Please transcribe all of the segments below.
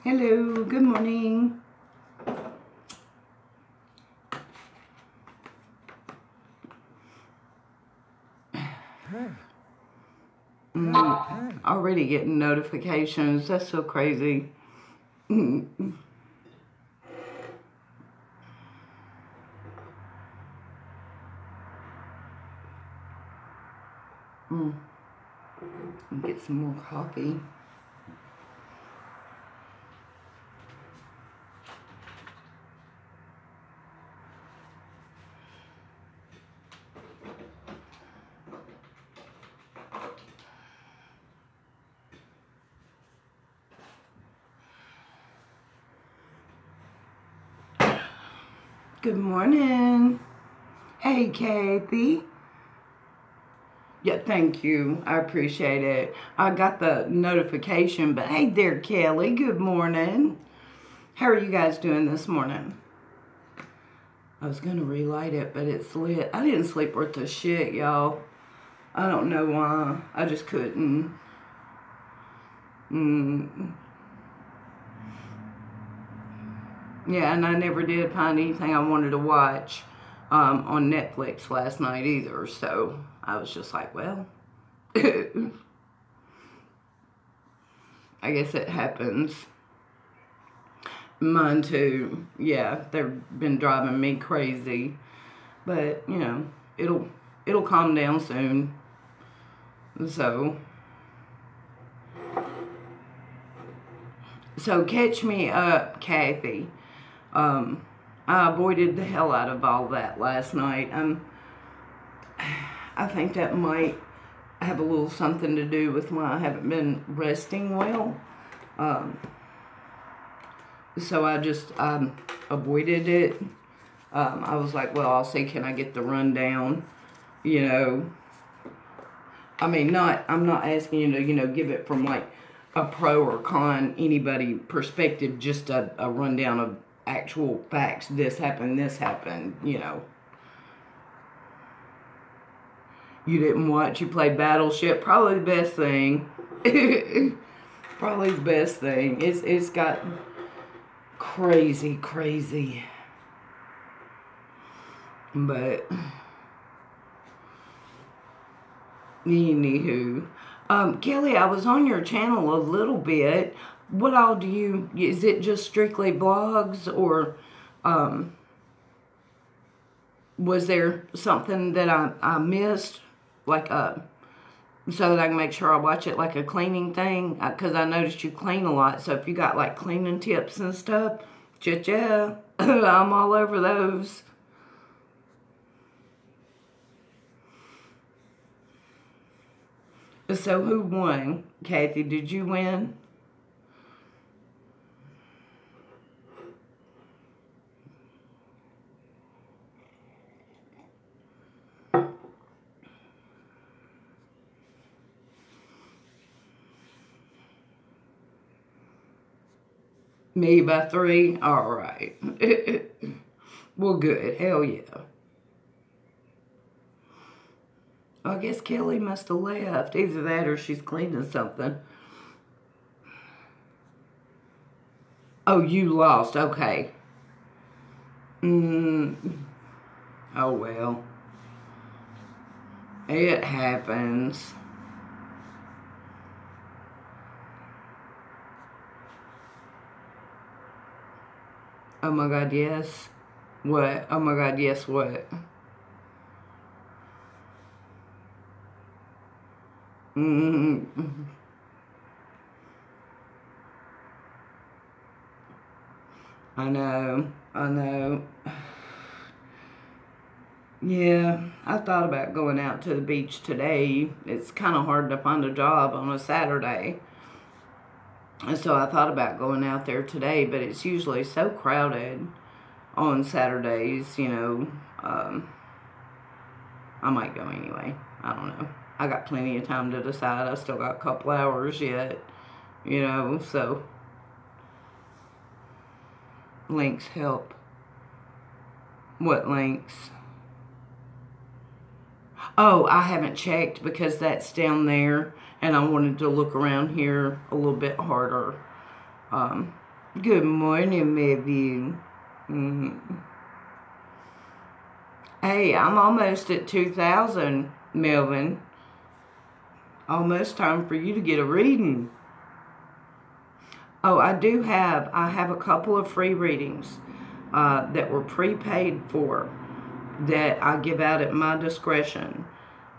Hello, good morning. Already getting notifications. That's so crazy. Get some more coffee. Good morning. Hey, Kathy. Yeah, thank you. I appreciate it. I got the notification, but hey there, Kelly. Good morning. How are you guys doing this morning? I was going to relight it, but it's lit. I didn't sleep worth a shit, y'all. I don't know why. I just couldn't. Yeah, and I never did find anything I wanted to watch on Netflix last night either. So I was just like, well, I guess it happens. Mine too. Yeah, they've been driving me crazy. But, you know, it'll calm down soon. So catch me up, Kathy. I avoided the hell out of all that last night. I think that might have a little something to do with why I haven't been resting well. So I just avoided it. I was like, well, I'll see, can I get the rundown? You know, I mean, I'm not asking you to, you know, give it from like a pro or con anybody perspective, just a rundown of actual facts. This happened, you know. You didn't watch, you played Battleship, probably the best thing. Probably the best thing. It's got crazy. But anywho, Kelly, I was on your channel a little bit. What all do you, is it just strictly blogs, or was there something that I missed, like so that I can make sure I watch it, like a cleaning thing? Because I noticed you clean a lot, so if you got like cleaning tips and stuff, yeah, I'm all over those. So who won? Kathy, did you win? Me by 3? All right. Well, good. Hell yeah. I guess Kelly must have left. Either that or she's cleaning something. Oh, you lost. Okay. Oh, well. It happens. Oh my God, yes. What? Oh my God, yes, what? I know. Yeah, I thought about going out to the beach today. It's kind of hard to find a job on a Saturday. And so I thought about going out there today, but it's usually so crowded on Saturdays, you know. I might go anyway. I don't know. I got plenty of time to decide. I still got a couple hours yet, you know, so links help. What links? Oh, I haven't checked because that's down there, and I wanted to look around here a little bit harder. Good morning, Melvin. Hey, I'm almost at 2,000, Melvin. Almost time for you to get a reading. Oh, I have a couple of free readings that were prepaid for that I give out at my discretion.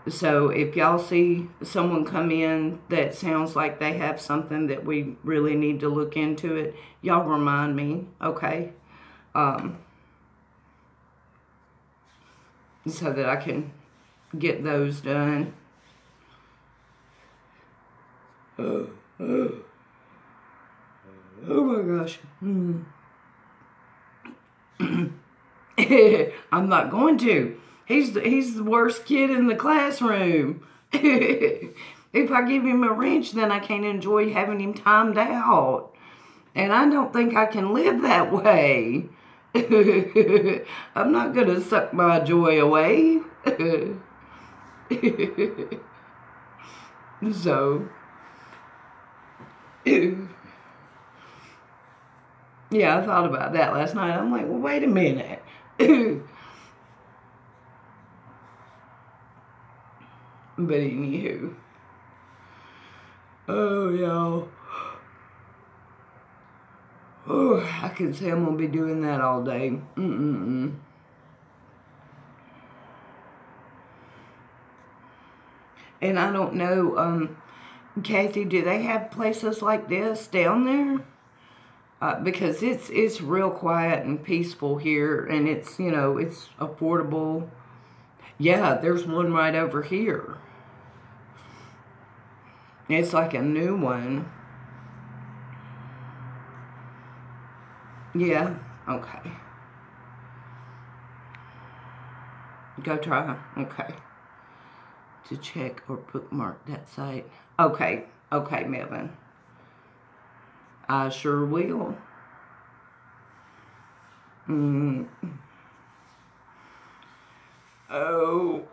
So if y'all see someone come in that sounds like they have something that we really need to look into it, y'all remind me, okay? So that I can get those done. Oh my gosh. I'm not going to. He's the worst kid in the classroom. If I give him a wrench, then I can't enjoy having him timed out. And I don't think I can live that way. I'm not going to suck my joy away. So, yeah, I thought about that last night. I'm like, well, wait a minute. But anywho. Oh, y'all. Oh, I can say I'm going to be doing that all day. And I don't know, Kathy, do they have places like this down there? Because it's real quiet and peaceful here, and it's, you know, it's affordable. Yeah, there's one right over here. It's like a new one. Yeah, okay. Go try, okay. To check or bookmark that site. Okay, okay, Melvin. I sure will. Oh.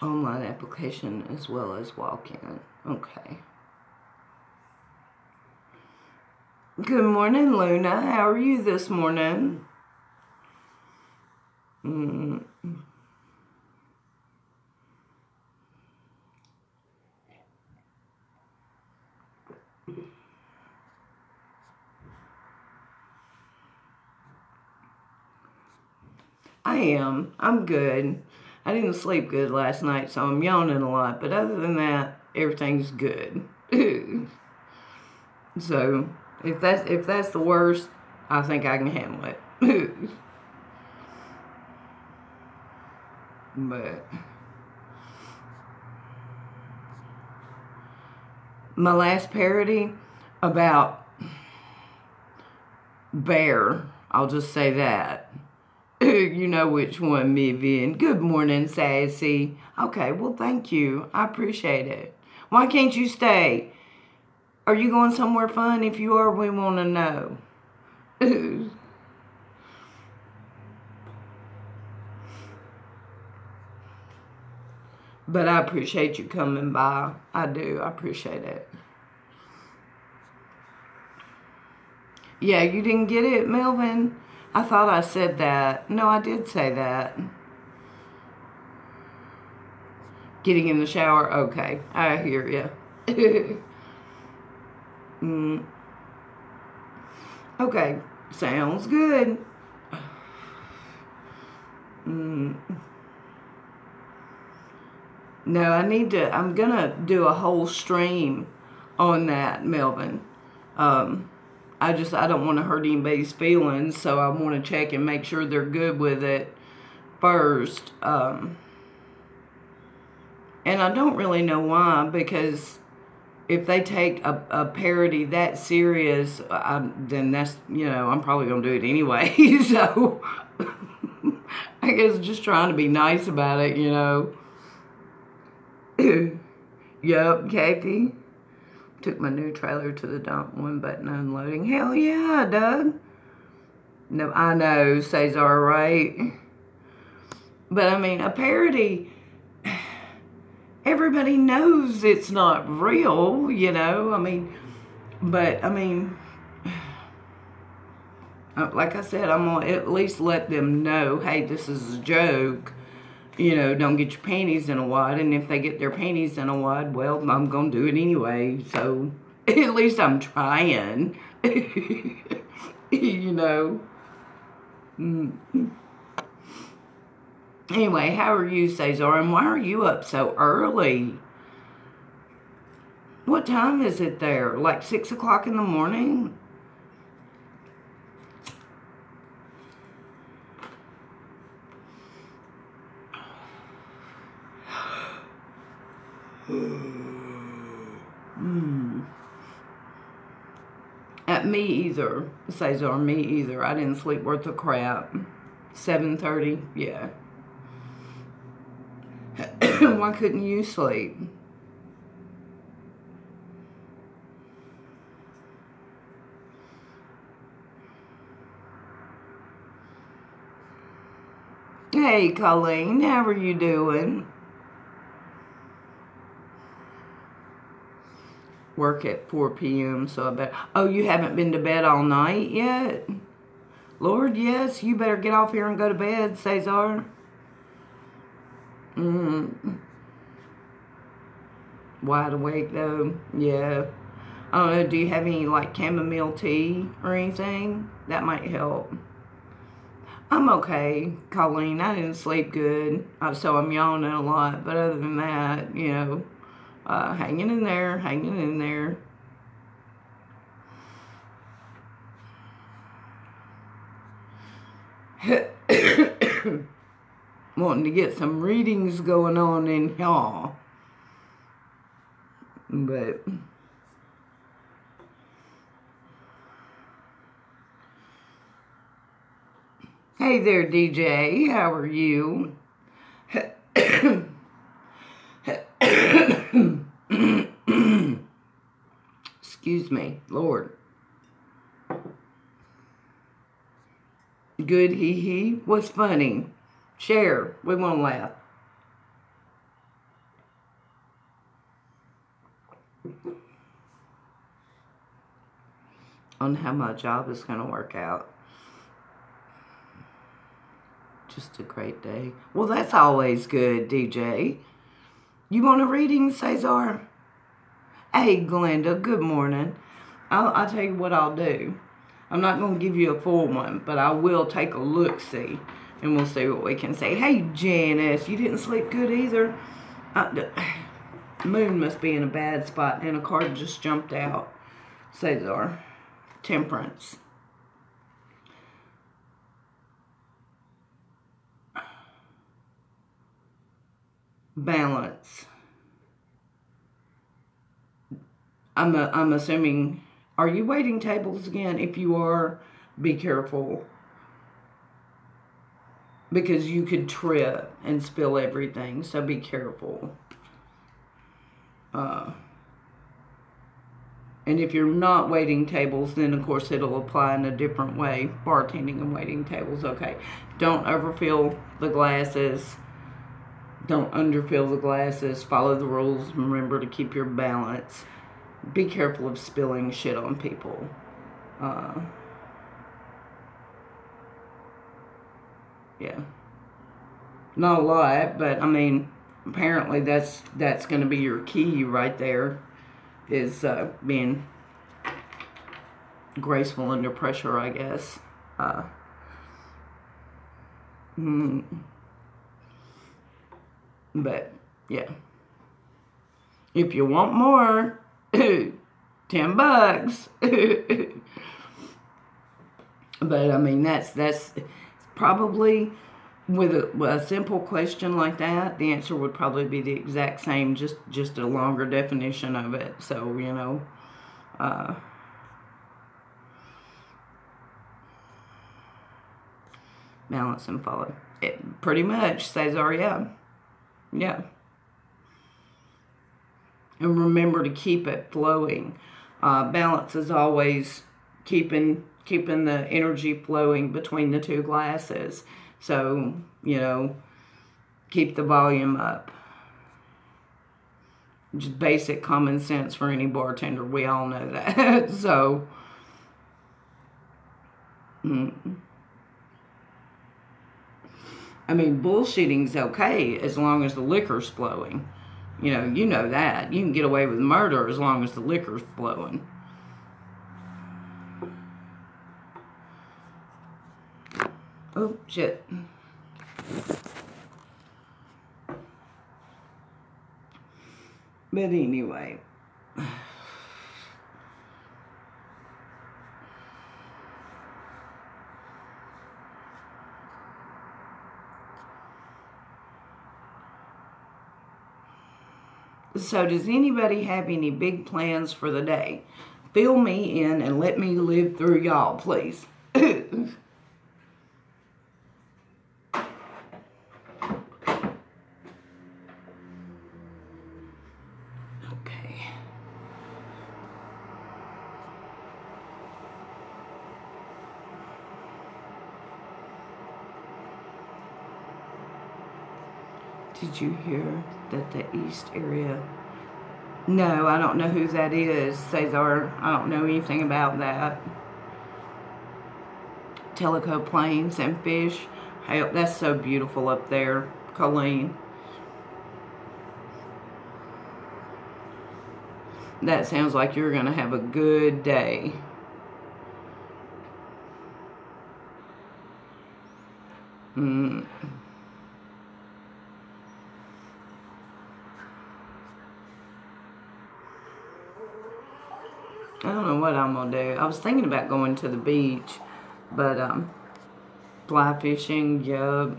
Online application as well as walk-in. Okay. Good morning, Luna. How are you this morning? I am. I'm good. I didn't sleep good last night, so I'm yawning a lot. But other than that, everything's good. So, if that's the worst, I think I can handle it. But my last parody about bear, I'll just say that. You know which one, Vivian. Good morning, Sassy. Okay, well, thank you. I appreciate it. Why can't you stay? Are you going somewhere fun? If you are, we want to know. But I appreciate you coming by. I do. I appreciate it. Yeah, you didn't get it, Melvin? I thought I said that. No, I did say that. Getting in the shower? Okay, I hear you. Okay, sounds good. No, I'm gonna do a whole stream on that, Melvin. I don't want to hurt anybody's feelings, so I want to check and make sure they're good with it first. And I don't really know why, because if they take a parody that serious, then that's, you know, I'm probably going to do it anyway. So, I guess just trying to be nice about it, you know. Yup, Kathy. Took my new trailer to the dump, one button unloading. Hell yeah, Doug. No, I know, Cesar, right? But I mean, a parody, everybody knows it's not real, you know. I mean, but I mean, like I said, I'm gonna at least let them know, hey, this is a joke. You know, don't get your panties in a wad. And if they get their panties in a wad, well, I'm gonna do it anyway. So at least I'm trying. You know. Anyway, how are you, Cesar? And why are you up so early? What time is it there? Like 6 o'clock in the morning? Me either, Cesar, me either. I didn't sleep worth a crap. 7:30, yeah. Why couldn't you sleep? Hey, Colleen, how are you doing? Work at 4 p.m., so I bet. Oh, you haven't been to bed all night yet? Lord, yes, you better get off here and go to bed, Cesar. Wide awake, though? Yeah. I don't know, do you have any, like, chamomile tea or anything? That might help. I'm okay, Colleen. I didn't sleep good, so I'm yawning a lot. But other than that, you know, hanging in there, hanging in there. Wanting to get some readings going on in y'all. But hey there, DJ. How are you? Excuse me, Lord. Good hee. What's funny? Share. We won't laugh. On how my job is going to work out. Just a great day. Well, that's always good, DJ. You want a reading, Cesar? Hey, Glenda, good morning. I'll tell you what I'll do. I'm not going to give you a full one, but I will take a look-see, and we'll see what we can say. Hey, Janice, you didn't sleep good either? The moon must be in a bad spot, and a card just jumped out. Cesar. Temperance. Balance. I'm assuming, are you waiting tables again? If you are, be careful. Because you could trip and spill everything, so be careful. And if you're not waiting tables, then of course it'll apply in a different way. Bartending and waiting tables, okay. Don't overfill the glasses. Don't underfill the glasses. Follow the rules. Remember to keep your balance. Be careful of spilling shit on people. Yeah. Not a lot, but I mean, apparently that's going to be your key right there, is being graceful under pressure, I guess. But, yeah. If you want more, $10. But, I mean, that's probably, with a simple question like that, the answer would probably be the exact same, just a longer definition of it. So, you know, balance and follow. Pretty much, Cesar, yeah. Yeah. And remember to keep it flowing. Balance is always keeping the energy flowing between the two glasses. So, you know, keep the volume up. just basic common sense for any bartender. We all know that. So, I mean, bullshitting's okay as long as the liquor's flowing. You know that. You can get away with murder as long as the liquor's flowing. Oh, shit. But anyway. So does anybody have any big plans for the day? Fill me in and let me live through y'all, please. Okay. Did you hear that the east area? No, I don't know who that is, Cesar. I don't know anything about that. Tellico Plains and Fish. Hey, that's so beautiful up there, Colleen. That sounds like you're going to have a good day. I don't know what I'm going to do. I was thinking about going to the beach, but fly fishing, yup.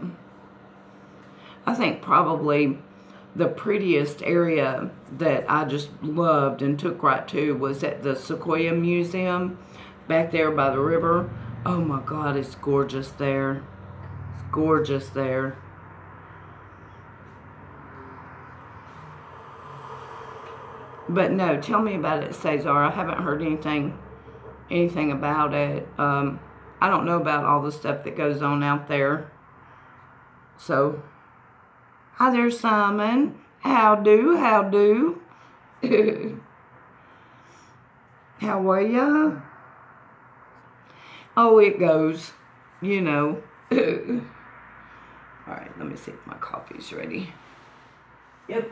I think probably the prettiest area that I just loved and took right to was at the Sequoia Museum back there by the river. Oh my God, it's gorgeous there. It's gorgeous there. But no, tell me about it, Cesar. I haven't heard anything about it. I don't know about all the stuff that goes on out there. So, hi there, Simon. How do? How are ya? Oh, it goes, you know. All right, let me see if my coffee's ready. Yep.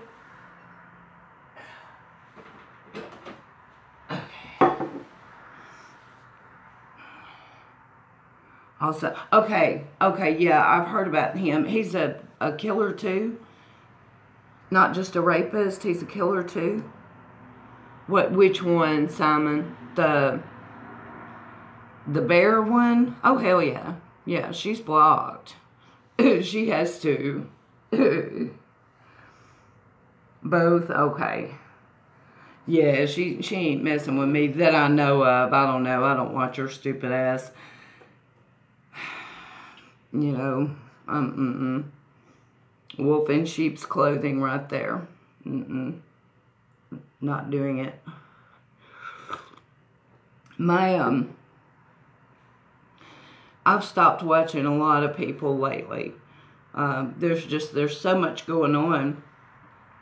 Also, okay, yeah, I've heard about him. He's a killer too. Not just a rapist, he's a killer too. Which one, Simon? The bear one? Oh, hell yeah. Yeah, she's blocked. She has to. Both? Okay. Yeah, she ain't messing with me that I know of. I don't know. I don't watch her stupid ass. You know, wolf in sheep's clothing right there. Not doing it. I've stopped watching a lot of people lately. There's so much going on,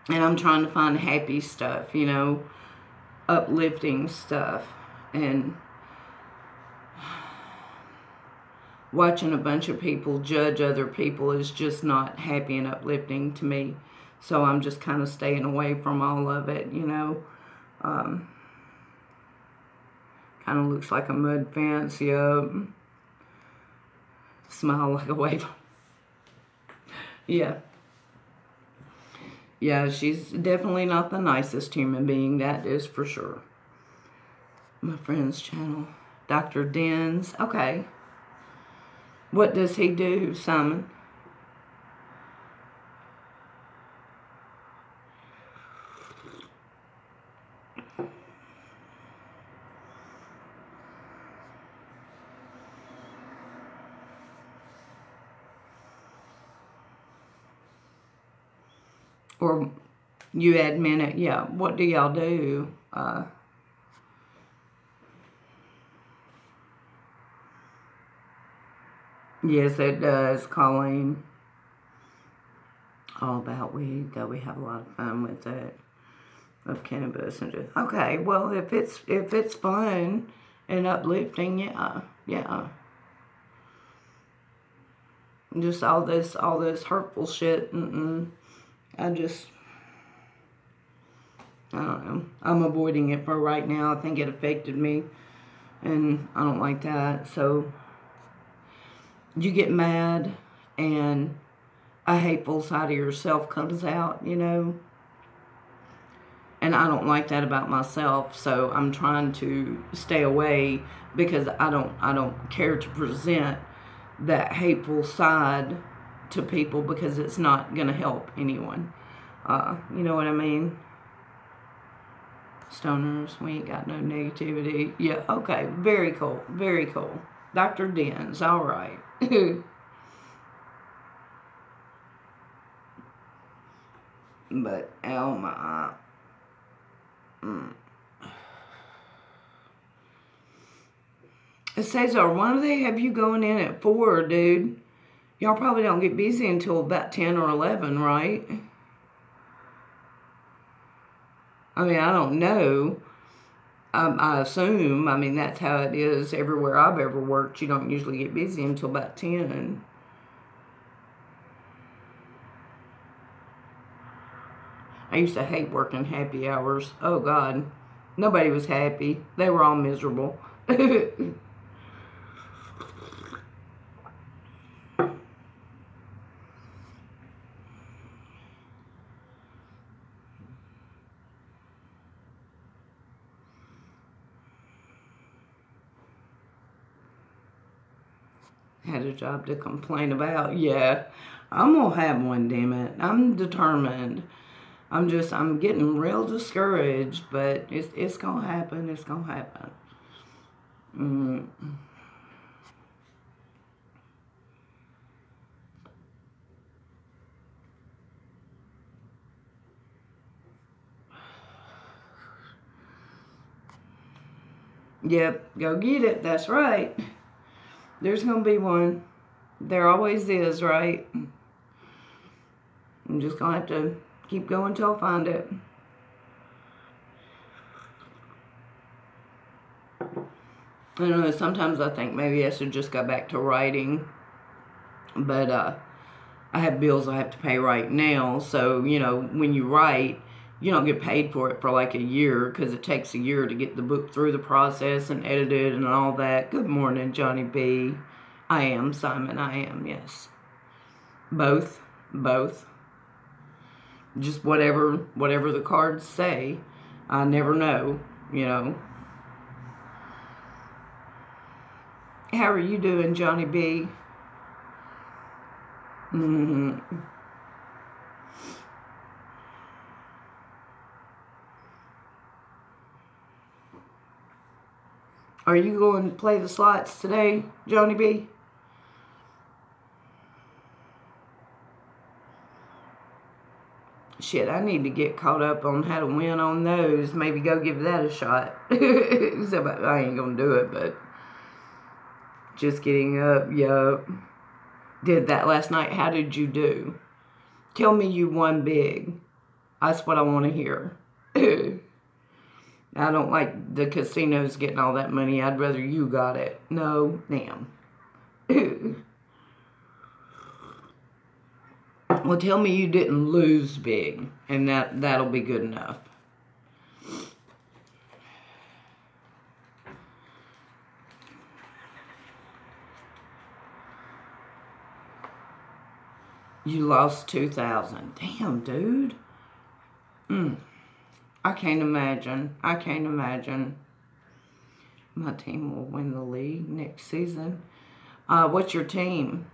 and I'm trying to find happy stuff, you know, uplifting stuff, and watching a bunch of people judge other people is just not happy and uplifting to me. So I'm just kind of staying away from all of it, you know. Kind of looks like a mud fence, yup. Smile like a wave. Yeah. Yeah, she's definitely not the nicest human being, that is for sure. My friend's channel. Dr. Dens. Okay. What does he do, Simon? Or you admin it, yeah. What do y'all do? Yes, it does, Colleen. All about weed, though we have a lot of fun with it. of cannabis and just, okay, well, if it's fun and uplifting, yeah. Just all this hurtful shit, I don't know. I'm avoiding it for right now. I think it affected me, and I don't like that. So you get mad, and a hateful side of yourself comes out, you know. And I don't like that about myself, so I'm trying to stay away because I don't care to present that hateful side to people because it's not going to help anyone. You know what I mean? Stoners, we ain't got no negativity. Yeah, okay, very cool, very cool. Dr. Dens, all right. But, oh my. Cesar, why do they have you going in at 4, dude? Y'all probably don't get busy until about 10 or 11, right? I mean, I don't know. I assume, I mean, that's how it is everywhere I've ever worked. You don't usually get busy until about 10. I used to hate working happy hours. Oh, God. Nobody was happy. They were all miserable. Had a job to complain about. Yeah, I'm gonna have one, damn it. I'm determined. I'm getting real discouraged, but it's gonna happen. It's gonna happen. Yep, go get it. That's right. There's gonna be one. There always is, right? I'm just gonna have to keep going till I find it. I don't know, sometimes I think maybe I should just go back to writing. But I have bills I have to pay right now. So, you know, when you write, you don't get paid for it for like a year because it takes a year to get the book through the process and edit it and all that. Good morning, Johnny B. I am, Simon, I am, yes. Both. Just whatever the cards say. I never know, you know. How are you doing, Johnny B? Are you going to play the slots today, Johnny B? Shit, I need to get caught up on how to win on those. Maybe go give that a shot. So, I ain't gonna do it, but just getting up, yup. Did that last night. How did you do? Tell me you won big. That's what I want to hear. I don't like the casinos getting all that money. I'd rather you got it. No, damn. Well, tell me you didn't lose big, and that'll be good enough. You lost 2,000. Damn, dude. I can't imagine. I can't imagine. My team will win the league next season. What's your team?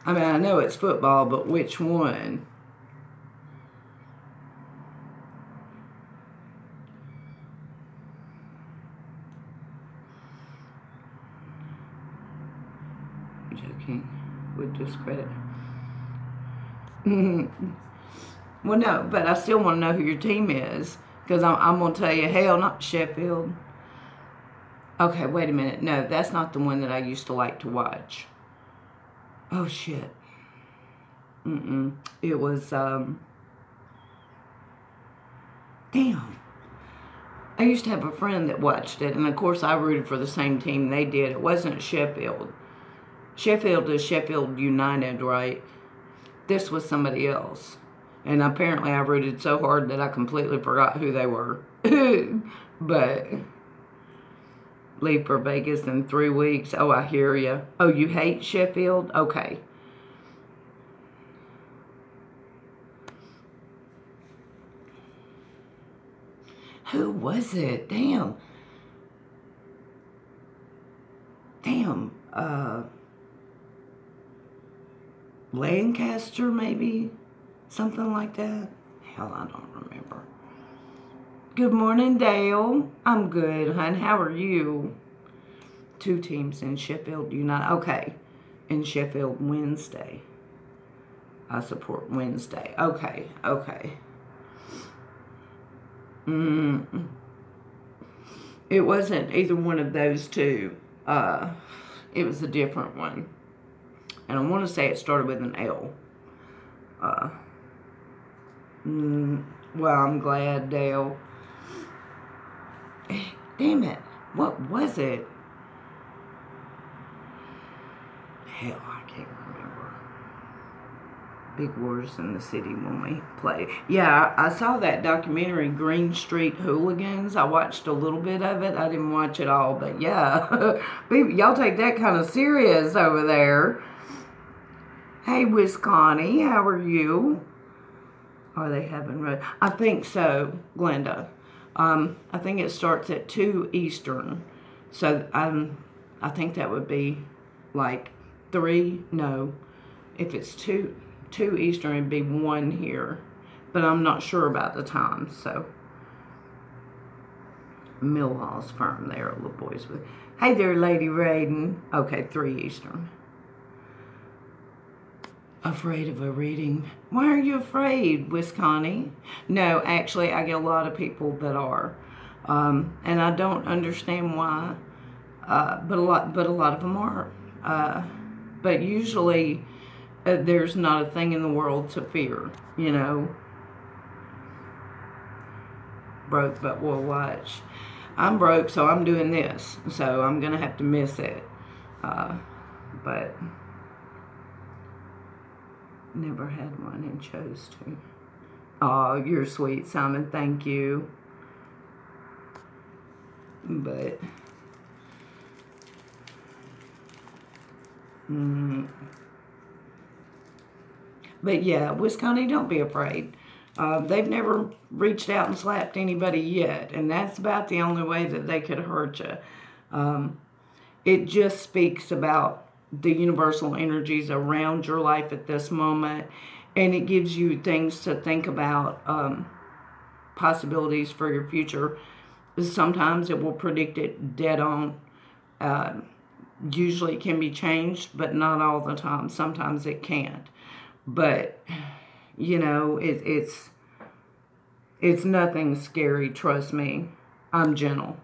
I mean, I know it's football, but which one? Joking. With discredit. Well, no, but I still want to know who your team is. Because I'm going to tell you, hell, not Sheffield. Okay, wait a minute. No, that's not the one that I used to like to watch. Oh, shit. It was, damn. I used to have a friend that watched it, and of course I rooted for the same team they did. It wasn't Sheffield. Sheffield is Sheffield United, right? This was somebody else. And apparently I rooted so hard that I completely forgot who they were. But leave for Vegas in 3 weeks. Oh, I hear you. Oh, you hate Sheffield? Okay. Who was it? Damn. Lancaster, maybe? Something like that? Hell, I don't remember. Good morning, Dale. I'm good, hon. How are you? 2 teams in Sheffield United. Okay. In Sheffield Wednesday. I support Wednesday. Okay, okay. It wasn't either one of those two. It was a different one. And I want to say it started with an L. Well, I'm glad, Dale. Damn it. What was it? Hell, I can't remember. Big Wars in the City when we play. Yeah, I saw that documentary, Green Street Hooligans. I watched a little bit of it. I didn't watch it all, but yeah. Y'all take that kind of serious over there. Hey, Wisconsin, how are you? Are they having... I think so, Glenda. I think it starts at 2 Eastern. So, I think that would be like 3. No. If it's 2 Eastern, it'd be 1 here. But I'm not sure about the time, so. Millhall's firm there, little boys with... Hey there, Lady Raiden. Okay, 3 Eastern. Afraid of a reading. Why are you afraid, Wisconsin? No, actually, I get a lot of people that are. And I don't understand why. But a lot of them are. But usually, there's not a thing in the world to fear, you know. Broke, but we'll watch. I'm broke, so I'm doing this. So I'm going to have to miss it. But... never had one and chose to. Oh, you're sweet, Simon. Thank you. But... But yeah, Wisconsin, don't be afraid. They've never reached out and slapped anybody yet. And that's about the only way that they could hurt you. It just speaks about the universal energies around your life at this moment, and it gives you things to think about, possibilities for your future. Sometimes it will predict it dead on. Usually it can be changed, but not all the time. Sometimes it can't. But, you know, it's nothing scary, trust me. I'm gentle.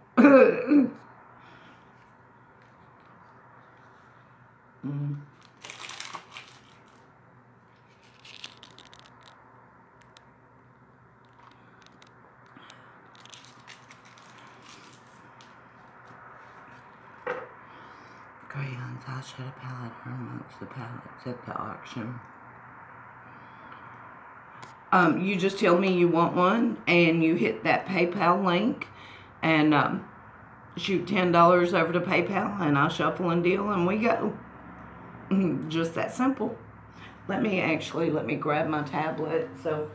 Crayons, I'll shut a palette or amongst the palettes at the auction. You just tell me you want one, and you hit that PayPal link, and shoot $10 over to PayPal, and I'll shuffle and deal, and we go. Just that simple. Let me grab my tablet. So,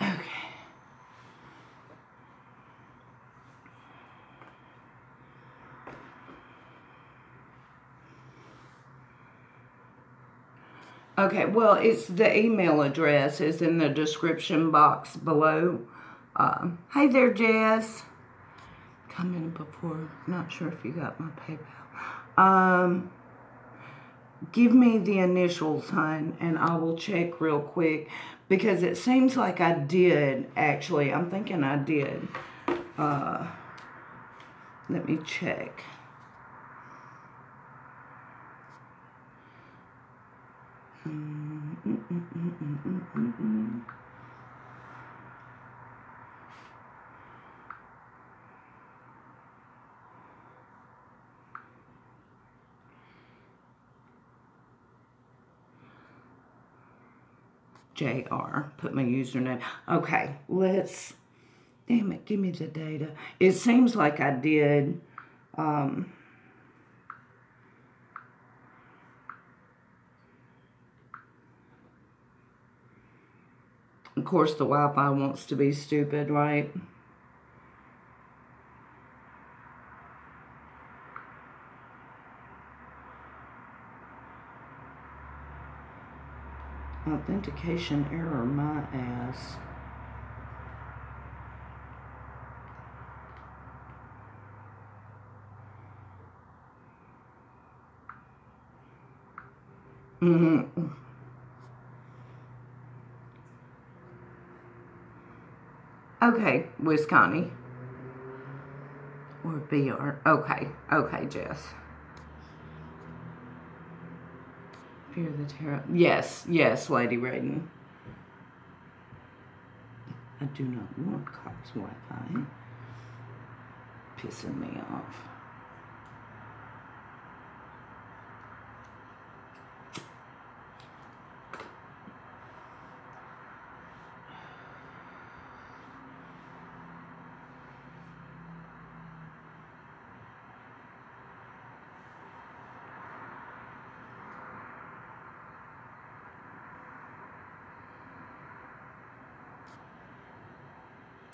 okay. Okay, well, it's the email address is in the description box below. Hey there, Jess. commented before. Not sure if you got my PayPal. Give me the initials, hon, and I will check real quick because it seems like I did, actually. I'm thinking I did. Let me check. JR, put my username. Okay, let's, damn it, give me the data. It seems like I did, of course, the Wi-Fi wants to be stupid, right? Authentication error, my ass. Okay, Wisconsin. Or BR. Okay, okay, Jess. Fear the terror. Yes, yes, Lady Raiden. I do not want Cox Wi-Fi. Pissing me off.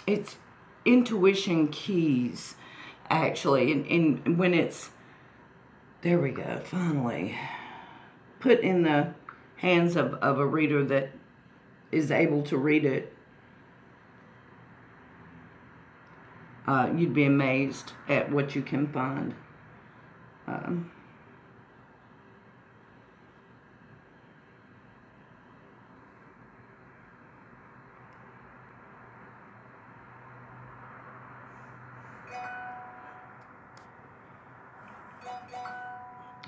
It's intuition keys, actually, and when it's, there we go, finally, put in the hands of a reader that is able to read it, you'd be amazed at what you can find.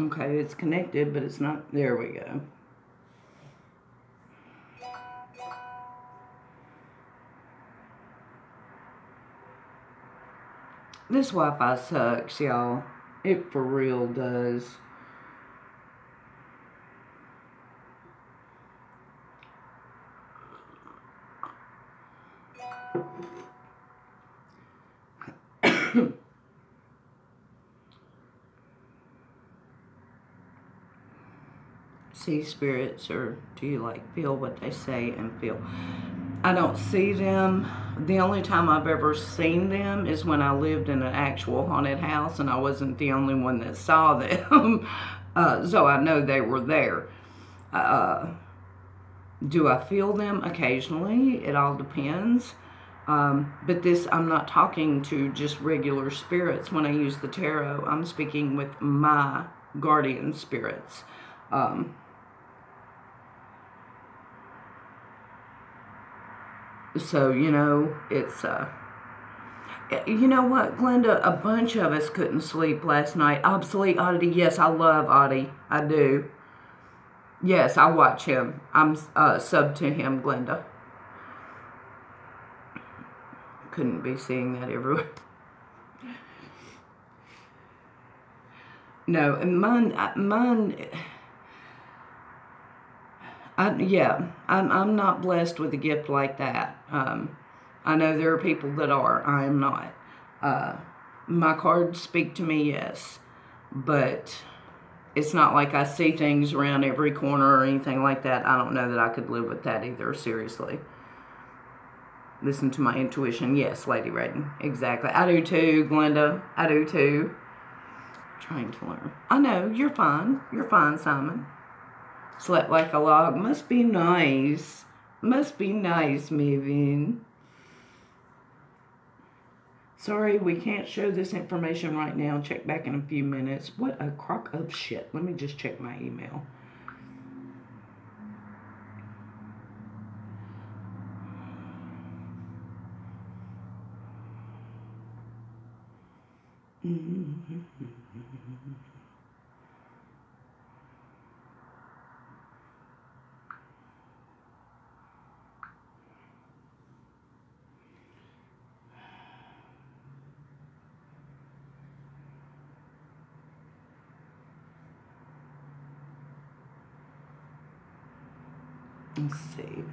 Okay, it's connected, but it's not. There we go. This Wi-Fi sucks, y'all. It for real does. See spirits, or do you like feel what they say and feel? I don't see them. The only time I've ever seen them is when I lived in an actual haunted house, and I wasn't the only one that saw them. So I know they were there. Do I feel them? Occasionally. It all depends. But this, I'm not talking to just regular spirits. When I use the tarot, I'm speaking with my guardian spirits. So, you know, it's, you know what, Glenda, a bunch of us couldn't sleep last night. Obsolete Oddity, yes, I love Oddie, I do. Yes, I watch him. I'm sub to him, Glenda. Couldn't be seeing that everywhere. No, and mine, I'm not blessed with a gift like that. I know there are people that are. I am not. My cards speak to me, yes, but it's not like I see things around every corner or anything like that. I don't know that I could live with that either, seriously. Listen to my intuition. Yes, Lady Raiden. Exactly. I do too, Glenda. I do too. Trying to learn. I know. You're fine. You're fine, Simon. Slept like a log. Must be nice. Must be nice, Maven. Sorry, we can't show this information right now. Check back in a few minutes. What a crock of shit. Let me just check my email. Let's see.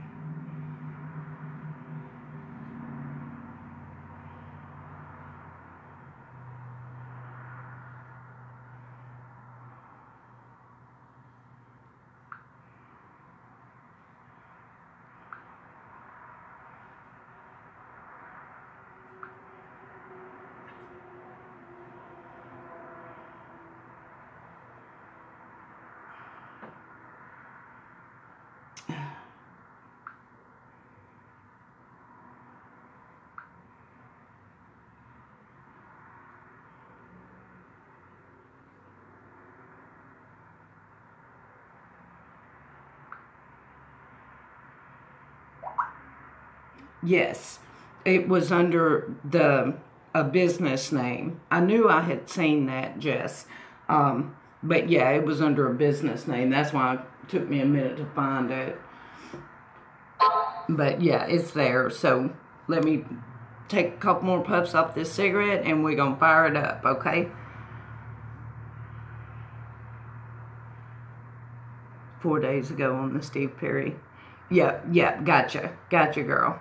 Yes, it was under a business name. I knew I had seen that, Jess. But yeah, it was under a business name. That's why it took me a minute to find it. But yeah, it's there. So let me take a couple more puffs off this cigarette and we're going to fire it up, okay? 4 days ago on the Steve Perry. Yep, gotcha. Gotcha, girl.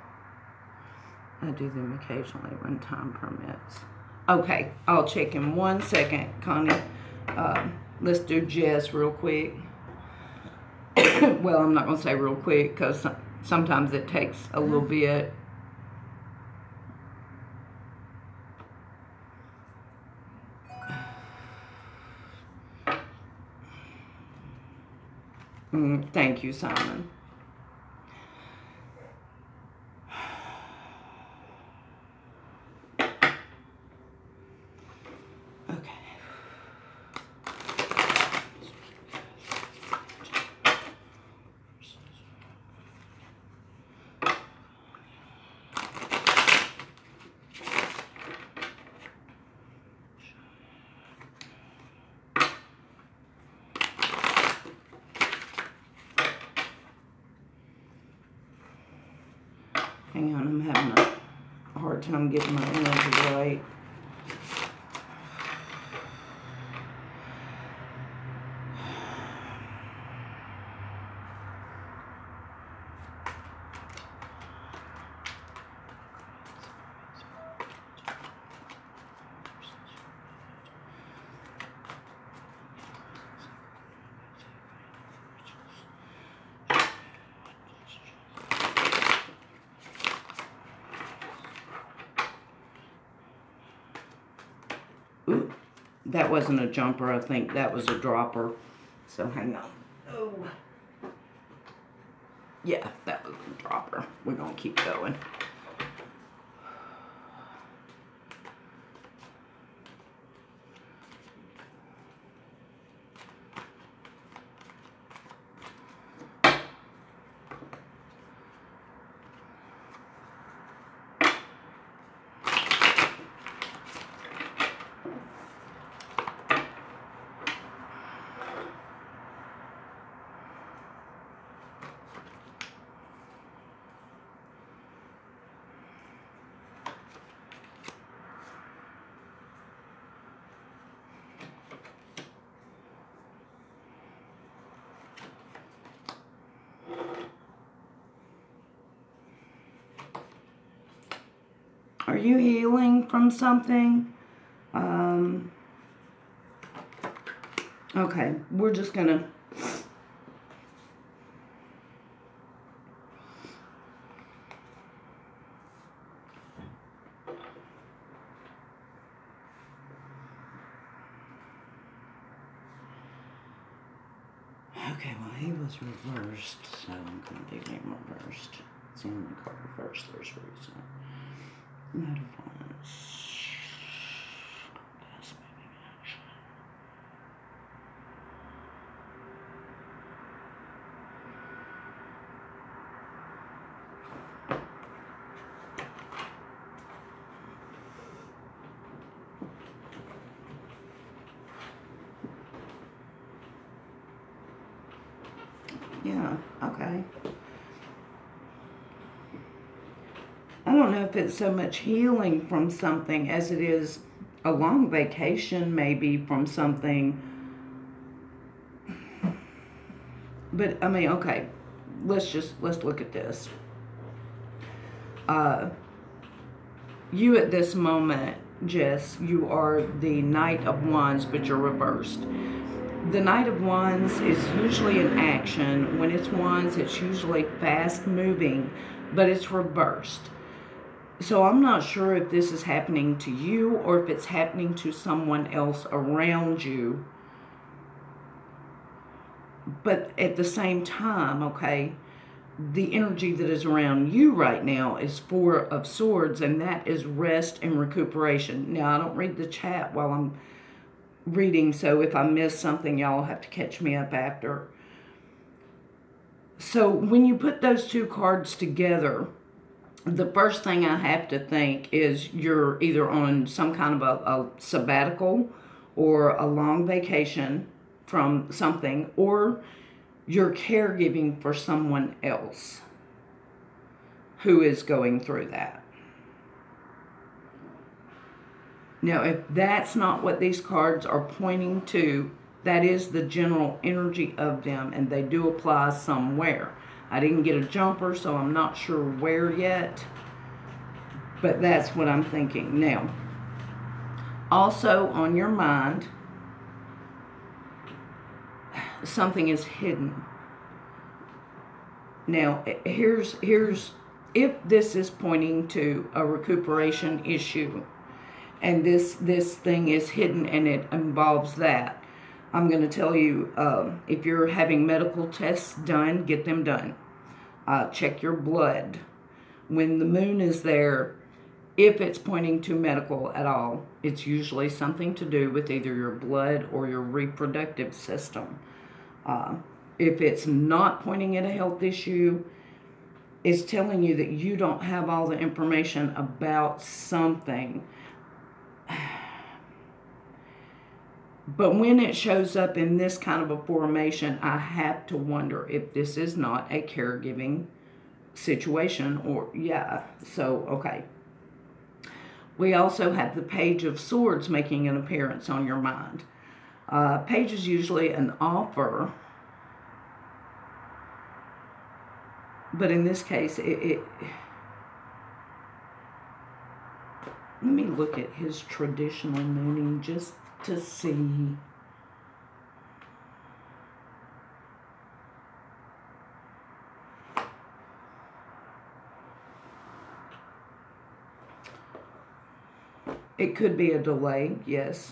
I do them occasionally when time permits. Okay, I'll check in 1 second, Connie. Let's do Jess real quick. Well, I'm not going to say real quick because sometimes it takes a little bit. Thank you, Simon. Hang on, I'm having a hard time getting my energy right. Ooh, that wasn't a jumper. I think that was a dropper. So hang on. Oh. Yeah, that was a dropper. We're going to keep going. Are you healing from something? Okay, we're just gonna... Okay, well, he was reversed, so I'm going to do him reversed. It's the only card reversed, there's reason. Notifies. Yeah, okay. I don't know if it's so much healing from something as it is a long vacation maybe from something. But, I mean, okay, let's look at this. You at this moment, Jess, you are the Knight of Wands, but you're reversed. The Knight of Wands is usually in action. When it's Wands, it's usually fast moving, but it's reversed. So I'm not sure if this is happening to you or if it's happening to someone else around you. But at the same time, okay, the energy that is around you right now is Four of Swords, and that is rest and recuperation. Now, I don't read the chat while I'm reading, so if I miss something, y'all have to catch me up after. So when you put those two cards together, the first thing I have to think is you're either on some kind of a sabbatical or a long vacation from something, or you're caregiving for someone else who is going through that. Now, if that's not what these cards are pointing to, that is the general energy of them, and they do apply somewhere. I didn't get a jumper, so I'm not sure where yet, but that's what I'm thinking. Now, also on your mind, something is hidden. Now, here's if this is pointing to a recuperation issue, and this thing is hidden and it involves that, I'm going to tell you, if you're having medical tests done, get them done. Check your blood. When the moon is there, if it's pointing to medical at all, it's usually something to do with either your blood or your reproductive system. If it's not pointing at a health issue, it's telling you that you don't have all the information about something. But when it shows up in this kind of a formation, I have to wonder if this is not a caregiving situation, or, yeah, so, okay. We also have the Page of Swords making an appearance on your mind. Page is usually an offer, but in this case, let me look at his traditional meaning just to see. It could be a delay, yes.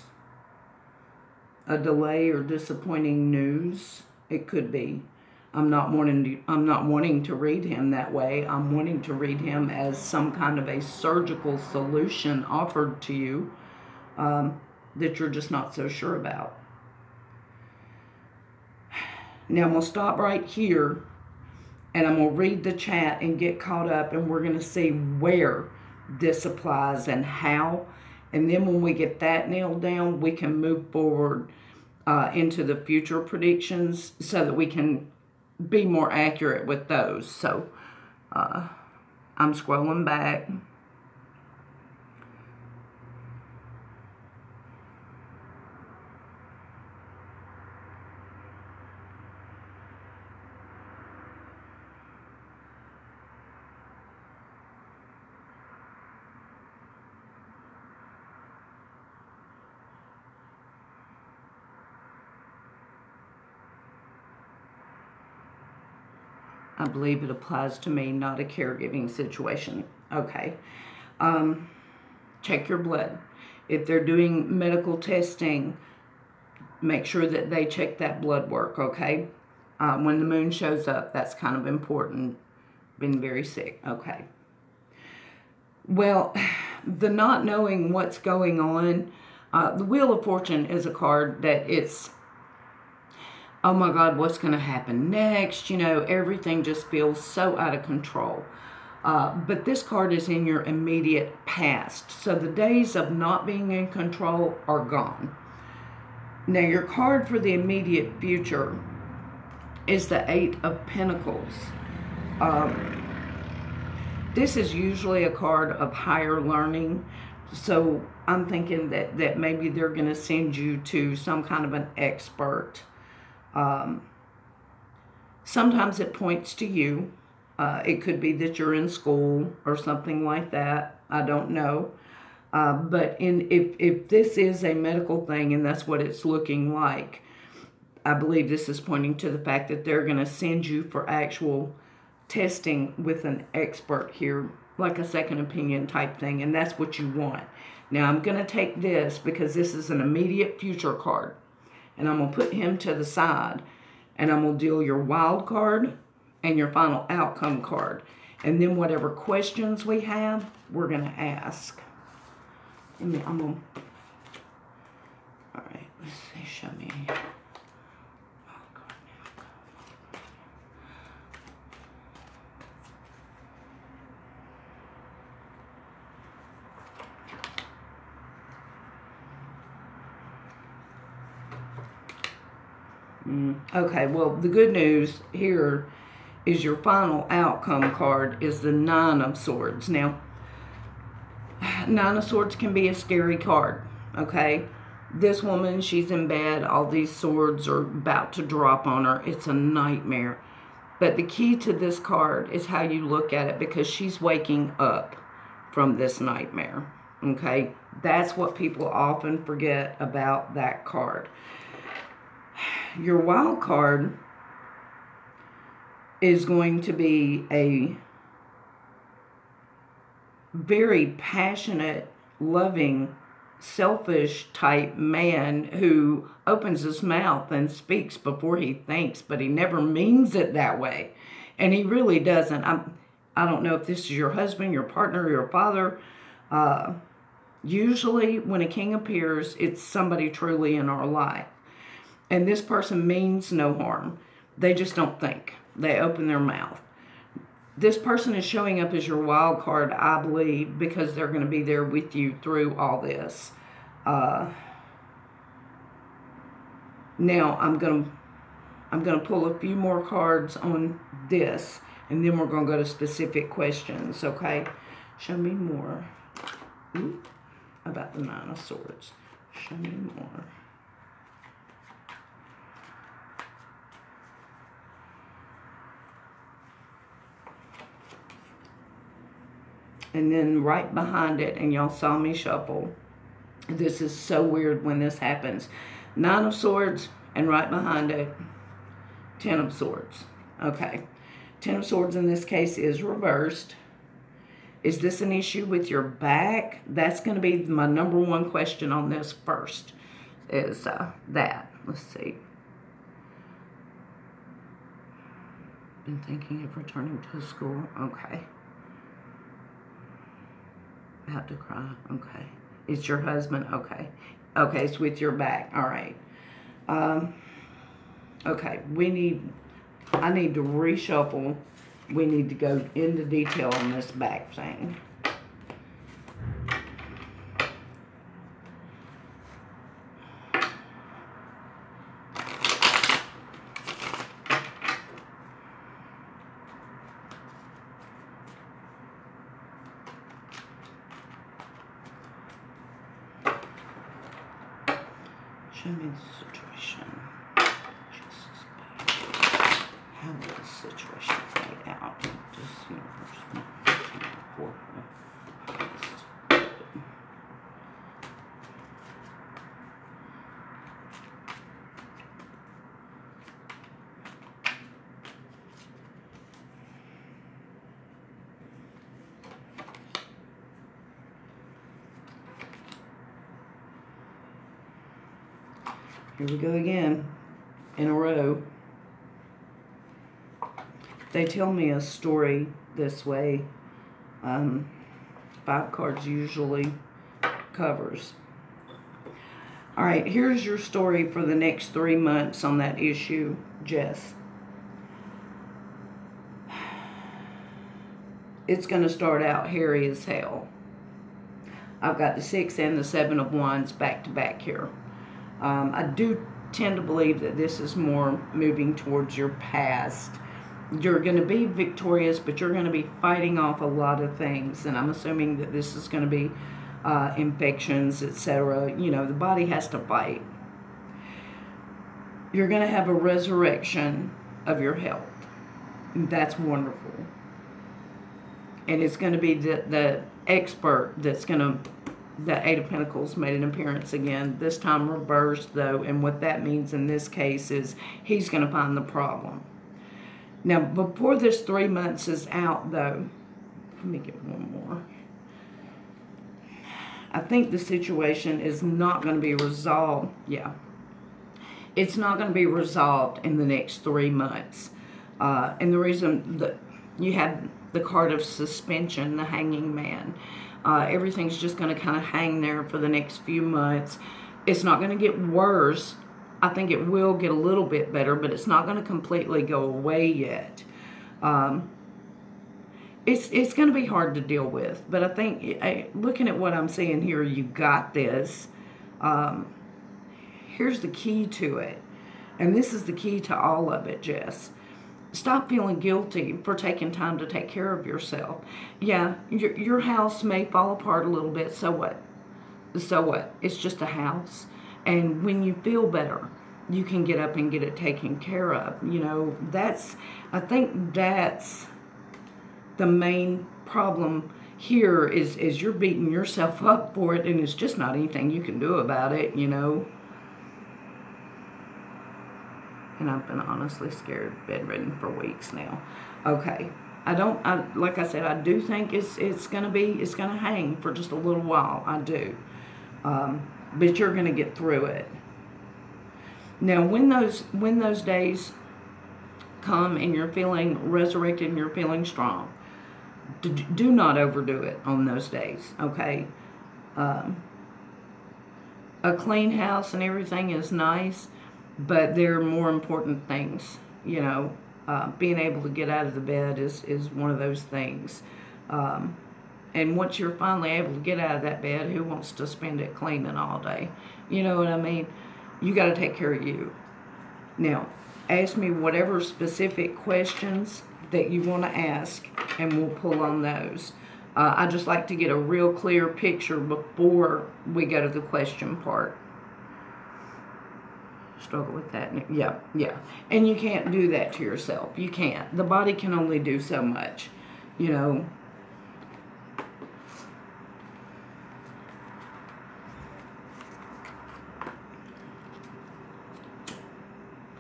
A delay or disappointing news. It could be. I'm not wanting to read him that way. I'm wanting to read him as some kind of a surgical solution offered to you that you're just not so sure about. Now, I'm going to stop right here, and I'm going to read the chat and get caught up, and we're going to see where this applies and how. And then when we get that nailed down, we can move forward into the future predictions so that we can be more accurate with those. So I'm scrolling back. I believe it applies to me, not a caregiving situation. Okay. Check your blood. If they're doing medical testing, make sure that they check that blood work, okay? When the moon shows up, that's kind of important. Been very sick. Okay. Well, the not knowing what's going on, the Wheel of Fortune is a card that it's, oh my God, what's going to happen next? You know, everything just feels so out of control. But this card is in your immediate past. So the days of not being in control are gone. Now, your card for the immediate future is the Eight of Pentacles. This is usually a card of higher learning. So I'm thinking that maybe they're going to send you to some kind of an expert. Sometimes it points to you. It could be that you're in school or something like that. I don't know. But if this is a medical thing and that's what it's looking like, I believe this is pointing to the fact that they're going to send you for actual testing with an expert here, like a second opinion type thing, and that's what you want. Now, I'm going to take this because this is an immediate future card, and I'm going to put him to the side, and I'm going to deal your wild card and your final outcome card, and then whatever questions we have, we're going to ask. I'm going to, all right, let's see, show me. Okay, well, the good news here is your final outcome card is the Nine of Swords. Now, Nine of Swords can be a scary card, okay? This woman, she's in bed. All these swords are about to drop on her. It's a nightmare. But the key to this card is how you look at it, because she's waking up from this nightmare, okay? That's what people often forget about that card. Your wild card is going to be a very passionate, loving, selfish type man who opens his mouth and speaks before he thinks, but he never means it that way. And he really doesn't. I don't know if this is your husband, your partner, your father. Usually when a king appears, it's somebody truly in our life. And this person means no harm. They just don't think. They open their mouth. This person is showing up as your wild card, I believe, because they're going to be there with you through all this. Now I'm going to pull a few more cards on this, and then we're going to go to specific questions, okay? Show me more about the Nine of Swords. Show me more. And then right behind it, and y'all saw me shuffle. This is so weird when this happens. Nine of Swords, and right behind it, Ten of Swords. Okay. Ten of Swords in this case is reversed. Is this an issue with your back? That's going to be my number one question on this first. Is that. Let's see. Been thinking of returning to school. Okay. About to cry. Okay. It's your husband. Okay. Okay, it's with your back. All right. Okay, I need to reshuffle. We need to go into detail on this back thing. Show me the situation. How will the situation play out? This universe. Here we go again, in a row. They tell me a story this way. 5 cards usually covers. All right, here's your story for the next 3 months on that issue, Jess. It's going to start out hairy as hell. I've got the 6 and the 7 of Wands back to back here. I do tend to believe that this is more moving towards your past. You're going to be victorious, but you're going to be fighting off a lot of things. And I'm assuming that this is going to be infections, etc. You know, the body has to fight. You're going to have a resurrection of your health. That's wonderful. And it's going to be the expert that's going to, the Eight of Pentacles made an appearance again, this time reversed though. And what that means in this case is he's going to find the problem. Now, before this 3 months is out though, let me get one more. I think the situation is not going to be resolved. Yeah. It's not going to be resolved in the next 3 months. And the reason that you have the card of suspension, the hanging man. Everything's just going to kind of hang there for the next few months. It's not going to get worse. I think it will get a little bit better, but it's not going to completely go away yet. It's going to be hard to deal with. But I think, looking at what I'm seeing here, you got this. Here's the key to it. And this is the key to all of it, Jess. Stop feeling guilty for taking time to take care of yourself. Yeah, your house may fall apart a little bit. So what? So what? It's just a house. And when you feel better, you can get up and get it taken care of. You know, I think that's the main problem here is you're beating yourself up for it, and it's just not anything you can do about it, you know. And I've been honestly scared, bedridden for weeks now. Okay. Like I said, I do think it's gonna hang for just a little while. I do. But you're gonna get through it. Now, when those days come and you're feeling resurrected and you're feeling strong, do not overdo it on those days, okay? A clean house and everything is nice, but there are more important things, you know. Being able to get out of the bed is one of those things. And once you're finally able to get out of that bed, who wants to spend it cleaning all day? You know what I mean? You got to take care of you. Now, ask me whatever specific questions that you want to ask, and we'll pull on those. I just like to get a real clear picture before we go to the question part. Struggle with that. Yeah. And you can't do that to yourself. You can't. The body can only do so much, you know.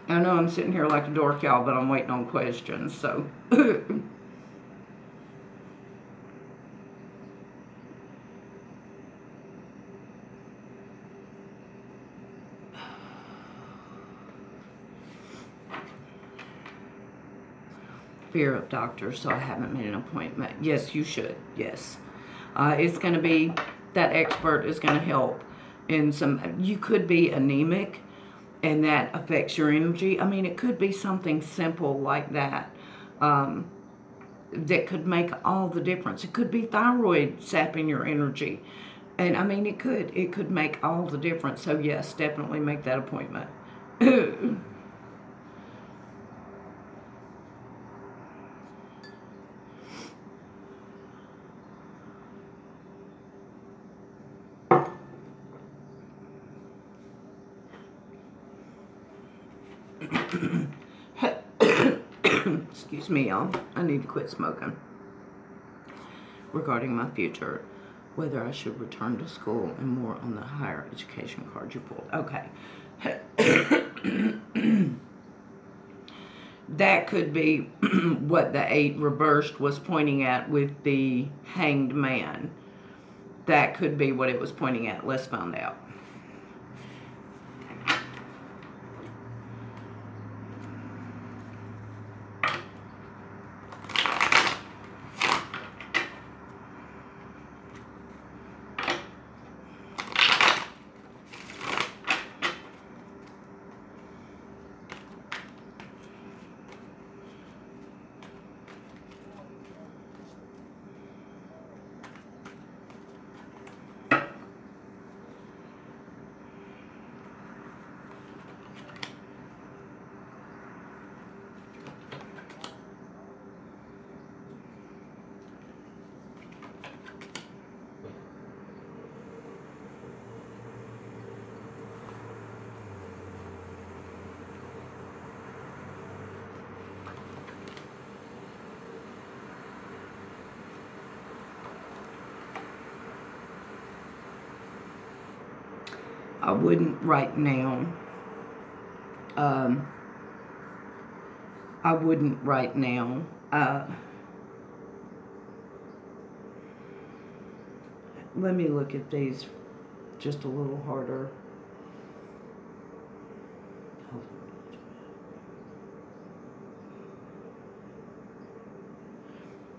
I know I'm sitting here like a dork, y'all, but I'm waiting on questions, so. Fear of doctors, so I haven't made an appointment. Yes, you should. Yes. It's going to be, that expert is going to help in some, you could be anemic, and that affects your energy. I mean, it could be something simple like that that could make all the difference. It could be thyroid sapping your energy. And I mean, it could make all the difference. So yes, definitely make that appointment. Excuse me, y'all. I need to quit smoking. Regarding my future, whether I should return to school and more on the higher education card you pulled. Okay. That could be what the 8 reversed was pointing at with the hanged man. That could be what it was pointing at. Let's find out. wouldn't right now. I wouldn't right now. Let me look at these just a little harder.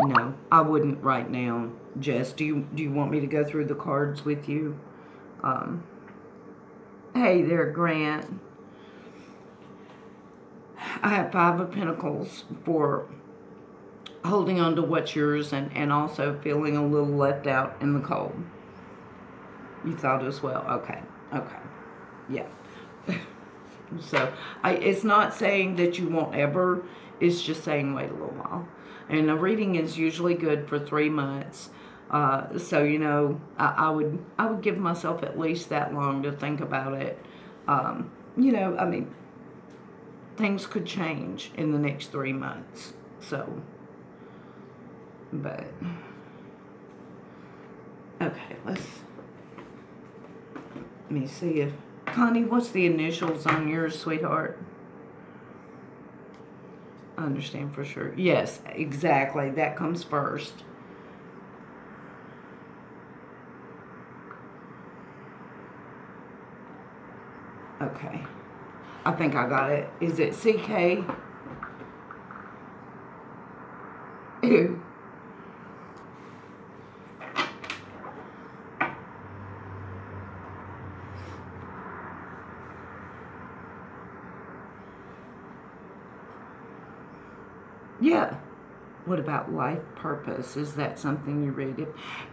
No, I wouldn't right now. Jess, do you want me to go through the cards with you? Hey there, Grant. I have 5 of Pentacles for holding on to what's yours and also feeling a little left out in the cold. You thought as well? Okay. Okay. Yeah. So, it's not saying that you won't ever. It's just saying wait a little while. And a reading is usually good for 3 months. So, you know, I would give myself at least that long to think about it. You know, I mean, things could change in the next 3 months. So, but, okay, let me see if, Connie, what's the initials on yours, sweetheart? I understand for sure. Yes, exactly. That comes first. Okay. I think I got it. Is it CK? Ew. Yeah. What about life purpose? Is that something you read?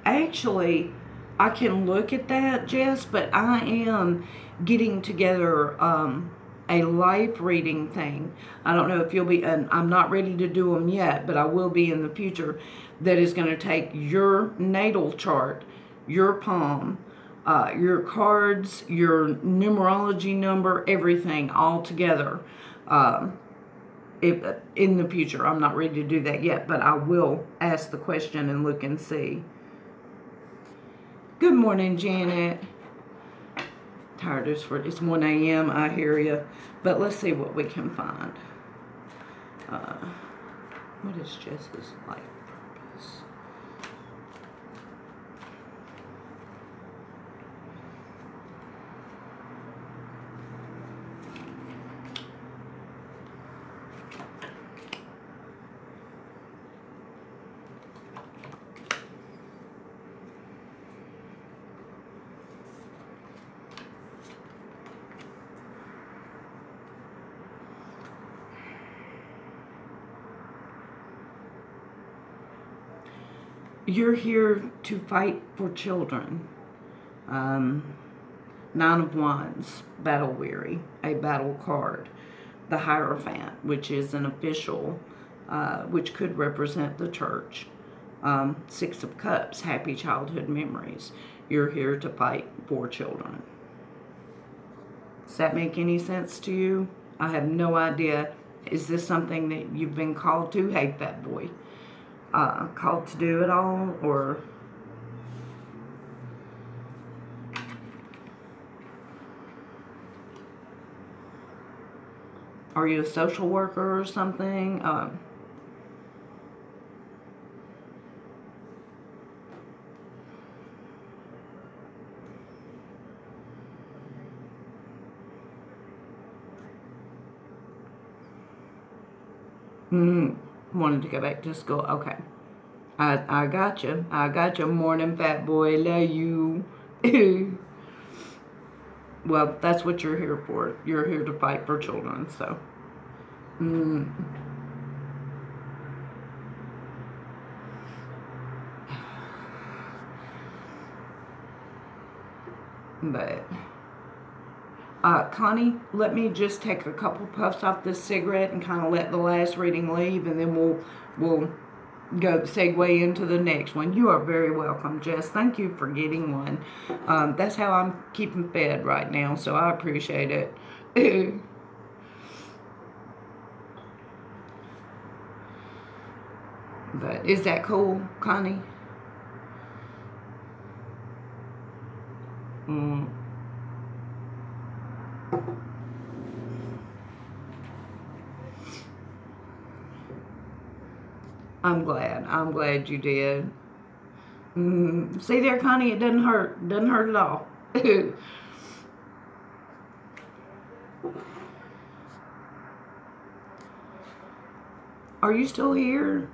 Actually, I can look at that, Jess, but I am getting together a life reading thing. I don't know if you'll be, and I'm not ready to do them yet, but I will be in the future, that is going to take your natal chart, your palm, your cards, your numerology number, everything all together. In the future, I'm not ready to do that yet, but I will ask the question and look and see. Good morning, Janet. Tired as for it's 1 a.m. I hear you, but let's see what we can find. What is Jess's life purpose? You're here to fight for children. 9 of Wands, battle weary, a battle card. The Hierophant, which is an official, which could represent the church. 6 of Cups, happy childhood memories. You're here to fight for children. Does that make any sense to you? I have no idea. Is this something that you've been called to? Hey, fat boy. Called to do it all, or are you a social worker or something? Wanted to go back to school. Okay. I got you. I got you. Morning, fat boy. Love you. Well, that's what you're here for. You're here to fight for children, so. But, Connie, let me just take a couple puffs off this cigarette and kind of let the last reading leave, and then we'll go segue into the next one. You are very welcome, Jess. Thank you for getting one. That's how I'm keeping fed right now, so I appreciate it. But is that cool, Connie? I'm glad. I'm glad you did. See there, Connie, it doesn't hurt. Doesn't hurt at all. Are you still here?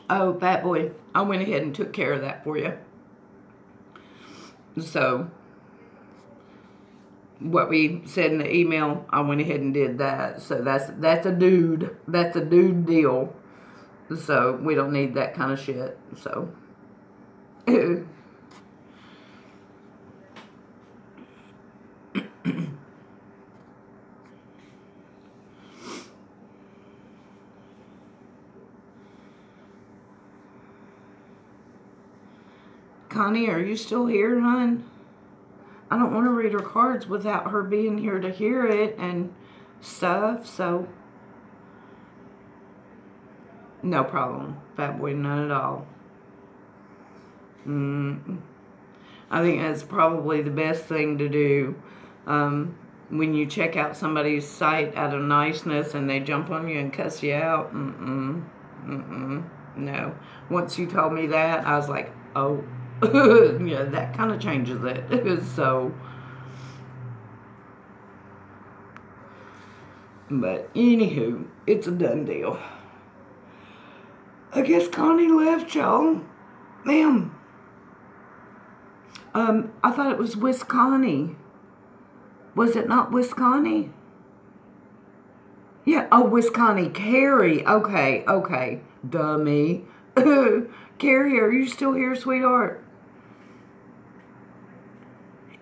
Oh, fat boy, I went ahead and took care of that for you. So, what we said in the email, I went ahead and did that. So that's a dude. That's a dude deal. So we don't need that kind of shit. So. Connie, are you still here, hon? I don't want to read her cards without her being here to hear it and stuff, so no problem, fat boy, none at all. I think that's probably the best thing to do. When you check out somebody's site out of niceness and they jump on you and cuss you out, no. Once you told me that, I was like, oh. Yeah, that kind of changes it. So, but anywho, it's a done deal. I guess Connie left, y'all. Ma'am. I thought it was Wisconsin. Was it not Wisconsin? Yeah, oh, Wisconsin. Carrie. Okay. Dummy. Carrie, are you still here, sweetheart?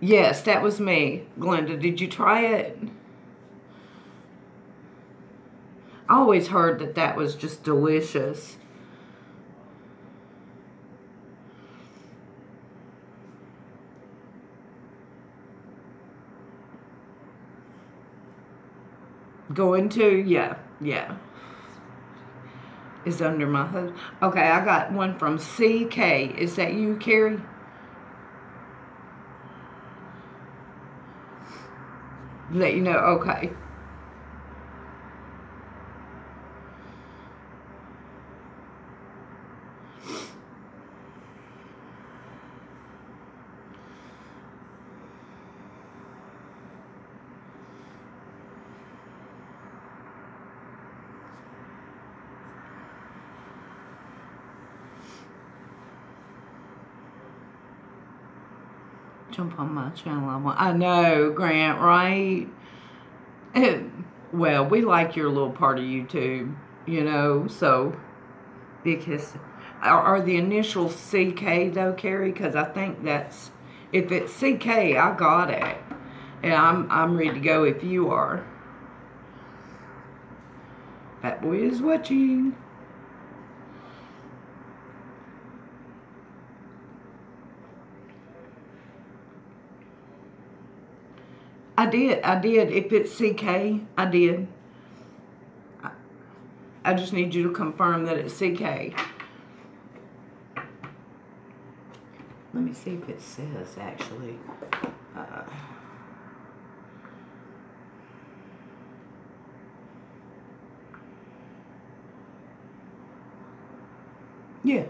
Yes, that was me. Glenda, did you try it? I always heard that that was just delicious. Going to? Yeah. Is under my hood. Okay, I got one from CK. Is that you, Carrie? Let you know, okay. Jump on my channel. I know, Grant, right? Well, we like your little part of YouTube, you know, so because are the initials CK though, Carrie? Because I think that's, if it's CK, I got it, and I'm ready to go if you are. Fat boy is watching. I did. If it's CK, I did. I just need you to confirm that it's CK. Let me see if it says, actually. Yeah.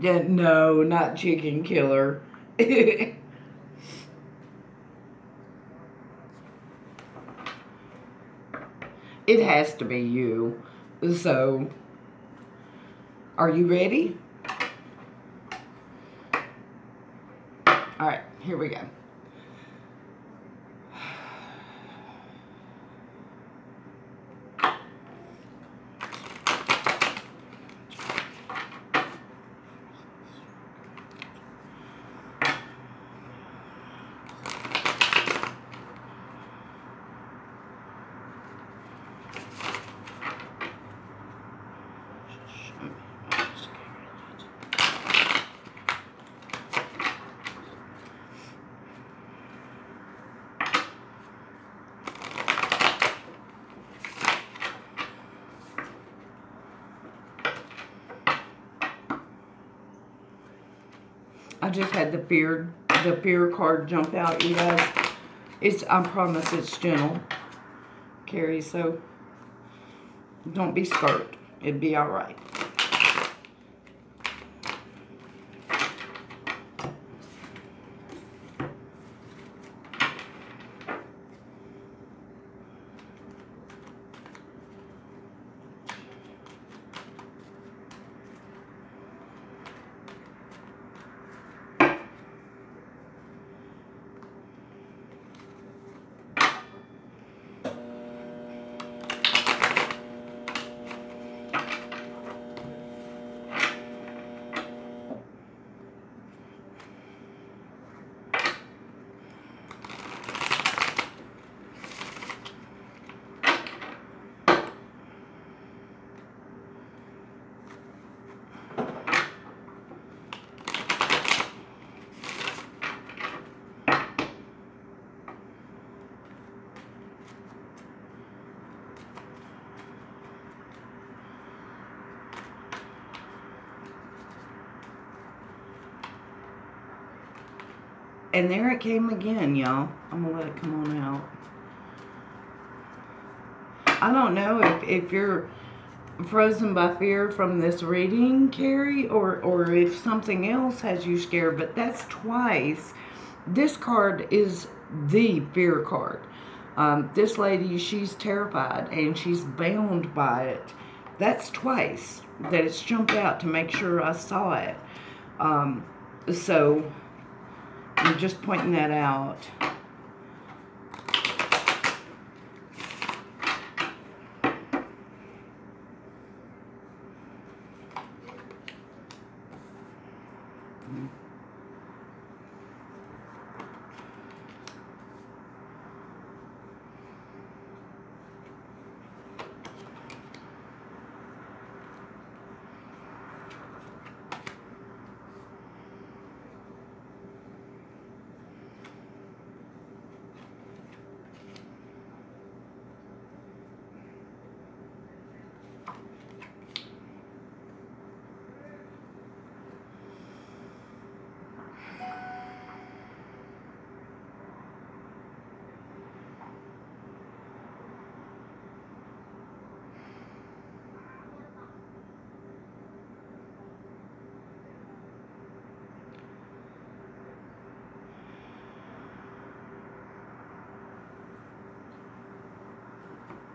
Yeah, no, not chicken killer. It has to be you. So, are you ready? All right, here we go. just had the fear card jump out, you guys. I promise it's gentle, Carrie, so don't be scared. It'd be all right. And there it came again, y'all. I'm going to let it come on out. I don't know if you're frozen by fear from this reading, Carrie, or if something else has you scared, but that's twice. This card is the fear card. This lady, she's terrified and she's bound by it. That's twice that it's jumped out to make sure I saw it. So I'm just pointing that out.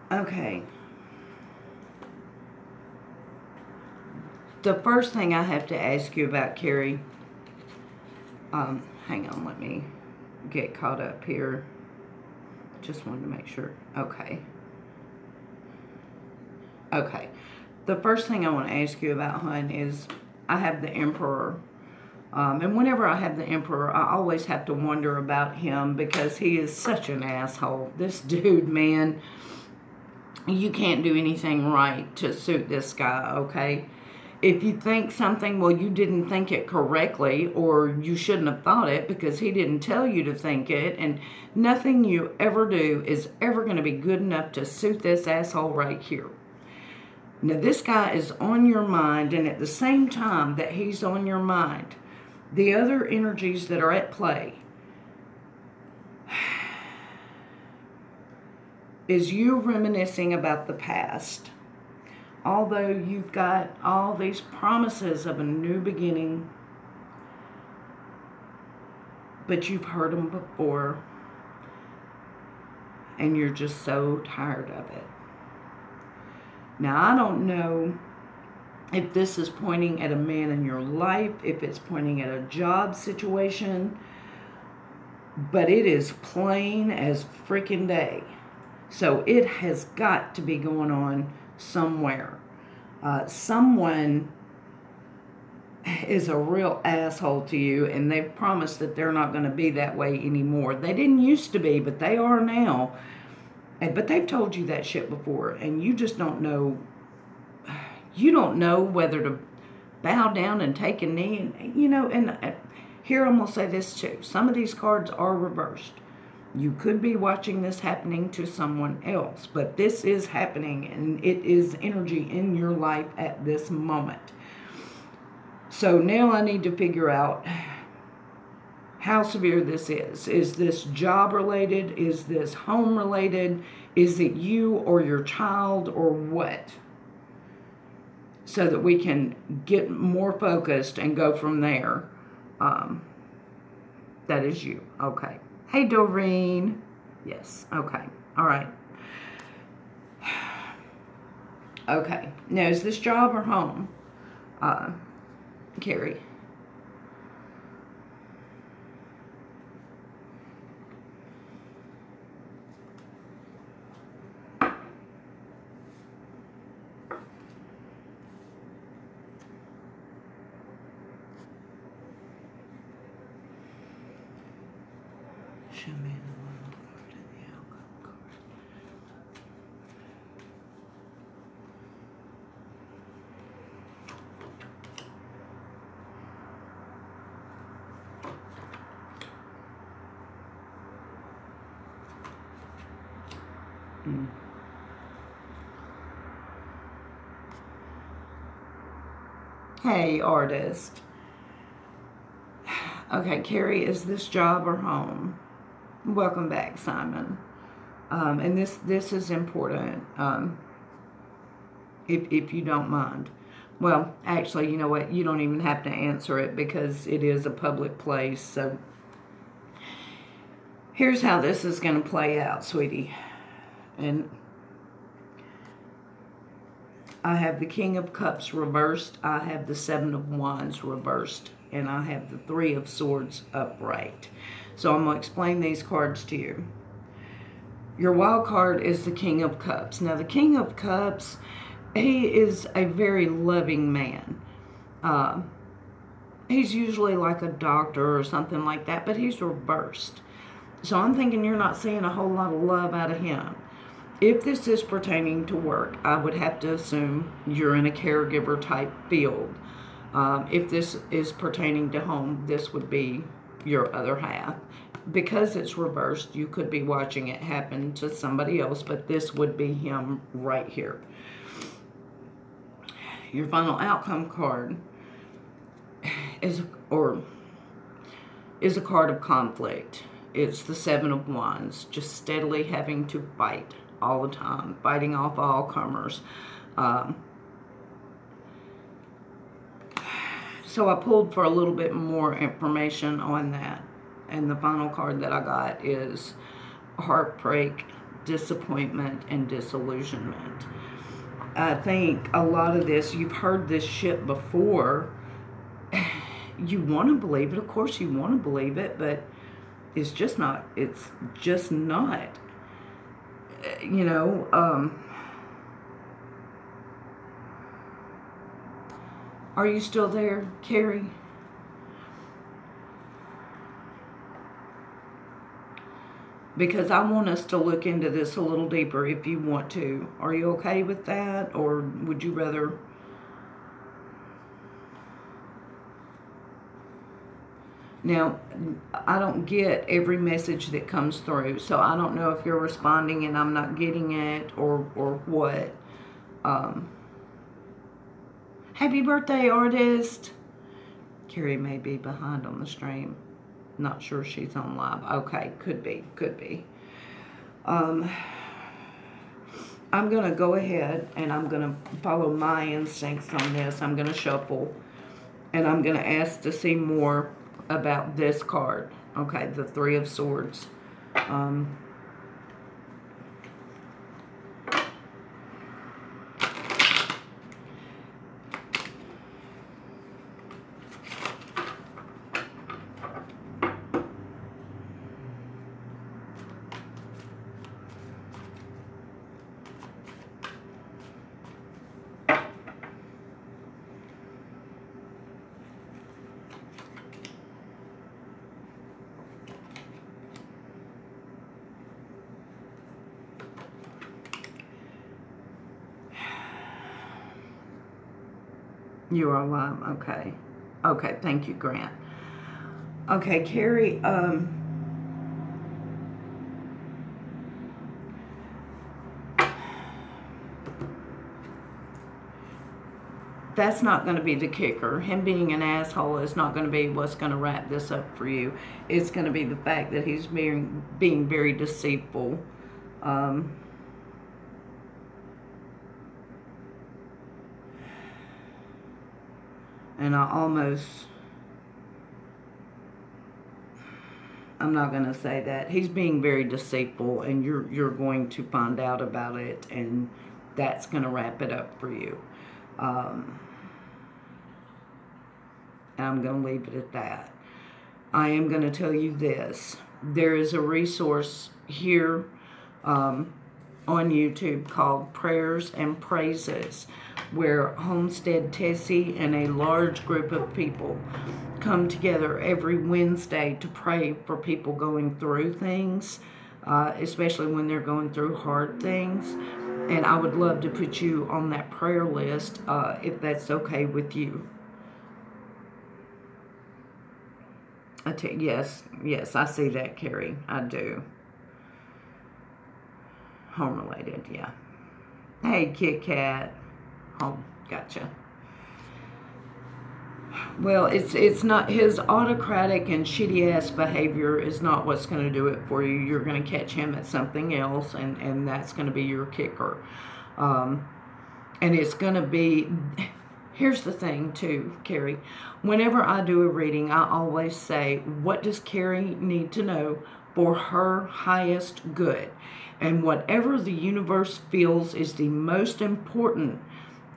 Okay. The first thing I have to ask you about, Carrie, hang on, let me get caught up here. Just wanted to make sure. Okay. Okay. The first thing I want to ask you about, hon, is I have the Emperor. And whenever I have the Emperor, I always have to wonder about him because he is such an asshole. This dude, man, you can't do anything right to suit this guy, okay? If you think something, well, you didn't think it correctly, or you shouldn't have thought it because he didn't tell you to think it, and nothing you ever do is ever going to be good enough to suit this asshole right here. Now, this guy is on your mind, and at the same time that he's on your mind, the other energies that are at play is you reminiscing about the past. Although you've got all these promises of a new beginning, but you've heard them before, and you're just so tired of it. Now, I don't know if this is pointing at a man in your life, if it's pointing at a job situation, but it is plain as freaking day. So it has got to be going on somewhere. Someone is a real asshole to you, and they've promised that they're not going to be that way anymore. They didn't used to be, but they are now. But they've told you that shit before, and you just don't know. You don't know whether to bow down and take a knee. And, you know, and here I'm going to say this too. Some of these cards are reversed. You could be watching this happening to someone else, but this is happening, and it is energy in your life at this moment. So now I need to figure out how severe this is. Is this job related? Is this home related? Is it you or your child or what? So that we can get more focused and go from there. That is you. Okay. Hey, Doreen. Yes. Okay. All right. Okay. Now, is this job or home? Carrie. Show me the one card and the outcome card. Hey, artist. Okay, Carrie, is this job or home? Welcome back, Simon. And this is important, if you don't mind. Well, actually, you know what? You don't even have to answer it because it is a public place. So here's how this is going to play out, sweetie. And I have the King of Cups reversed. I have the Seven of Wands reversed. And I have the Three of Swords upright. So I'm going to explain these cards to you. Your wild card is the King of Cups. Now, the King of Cups, he is a very loving man. He's usually like a doctor or something like that, but he's reversed. So I'm thinking you're not seeing a whole lot of love out of him. If this is pertaining to work, I would have to assume you're in a caregiver type field. If this is pertaining to home, this would be your other half. Because it's reversed, you could be watching it happen to somebody else, but this would be him right here. Your final outcome card is a card of conflict. It's the Seven of Wands, just steadily having to fight all the time, fighting off all comers. So I pulled for a little bit more information on that. And the final card that I got is heartbreak, disappointment, and disillusionment. I think a lot of this, you've heard this shit before. You want to believe it. Of course you want to believe it, but it's just not. It's just not. You know, are you still there, Carrie? Because I want us to look into this a little deeper if you want to. Are you okay with that? Or would you rather... Now, I don't get every message that comes through. So I don't know if you're responding and I'm not getting it or what. Happy birthday, artist. Carrie may be behind on the stream. Not sure she's on live. Okay, could be. I'm going to go ahead and I'm going to follow my instincts on this. I'm going to shuffle and I'm going to ask to see more about this card. Okay, the Three of Swords. You are live. Okay. Okay, thank you, Grant. Okay, Carrie, that's not going to be the kicker. Him being an asshole is not going to be what's going to wrap this up for you. It's going to be the fact that he's being very deceitful. And I'm not going to say that. He's being very deceitful, and you're going to find out about it, and that's going to wrap it up for you. And I'm going to leave it at that. I am going to tell you this. There is a resource here on YouTube called Prayers and Praises, where Homestead Tessie and a large group of people come together every Wednesday to pray for people going through things, especially when they're going through hard things. And I would love to put you on that prayer list if that's okay with you. Yes, I see that, Carrie. I do. Home related, yeah. Hey, Kit Kat. Home, gotcha. Well, it's not, his autocratic and shitty ass behavior is not what's going to do it for you. You're going to catch him at something else, and that's going to be your kicker. And it's going to be, here's the thing too, Carrie. Whenever I do a reading, I always say, what does Carrie need to know for her highest good? And whatever the universe feels is the most important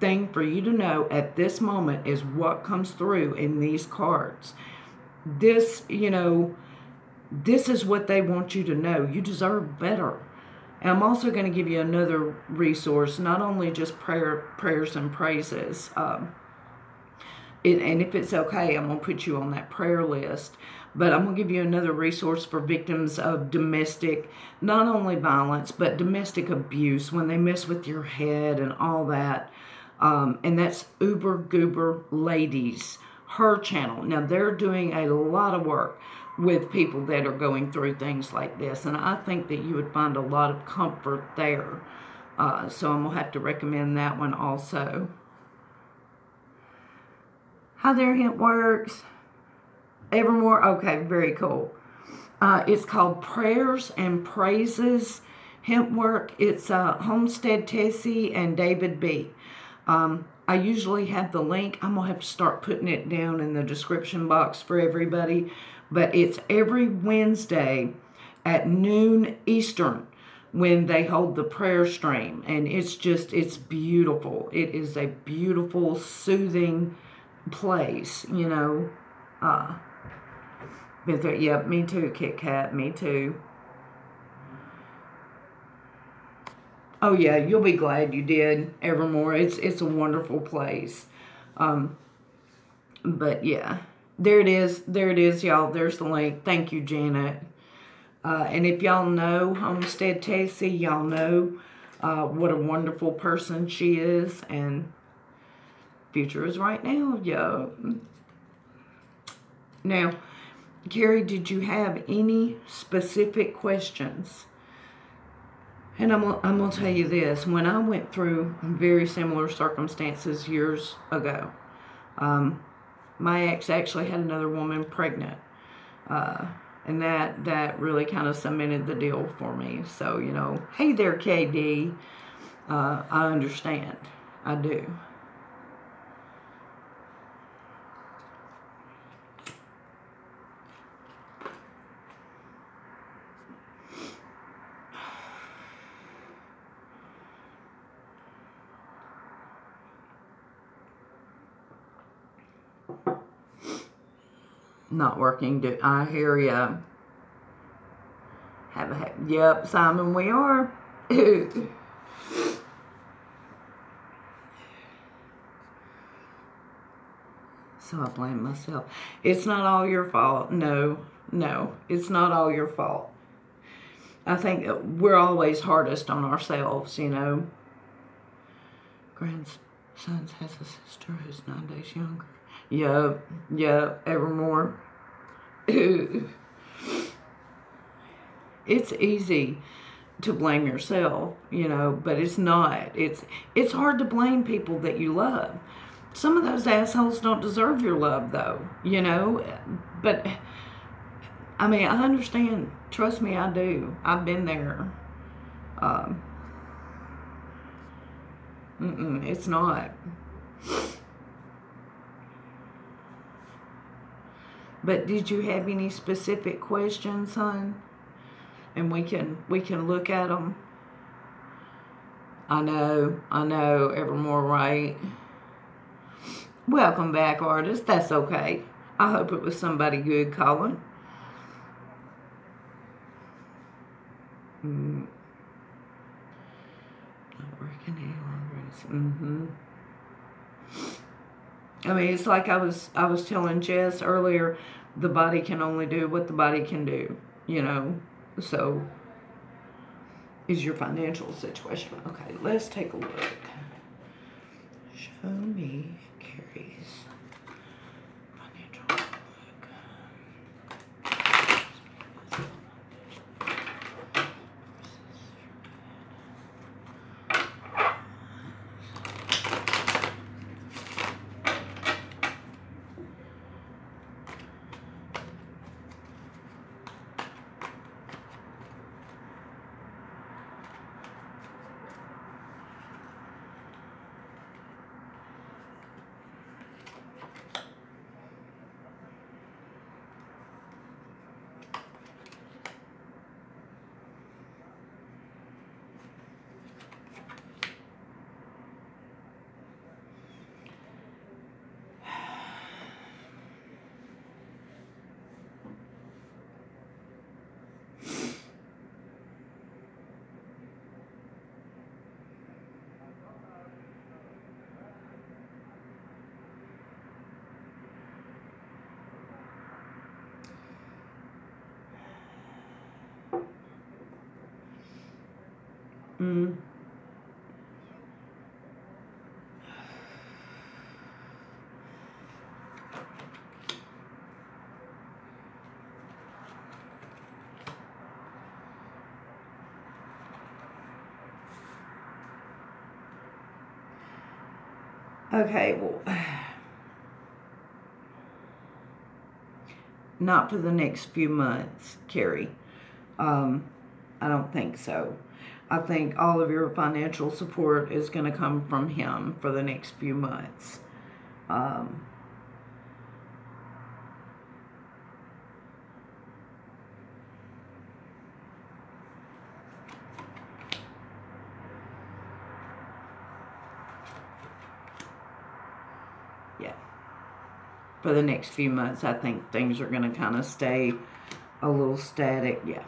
thing for you to know at this moment is what comes through in these cards. This, this is what they want you to know. You deserve better. And I'm also going to give you another resource, not only just prayers and praises. And if it's okay, I'm going to put you on that prayer list. But I'm going to give you another resource for victims of domestic, not only violence, but domestic abuse, when they mess with your head and all that. And that's Uber Goober Ladies, her channel. Now, they're doing a lot of work with people that are going through things like this. And I think that you would find a lot of comfort there. So I'm going to have to recommend that one also. Hi there, HintWorks. Evermore? Okay, very cool. It's called Prayers and Praises HintWork. It's Homestead Tessie and David B. I usually have the link. I'm going to have to start putting it down in the description box for everybody. But it's every Wednesday at noon Eastern when they hold the prayer stream. And it's beautiful. It is a beautiful, soothing place, Yep, me too, Kit Kat. Me too. Oh yeah, you'll be glad you did, Evermore. It's a wonderful place. But yeah, there it is. There it is, y'all. There's the link. Thank you, Janet. And if y'all know Homestead Tessie, y'all know what a wonderful person she is. And future is right now, yo. Now, Carrie, did you have any specific questions? And I'm going to tell you this. When I went through very similar circumstances years ago, my ex actually had another woman pregnant. And that really kind of cemented the deal for me. So, hey there, KD. I understand. I do. Not working. I hear ya. Yep, Simon, we are. So I blame myself. It's not all your fault. No, it's not all your fault. I think we're always hardest on ourselves, Grandson has a sister who's 9 days younger. Yep, Evermore. It's easy to blame yourself, but it's not. It's hard to blame people that you love. Some of those assholes don't deserve your love, though, you know. But, I mean, I understand. Trust me, I do. I've been there. It's not. But did you have any specific questions, hon? And we can look at them. I know, Evermore, right? Welcome back, artist. That's okay. I hope it was somebody good calling. Not working any longer. I mean, it's like I was telling Jess earlier, the body can only do what the body can do, you know. So, is your financial situation. Okay, let's take a look. Show me Carrie's financial outlook. Okay, well, not for the next few months, Carrie. I don't think so. I think all of your financial support is going to come from him for the next few months. Yeah. For the next few months, I think things are going to kind of stay a little static. Yeah.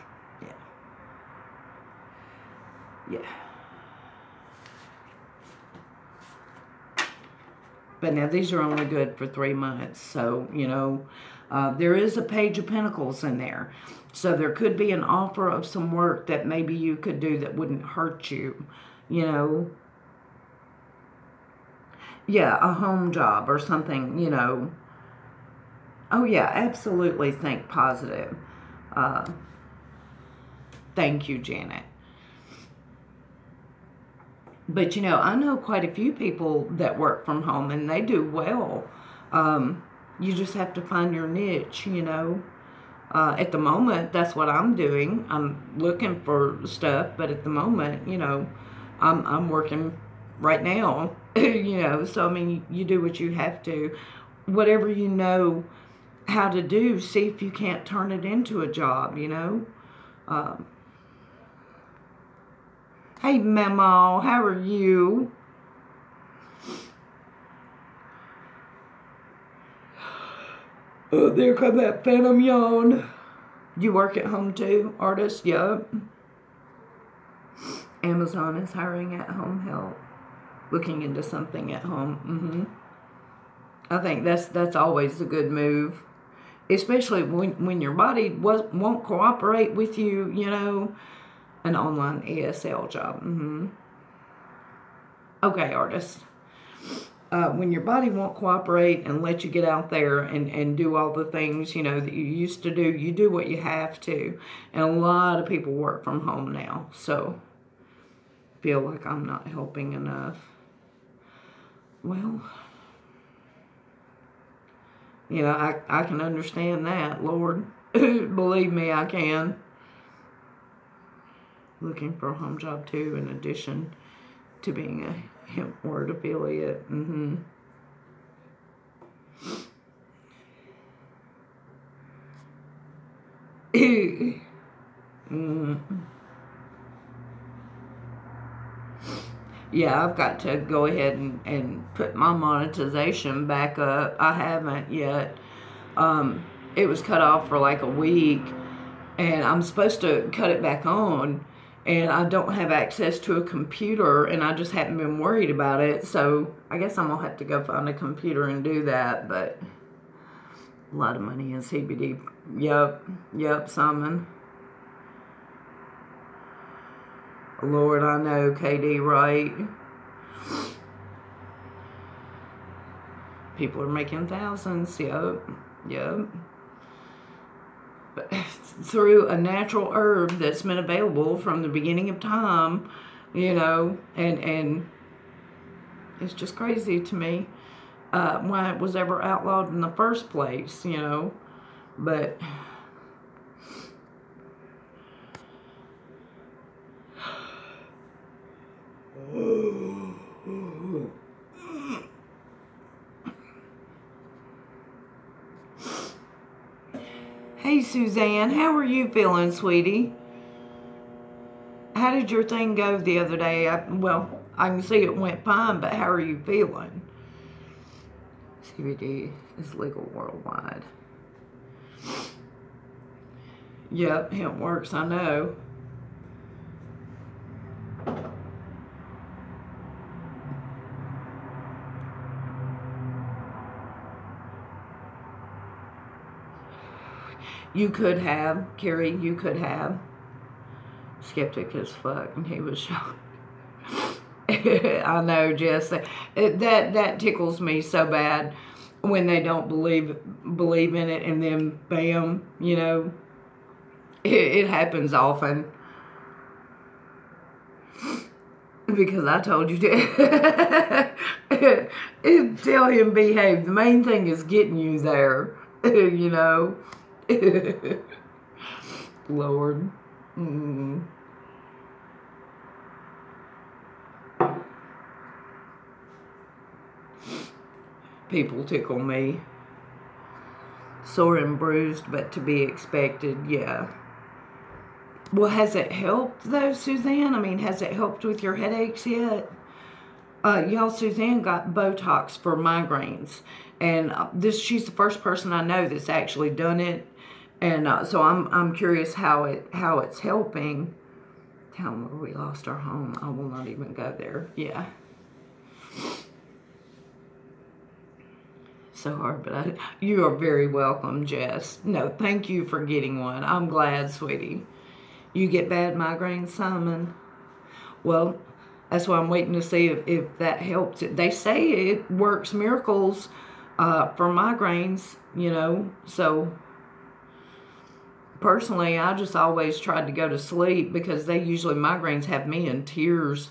But now these are only good for 3 months. So, you know, there is a Page of Pentacles in there. So there could be an offer of some work that maybe you could do that wouldn't hurt you, you know. Yeah, a home job or something, you know. Oh, yeah, absolutely think positive. Thank you, Janet. But, you know, I know quite a few people that work from home, and they do well. You just have to find your niche, you know. At the moment, that's what I'm doing. I'm looking for stuff, but at the moment, you know, I'm working right now, you know. So, I mean, you do what you have to. Whatever you know how to do, see if you can't turn it into a job, you know. Hey, Memo, how are you? Oh, there come that phantom yawn. You work at home too, artist? Yup. Amazon is hiring at-home help. Looking into something at home. I think that's always a good move. Especially when your body won't cooperate with you, you know. An online ESL job. Okay, artist. When your body won't cooperate and let you get out there and do all the things, you know, that you used to do, you do what you have to. And a lot of people work from home now. So, feel like I'm not helping enough. Well, You know, I can understand that, Lord. Believe me, I can. Looking for a home job too, in addition to being a Hemp Word affiliate. Yeah, I've got to go ahead and put my monetization back up. I haven't yet. It was cut off for like a week, and I'm supposed to cut it back on, and I don't have access to a computer, and I just haven't been worried about it, so I guess I'm gonna have to go find a computer and do that. But a lot of money in CBD. Yep, Simon. Lord, I know, KD, right? People are making thousands. Yep. But through a natural herb that's been available from the beginning of time, you know, and it's just crazy to me why it was ever outlawed in the first place, you know. But hey, Suzanne, how are you feeling, sweetie? How did your thing go the other day? Well, I can see it went fine, but how are you feeling? CBD is legal worldwide. Yep, hemp works, I know. You could have, Carrie, you could have. Skeptic as fuck, and he was shocked. I know, Jess. That tickles me so bad when they don't believe in it, and then bam, you know, it happens often. Because I told you to tell him behave. The main thing is getting you there, you know. Lord. People tickle me. Sore and bruised, but to be expected, yeah. Well, has it helped, though, Suzanne? I mean, has it helped with your headaches yet? Y'all, Suzanne got Botox for migraines. And she's the first person I know that's actually done it. And so I'm curious how it's helping. Tell them we lost our home. I will not even go there. Yeah. So hard, but you are very welcome, Jess. No, thank you for getting one. I'm glad, sweetie. You get bad migraines, Simon? Well, that's why I'm waiting to see if that helps. They say it works miracles for migraines, you know. So, personally, I just always tried to go to sleep because migraines have me in tears.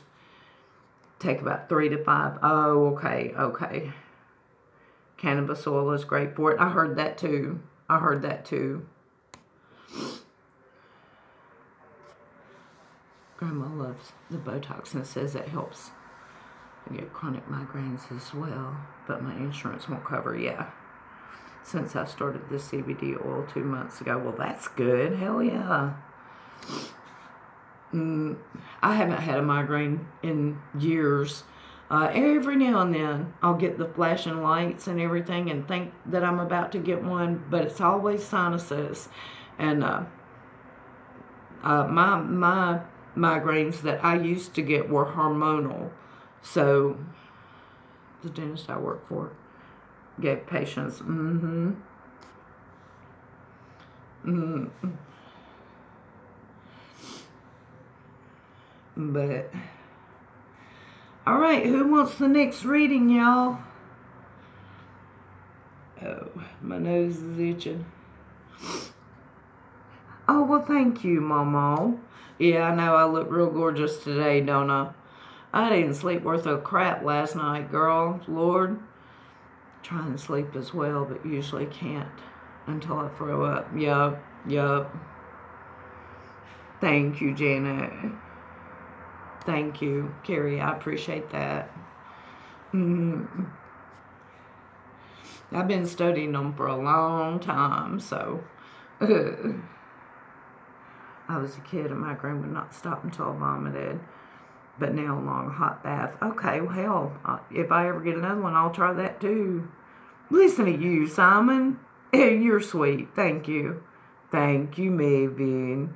Take about 3 to 5. Oh, okay. Cannabis oil is great for it. I heard that too. Grandma loves the Botox and says it helps get chronic migraines as well, but my insurance won't cover. Yeah, since I started the CBD oil 2 months ago. Well, that's good. Hell yeah. I haven't had a migraine in years. Every now and then I'll get the flashing lights and everything and think that I'm about to get one, but it's always sinuses. And my migraines that I used to get were hormonal. So the dentist I work for gave patients but all right, who wants the next reading, y'all? Oh, my nose is itching. Oh, well, thank you, Mama. Yeah, I know I look real gorgeous today, don't I? I didn't sleep worth a crap last night, girl. Lord. Try and sleep as well, but usually can't until I throw up. Yup. Thank you, Janet. Thank you, Carrie. I appreciate that. I've been studying them for a long time, so I was a kid and my brain would not stop until I vomited. But now along a hot bath. Okay, well, hell, if I ever get another one, I'll try that too. Listen to you, Simon. You're sweet. Thank you. Thank you, Maven.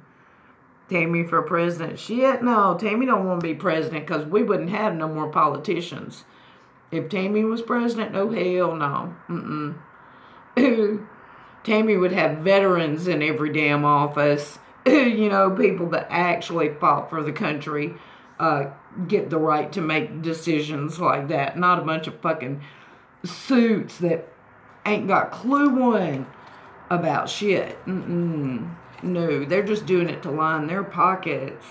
Tammy for president. Shit, no. Tammy don't want to be president because we wouldn't have no more politicians. If Tammy was president, oh, hell no. Tammy would have veterans in every damn office. You know, people that actually fought for the country get the right to make decisions like that. Not a bunch of fucking suits that ain't got clue one about shit. No, they're just doing it to line their pockets.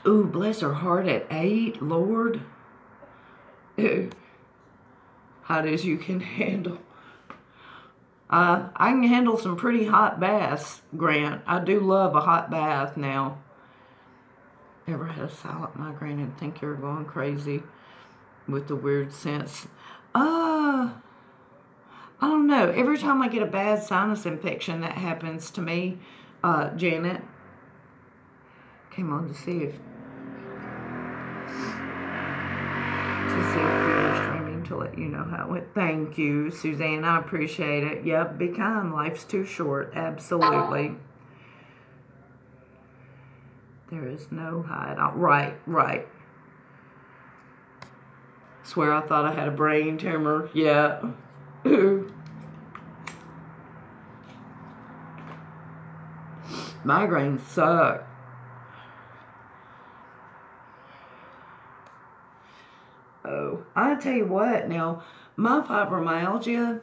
Ooh, bless her heart at 8, Lord. Hot as you can handle. I can handle some pretty hot baths, Grant. I do love a hot bath now. Ever had a silent migraine and think you're going crazy with the weird sense? I don't know. Every time I get a bad sinus infection, that happens to me. Janet came on to see if you were streaming to let you know how it went. Thank you, Suzanne. I appreciate it. Yep, be kind. Life's too short. Absolutely. There is no hideout. Right. Swear I thought I had a brain tumor. Yeah. Migraines suck. Oh, I tell you what, now, my fibromyalgia,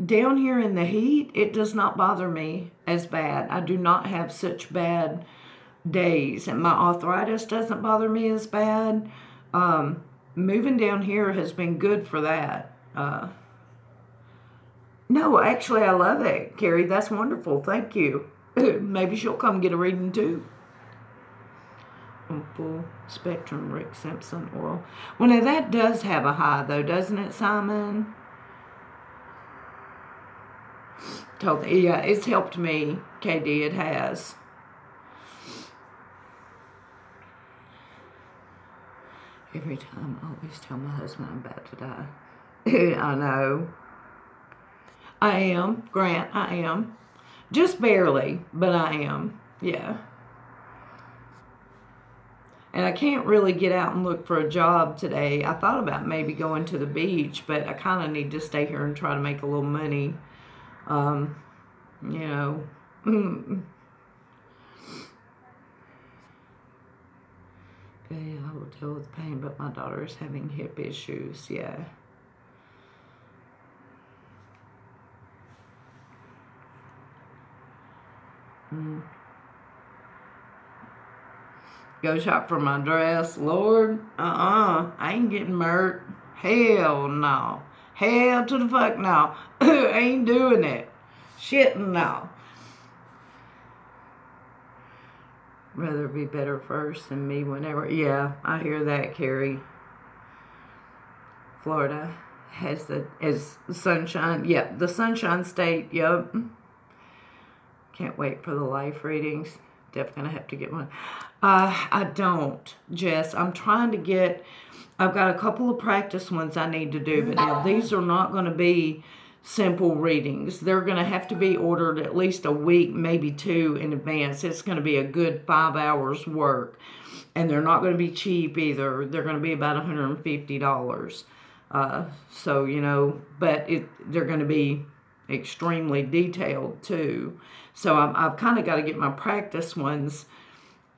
down here in the heat, it does not bother me as bad. I do not have such bad days, and my arthritis doesn't bother me as bad. Moving down here has been good for that. No, actually, I love it, Carrie. That's wonderful. Thank you. Maybe she'll come get a reading, too. Full spectrum Rick Simpson oil. Well, now that does have a high, though, doesn't it, Simon? Totally. Yeah, it's helped me, KD. It has. Every time I always tell my husband I'm about to die. I know. I am, Grant, I am. Just barely, but I am. Yeah. And I can't really get out and look for a job today. I thought about maybe going to the beach, but I kind of need to stay here and try to make a little money. You know. Okay, I will deal with pain, but my daughter is having hip issues. Yeah. Go shop for my dress. Lord, I ain't getting murked. Hell no. Hell to the fuck no. Ain't doing it. Shit no. Rather be better first than me whenever. Yeah, I hear that, Carrie. Florida has is sunshine. Yeah, the Sunshine State. Yep. Can't wait for the life readings. Definitely gonna have to get one. I don't, Jess. I'm trying to get, I've got a couple of practice ones I need to do, but now these are not going to be simple readings. They're going to have to be ordered at least a week, maybe 2 in advance. It's going to be a good 5 hours work, and they're not going to be cheap either. They're going to be about $150. So, you know, but they're going to be extremely detailed too. So I've kind of got to get my practice ones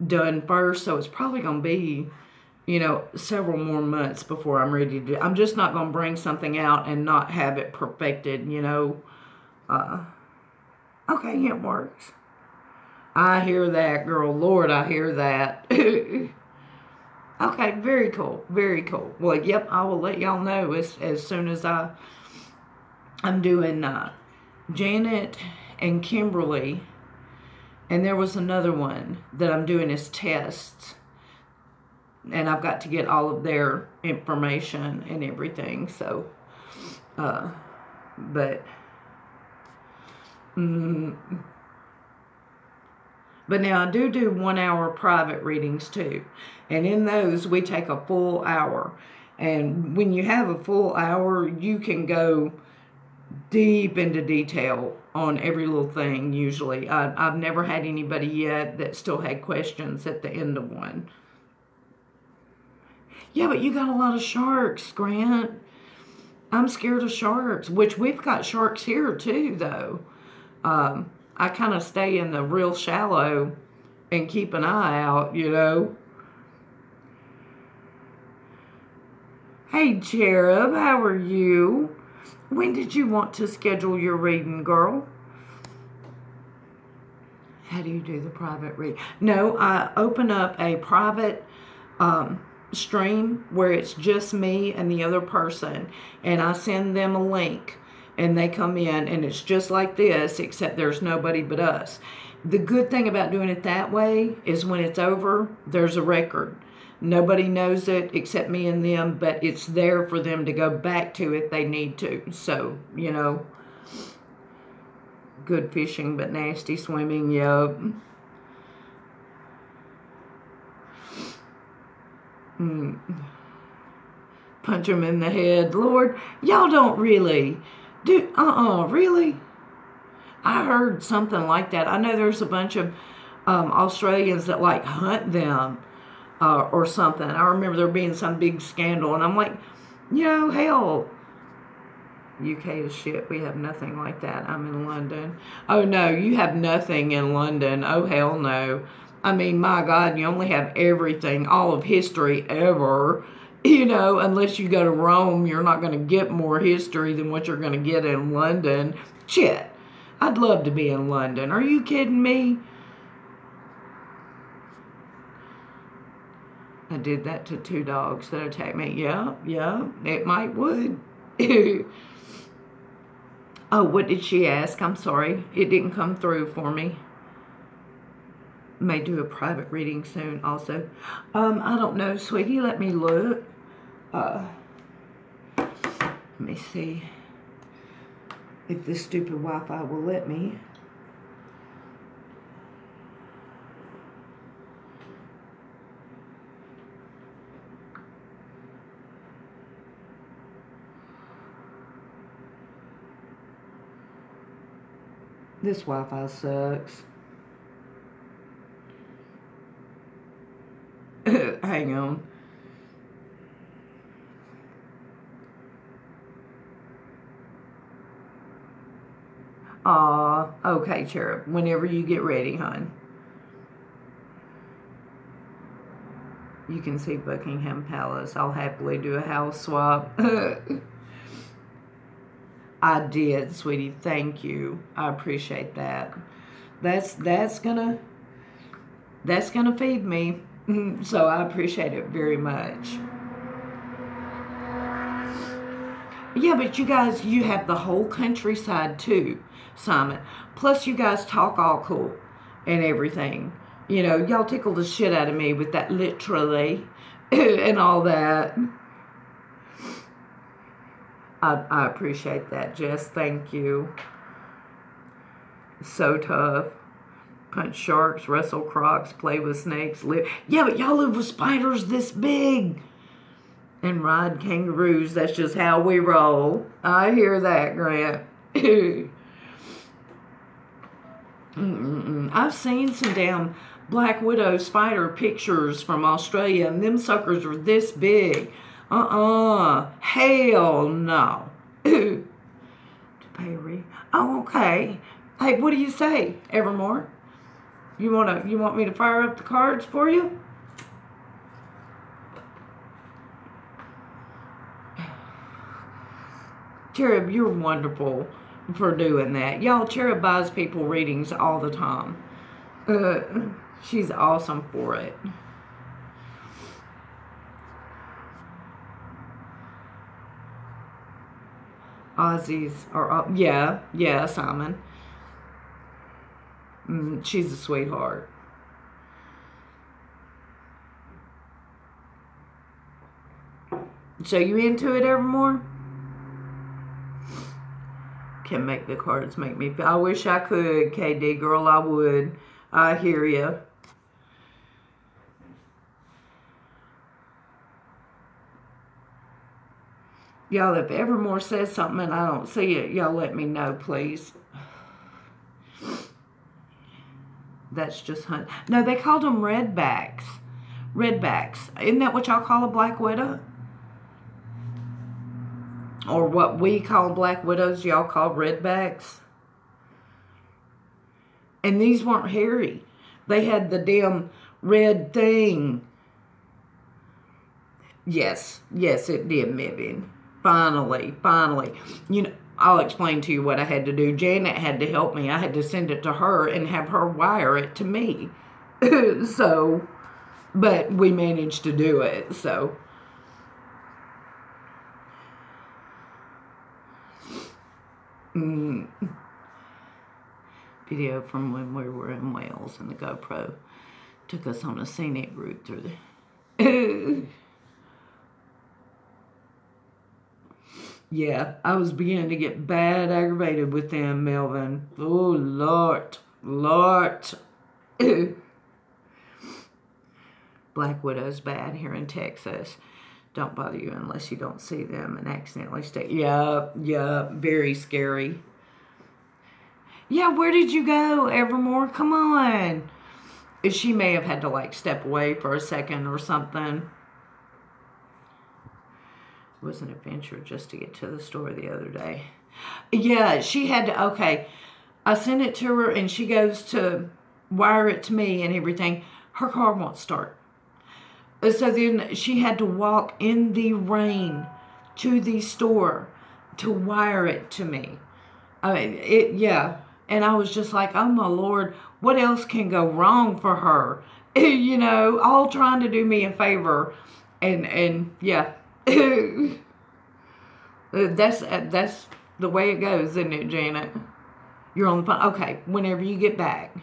done first. So it's probably going to be, you know, several more months before I'm ready to do. I'm just not going to bring something out and not have it perfected, you know. Okay, it works. I hear that, girl. Lord, I hear that. Okay, very cool. Very cool. Well, yep, I will let y'all know as soon as I'm doing Janet and Kimberly, and there was another one that I'm doing as tests, and I've got to get all of their information and everything. So, but now I do 1 hour private readings too, and in those we take a full hour, and when you have a full hour, you can go deep into detail on every little thing. Usually I've never had anybody yet that still had questions at the end of one. Yeah, but you got a lot of sharks, Grant. I'm scared of sharks, which we've got sharks here too, though. I kind of stay in the real shallow and keep an eye out, you know. Hey, Cherub, how are you? When did you want to schedule your reading, girl? How do you do the private read? No, I open up a private stream where it's just me and the other person, and I send them a link, and they come in, and it's just like this, except there's nobody but us. The good thing about doing it that way is when it's over, there's a record. Nobody knows it except me and them, but it's there for them to go back to if they need to. So, you know, good fishing but nasty swimming, yup. Punch them in the head. Lord, y'all don't really do, really? I heard something like that. I know there's a bunch of Australians that like hunt them. Or something. I remember there being some big scandal, and I'm like, you know, hell, UK is shit. We have nothing like that. I'm in London. Oh, no, you have nothing in London. Oh, hell no. I mean, my God, you only have everything, all of history ever. You know, unless you go to Rome, you're not going to get more history than what you're going to get in London. Shit. I'd love to be in London. Are you kidding me? I did that to 2 dogs that attacked me. Yeah, it might would. Oh, what did she ask? I'm sorry. It didn't come through for me. May do a private reading soon also. I don't know, sweetie. Let me look. Let me see if this stupid Wi-Fi will let me. This Wi-Fi sucks. Hang on. Okay, Cherub. Whenever you get ready, hon. You can see Buckingham Palace. I'll happily do a house swap. I did, sweetie. Thank you. I appreciate that. That's gonna feed me. So I appreciate it very much. Yeah, but you guys, you have the whole countryside too, Simon. Plus you guys talk all cool and everything. You know, y'all tickle the shit out of me with that literally and all that. I appreciate that, Jess. Thank you. So tough. Punch sharks, wrestle crocs, play with snakes, live. Yeah, but y'all live with spiders this big. And ride kangaroos. That's just how we roll. I hear that, Grant. I've seen some damn Black Widow spider pictures from Australia, and them suckers are this big. Hell no. To pay oh, okay. Hey, what do you say, Evermore? You want me to fire up the cards for you? Cherub, you're wonderful for doing that. Y'all, Cherub buys people readings all the time. She's awesome for it. Aussies are, yeah, Simon. She's a sweetheart. So you into it, Evermore? Can make the cards make me feel. I wish I could, KD girl. I would. I hear you. Y'all, if Evermore says something and I don't see it, y'all let me know, please. That's just hunt. No, they called them redbacks. Redbacks. Isn't that what y'all call a black widow? Or what we call black widows, y'all call redbacks? And these weren't hairy. They had the damn red thing. Yes, it did, Mibin. Finally. You know, I'll explain to you what I had to do. Janet had to help me. I had to send it to her and have her wire it to me. So, but we managed to do it, so. Video from when we were in Wales and the GoPro took us on a scenic route through the... Yeah, I was beginning to get bad aggravated with them, Melvin. Oh, Lord. Black Widow's bad here in Texas. Don't bother you unless you don't see them and accidentally stay. Yeah, very scary. Yeah, where did you go, Evermore? Come on. She may have had to, like, step away for a second or something. It was an adventure just to get to the store the other day. Yeah, she had to, okay. I sent it to her and she goes to wire it to me and everything. Her car won't start. So then she had to walk in the rain to the store to wire it to me. I mean, yeah. And I was just like, oh my Lord, what else can go wrong for her? You know, all trying to do me a favor. And yeah. That's the way it goes, isn't it, Janet? You're on the phone. Okay, whenever you get back.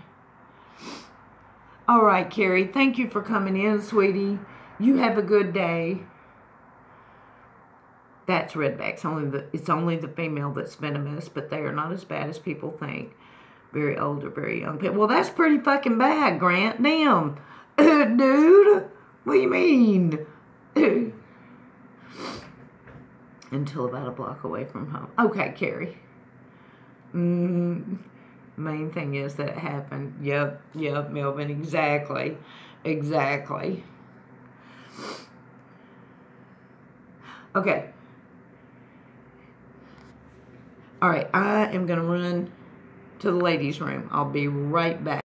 All right, Carrie. Thank you for coming in, sweetie. You have a good day. That's redbacks. It's only the female that's venomous, but they are not as bad as people think. Very old or very young people. Well, that's pretty fucking bad, Grant. Damn. Dude. What do you mean? Until about a block away from home. Okay, Carrie. Main thing is that it happened. Yep, Melvin. Exactly. Okay. All right, I am going to run to the ladies' room. I'll be right back.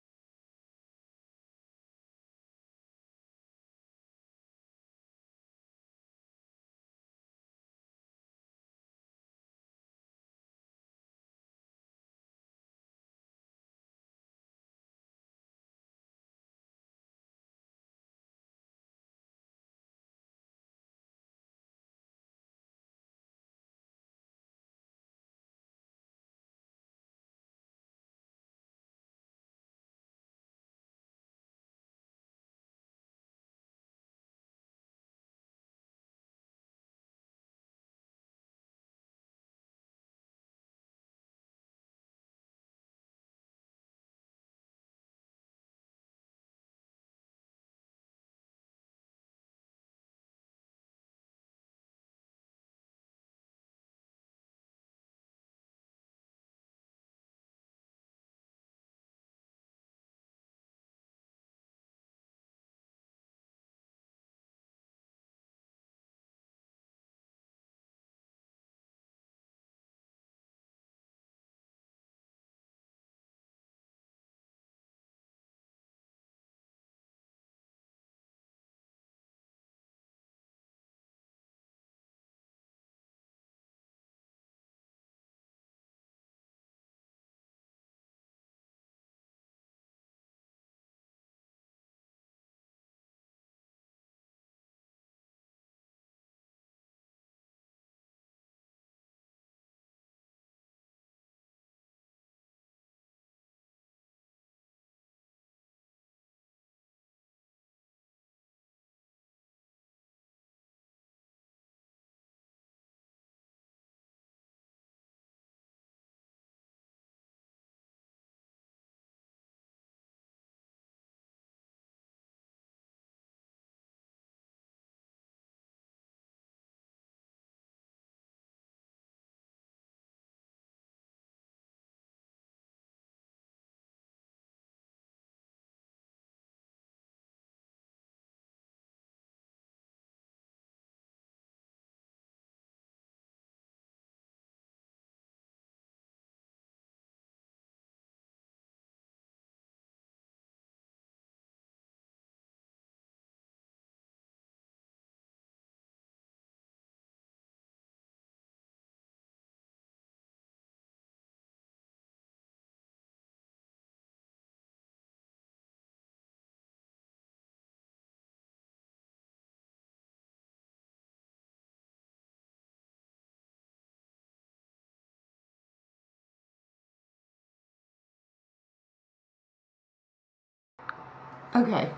Okay,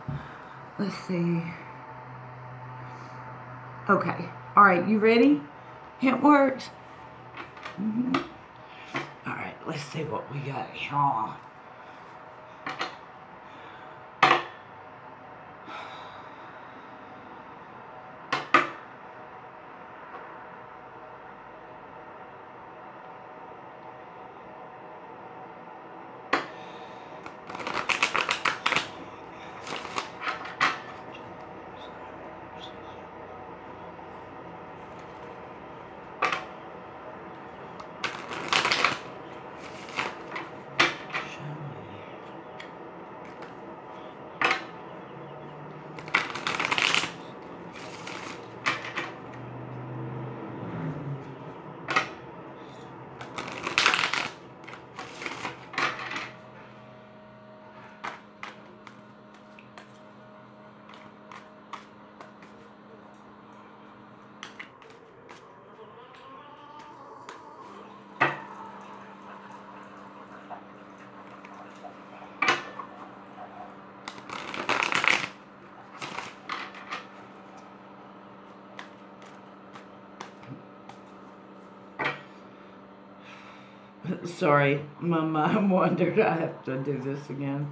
let's see. Okay, all right, you ready? It works. All right, let's see what we got here. Sorry, my mind wandered. I have to do this again.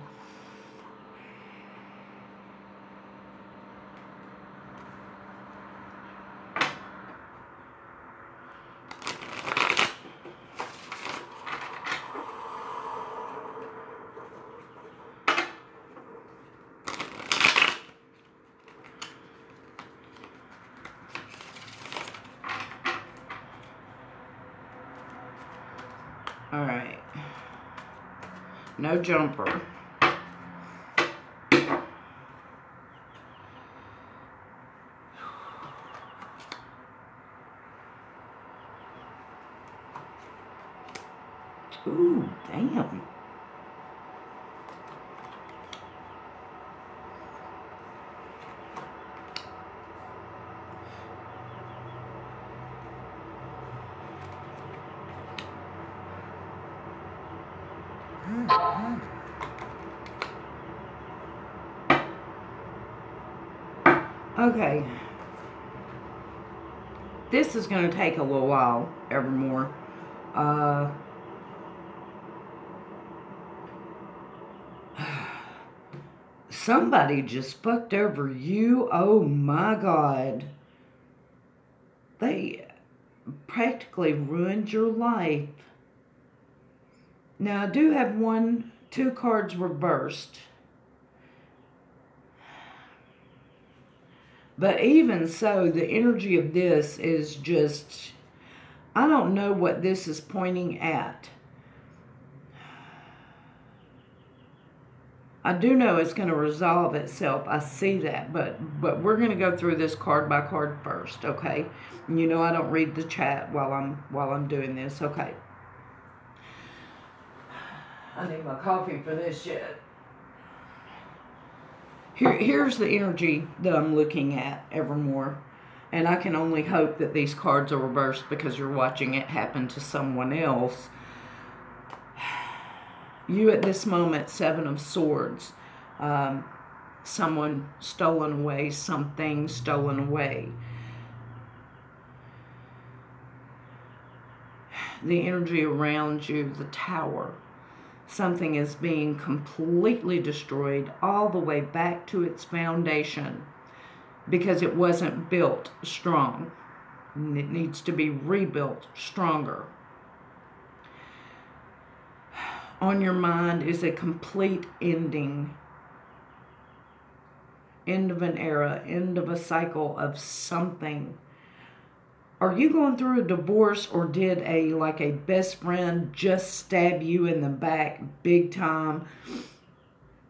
All right. No jumper. Ooh, damn. Okay. This is going to take a little while, Evermore. Somebody just fucked over you. Oh my God. They practically ruined your life. Now I do have two cards reversed. But even so, the energy of this is just, I don't know what this is pointing at. I do know it's going to resolve itself. I see that, but we're going to go through this card by card first, okay? And you know I don't read the chat while I'm doing this, okay? I need my coffee for this shit. Here's the energy that I'm looking at, Evermore. And I can only hope that these cards are reversed because you're watching it happen to someone else. You at this moment, Seven of Swords. Someone stolen away, something stolen away. The energy around you, the Tower. Something is being completely destroyed all the way back to its foundation because it wasn't built strong. And it needs to be rebuilt stronger. On your mind is a complete ending. End of an era, end of a cycle of something. Are you going through a divorce, or did a best friend just stab you in the back big time?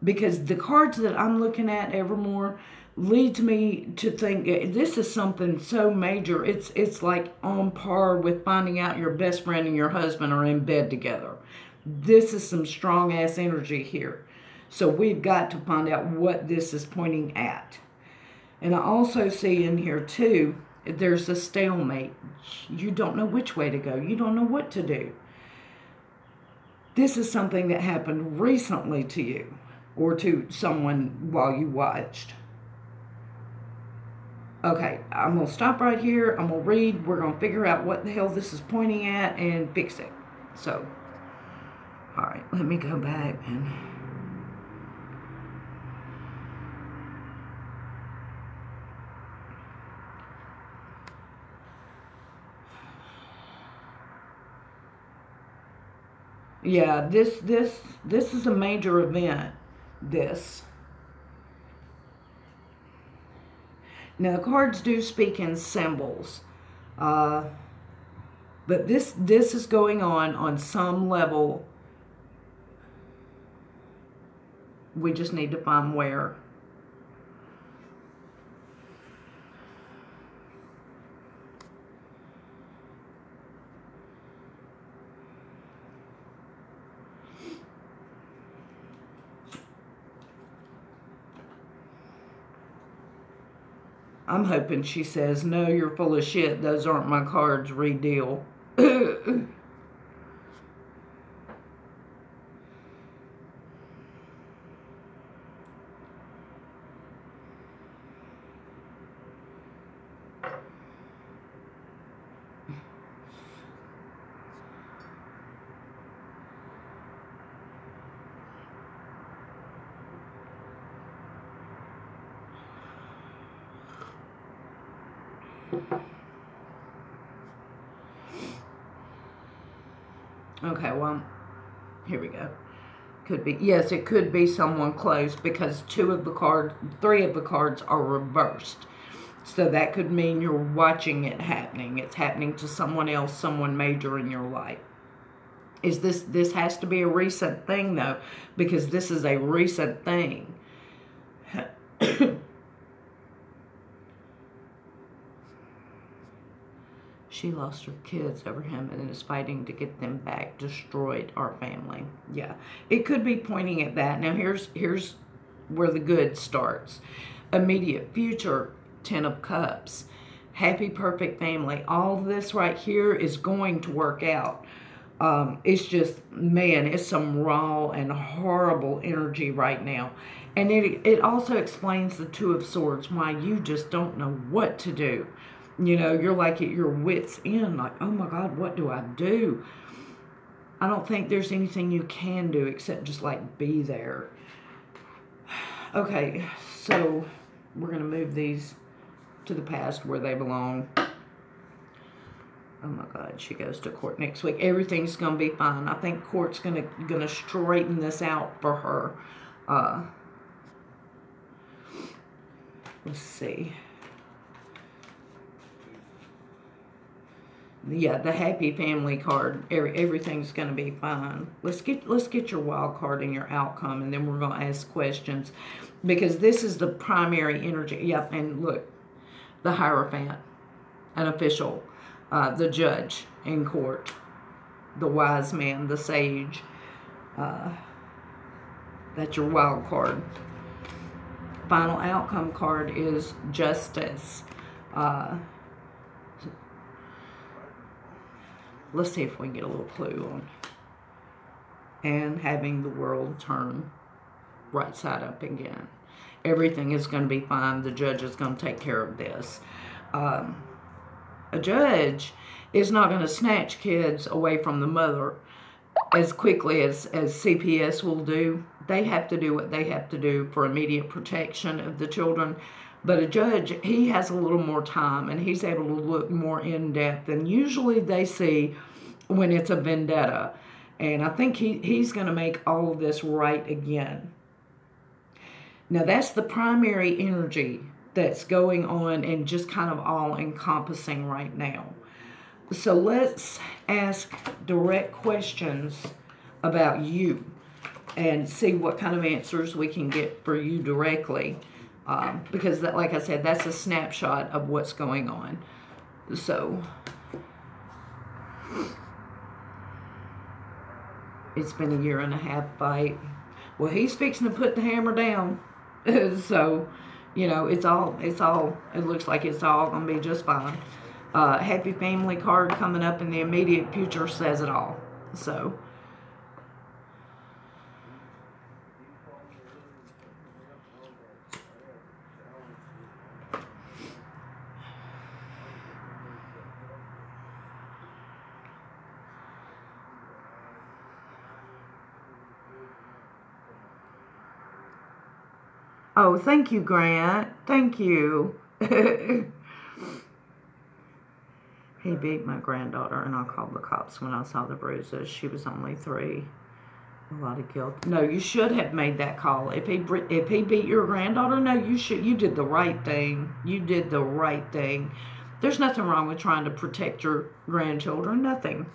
Because the cards that I'm looking at, Evermore, leads me to think this is something so major. It's like on par with finding out your best friend and your husband are in bed together. This is some strong ass energy here. So we've got to find out what this is pointing at. And I also see in here too, there's a stalemate. You don't know which way to go. You don't know what to do. This is something that happened recently to you. or to someone while you watched. Okay, I'm going to stop right here. I'm going to read. We're going to figure out what the hell this is pointing at and fix it. So, all right, let me go back and... Yeah, this is a major event. This. Now, the cards do speak in symbols, but this is going on some level. We just need to find where. I'm hoping she says, no, you're full of shit. Those aren't my cards. Redeal. Okay, well, here we go. Could be, yes, it could be someone close because 3 of the cards are reversed. So that could mean you're watching it happening. It's happening to someone else, someone major in your life. This has to be a recent thing, though, because this is a recent thing. She lost her kids over him and is fighting to get them back. Destroyed our family. Yeah, it could be pointing at that. Now, here's where the good starts. Immediate future, 10 of Cups. Happy, perfect family. All this right here is going to work out. It's just, man, it's some raw and horrible energy right now. And it also explains the 2 of Swords, why you just don't know what to do. You know, you're like at your wit's end, like, oh my God, what do I do? I don't think there's anything you can do except just like be there. Okay, so we're going to move these to the past where they belong. Oh my God, she goes to court next week. Everything's going to be fine. I think court's going to straighten this out for her. Let's see. Yeah, the happy family card. Everything's going to be fine. Let's get your wild card and your outcome, and then we're going to ask questions, because this is the primary energy. Yep, and look, the Hierophant, an official, the judge in court, the wise man, the sage. That's your wild card. Final outcome card is Justice. Let's see if we can get a little clue on. And having the world turn right side up again. Everything is going to be fine. The judge is going to take care of this. A judge is not going to snatch kids away from the mother as quickly as CPS will do. They have to do what they have to do for immediate protection of the children. But a judge, he has a little more time, and he's able to look more in depth. And usually they see when it's a vendetta. And I think he's going to make all of this right again. Now, that's the primary energy that's going on and just kind of all encompassing right now. So let's ask direct questions about you and see what kind of answers we can get for you directly. Because, that, like I said, that's a snapshot of what's going on. So, it's been a 1.5 year fight. Well, he's fixing to put the hammer down. So, you know, it looks like it's all going to be just fine. Happy family card coming up in the immediate future says it all. So, Oh, thank you, Grant. Thank you. He beat my granddaughter, and I called the cops when I saw the bruises. She was only 3. A lot of guilt. No, you should have made that call. If he beat your granddaughter, no, you should. You did the right thing. You did the right thing. There's nothing wrong with trying to protect your grandchildren. Nothing.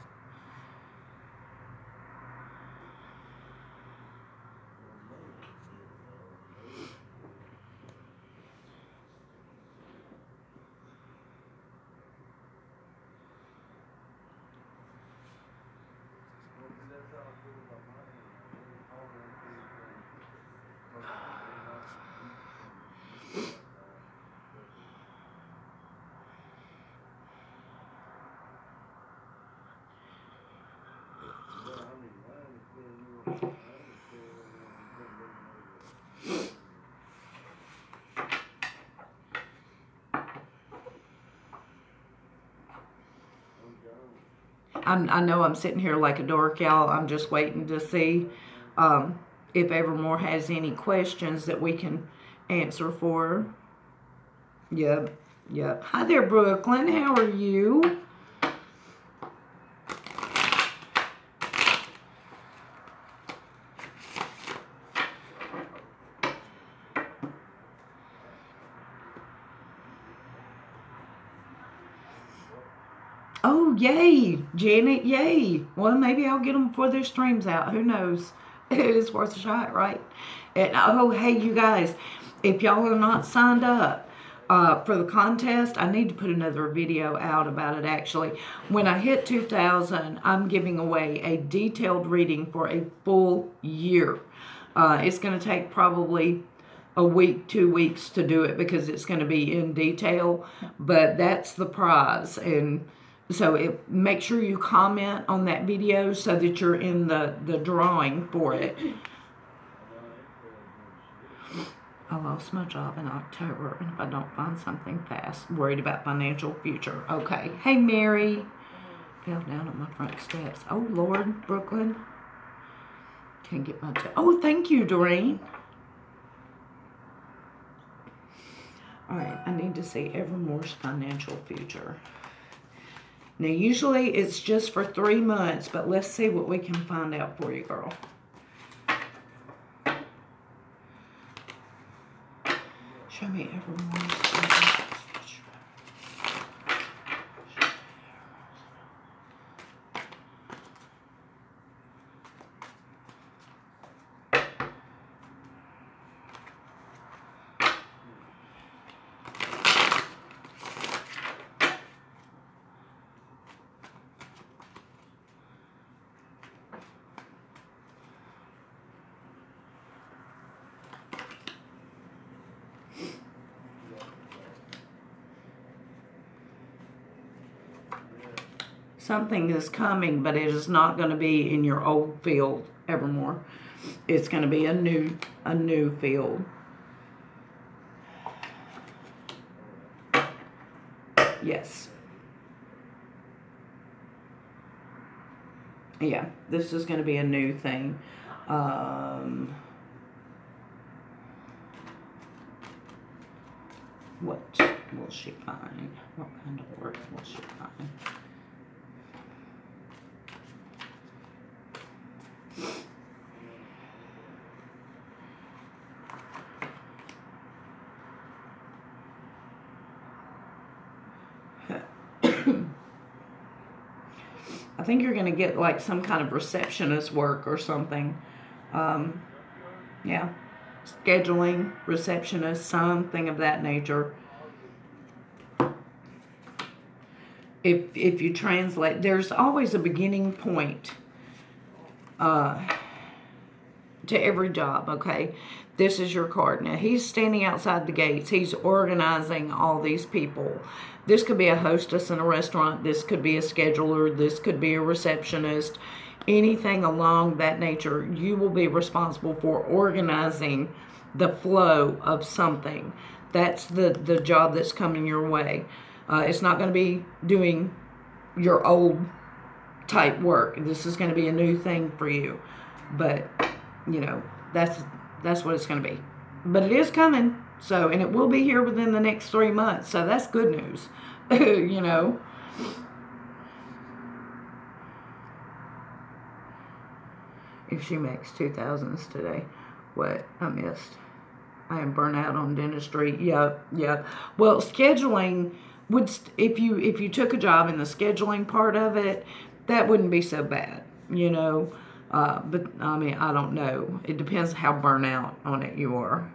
I know I'm sitting here like a dork, y'all. I'm just waiting to see if Evermore has any questions that we can answer for her. Yep, yep. Hi there, Brooklyn. How are you? Oh, yay, Janet, yay. Well, maybe I'll get them before their stream's out. Who knows? It's worth a shot, right? And, oh, hey, you guys, if y'all are not signed up for the contest, I need to put another video out about it, actually. When I hit 2,000, I'm giving away a detailed reading for a full year. It's going to take probably a week, 2 weeks to do it because it's going to be in detail, but that's the prize. And so make sure you comment on that video so that you're in the drawing for it. I lost my job in October, and if I don't find something fast, worried about financial future. Okay. Hey, Mary. Fell down at my front steps. Oh, Lord, Brooklyn. Can't get my... Oh, thank you, Doreen. All right, I need to see Evermore's financial future. Now, usually it's just for 3 months, but let's see what we can find out for you, girl. Show me Evermore's financial future. Something is coming, but it is not going to be in your old field, Evermore. It's going to be a new field. Yes. Yeah, this is going to be a new thing. What will she find? What kind of work will she find? I think you're going to get like some kind of receptionist work or something. Yeah. Scheduling, receptionist, something of that nature. If you translate, there's always a beginning point to every job, okay? This is your card. Now, he's standing outside the gates. He's organizing all these people. This could be a hostess in a restaurant. This could be a scheduler. This could be a receptionist. Anything along that nature, you will be responsible for organizing the flow of something. That's the job that's coming your way. It's not going to be doing your old type work. This is going to be a new thing for you. But, you know, that's what it's going to be. But it is coming. So, and it will be here within the next 3 months. So that's good news. You know. If she makes 2000s today. What? I missed. I am burnt out on dentistry. Yep. Well, scheduling would, if you took a job in the scheduling part of it, that wouldn't be so bad, you know. But I mean, I don't know. It depends how burnt out on it you are.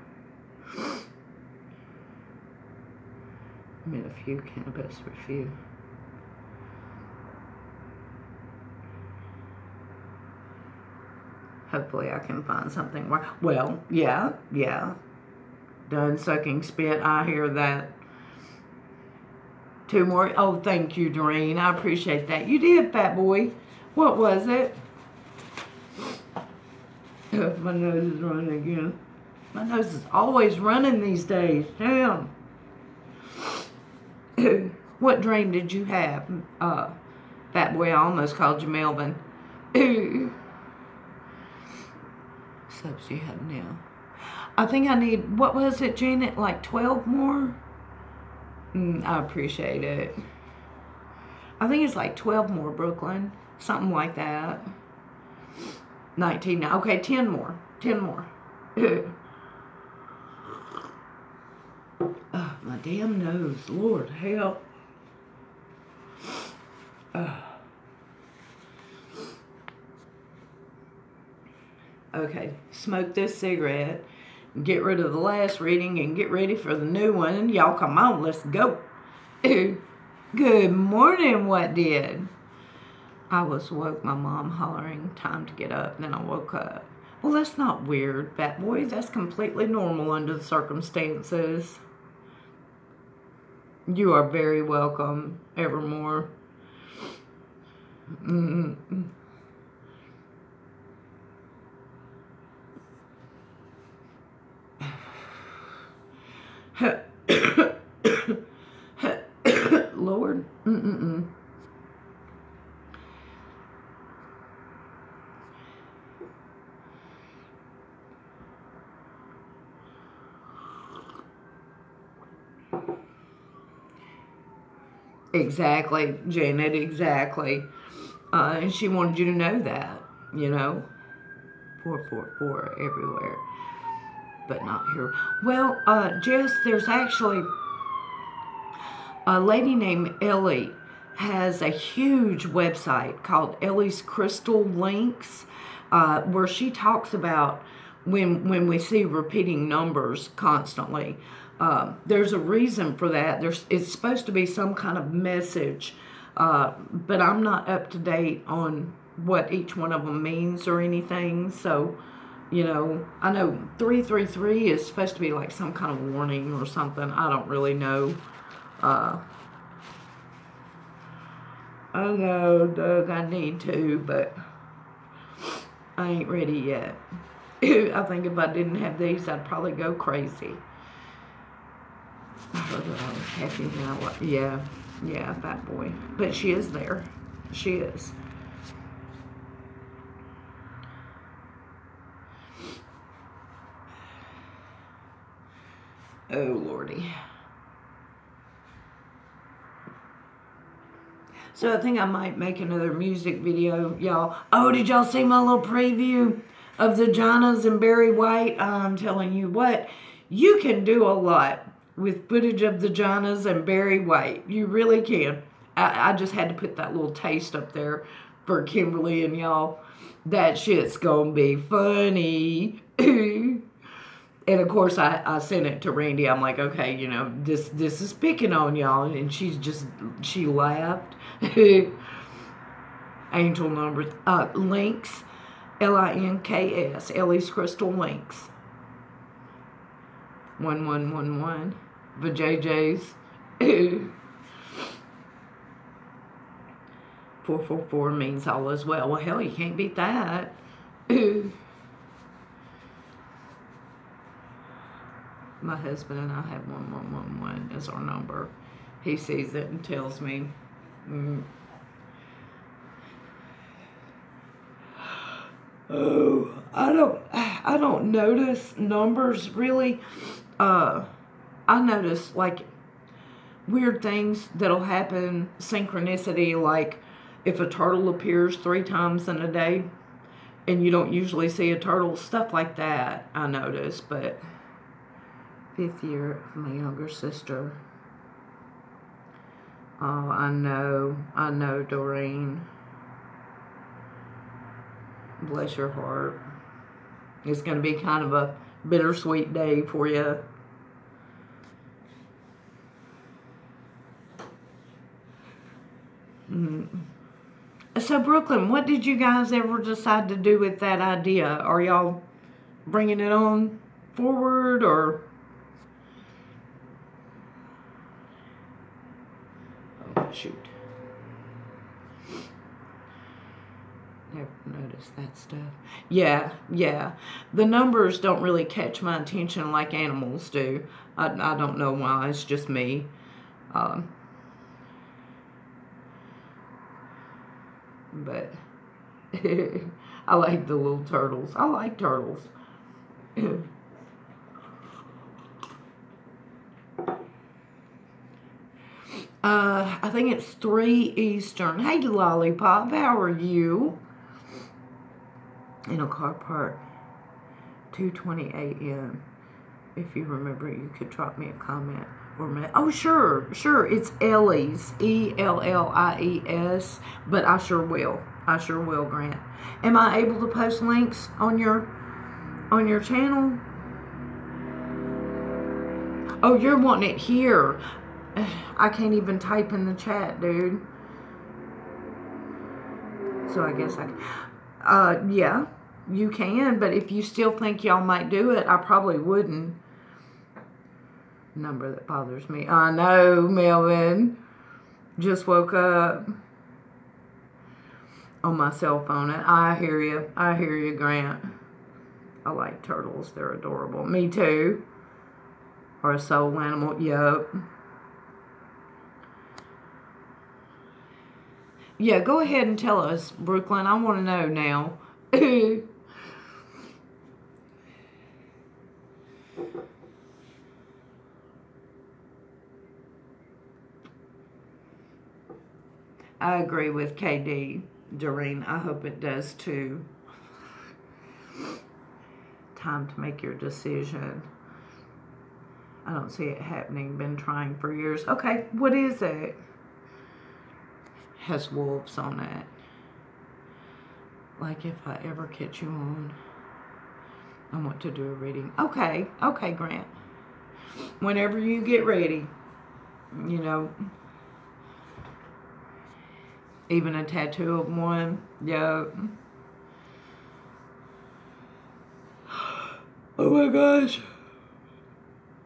I mean, a few cannabis for a few. Hopefully I can find something more. Well, yeah. Done sucking spit. I hear that. 2 more. Oh, thank you, Doreen. I appreciate that. You did, fat boy. What was it? My nose is running again. My nose is always running these days. Damn. What dream did you have? Fat boy, I almost called you Melvin. Subs you have now. I think I need, what was it, Janet? Like 12 more? I appreciate it. I think it's like 12 more, Brooklyn. Something like that. 19. Okay, 10 more. 10 more. Oh, my damn nose. Lord, help. Okay, smoke this cigarette, get rid of the last reading, and get ready for the new one. Y'all come on, let's go. Good morning, what did? I was woke, my mom hollering, time to get up, then I woke up. Well, that's not weird, fat boy. That's completely normal under the circumstances. You are very welcome, Evermore. Lord. Exactly, Janet, exactly. And she wanted you to know that, you know. 444 everywhere, but not here. Well, Jess, there's actually a lady named Ellie has a huge website called Ellie's Crystal Links, where she talks about when we see repeating numbers constantly. There's a reason for that. It's supposed to be some kind of message, but I'm not up to date on what each one of them means or anything. So, you know, I know 333 is supposed to be like some kind of warning or something. I don't really know. I know, Doug, I need to, but I ain't ready yet. I think if I didn't have these, I'd probably go crazy. Happy now. Yeah, fat boy. But she is there. She is. Oh, Lordy. So I think I might make another music video, y'all. Oh, did y'all see my little preview of the Jonas and Barry White? I'm telling you what, you can do a lot with footage of the Jonas and Barry White. You really can. I just had to put that little taste up there for Kimberly and y'all. That shit's gonna be funny. And of course, I sent it to Randy. I'm like, okay, you know, this is picking on y'all. And she laughed. Angel numbers. Links. Links. Ellie's Crystal Links. 1111. The JJ's. 444 means all is well. Well, hell, you can't beat that. My husband and I have 1111 as our number. He sees it and tells me. Oh, I don't notice numbers really. I notice like weird things that'll happen, synchronicity, like if a turtle appears 3 times in a day and you don't usually see a turtle, stuff like that I notice. But 5th year of my younger sister. Oh, I know, Doreen. Bless your heart. It's going to be kind of a bittersweet day for you. So, Brooklyn, what did you guys ever decide to do with that idea? Are y'all bringing it on forward, or? Oh, shoot. Never noticed that stuff. Yeah. The numbers don't really catch my attention like animals do. I don't know why. It's just me. But I like the little turtles. I like turtles. I think it's 3 Eastern. Hey, Lollipop, how are you? In a car park, 2:20 a.m. If you remember, you could drop me a comment or oh, sure. It's Ellie's, Ellies, but I sure will, Grant. Am I able to post links on your channel? Oh, you're wanting it here. I can't even type in the chat, dude. So I guess I can. Yeah, you can, but if you still think y'all might do it, I probably wouldn't. Number that bothers me. I know, Melvin. Just woke up on my cell phone. I hear you, Grant. I like turtles. They're adorable. Me too. Or a soul animal. Yup. Yeah, go ahead and tell us, Brooklyn. I want to know now. I agree with KD, Doreen. I hope it does too. Time to make your decision. I don't see it happening. Been trying for years. Okay, what is it? Has wolves on it. Like if I ever catch you on, I want to do a reading. Okay, Grant. Whenever you get ready, you know. Even a tattoo of one. Yeah. Oh my gosh.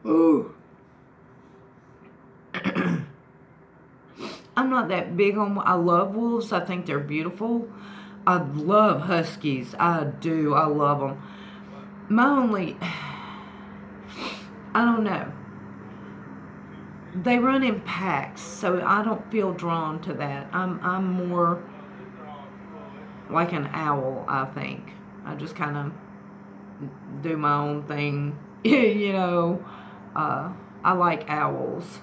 Ooh. I'm not that big on. I love wolves. I think they're beautiful. I love huskies. I do. I love them. My only. I don't know. They run in packs, so I don't feel drawn to that. I'm more like an owl, I think. I just kind of do my own thing, you know. I like owls.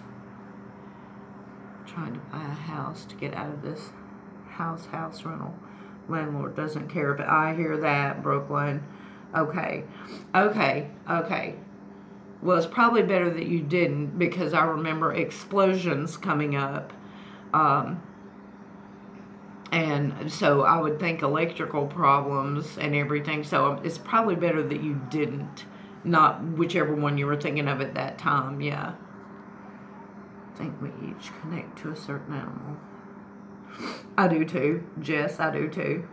Trying to buy a house to get out of this house rental. Landlord doesn't care, but I hear that, Brooklyn. Okay. Well, it's probably better that you didn't, because I remember explosions coming up. And so I would think electrical problems and everything. So it's probably better that you didn't. Not whichever one you were thinking of at that time, yeah. I think we each connect to a certain animal. I do too, Jess, I do too.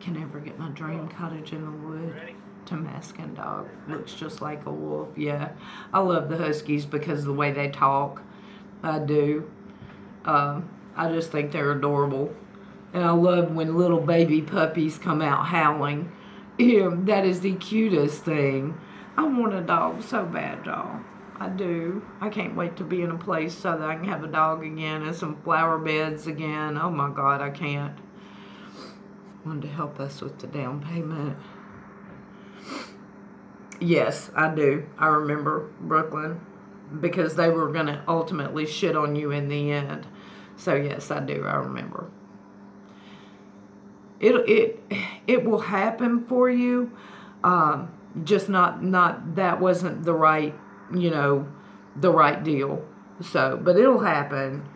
Can never get my dream cottage in the wood. Damascus dog. Looks just like a wolf. Yeah. I love the huskies because of the way they talk. I do. I just think they're adorable. And I love when little baby puppies come out howling. Yeah, that is the cutest thing. I want a dog so bad, y'all. I do. I can't wait to be in a place so that I can have a dog again and some flower beds again. Oh my God, I can't. Wanted to help us with the down payment. Yes, I do. I remember Brooklyn, because they were going to ultimately shit on you in the end. So yes, I do. I remember. It will happen for you. Just not that wasn't the right, you know, the right deal. So, but it'll happen.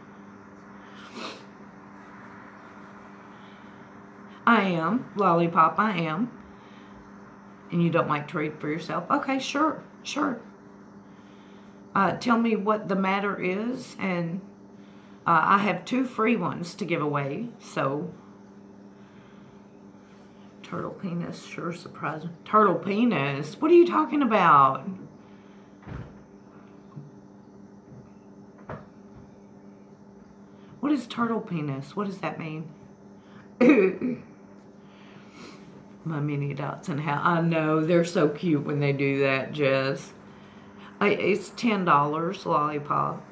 I am. Lollipop, I am. And you don't like to read for yourself? Okay, sure. Tell me what the matter is, and I have 2 free ones to give away, so. Turtle penis, sure surprising. Turtle penis? What are you talking about? What is turtle penis? What does that mean? My mini dots and how I know they're so cute when they do that, Jess. It's $10, Lollipop.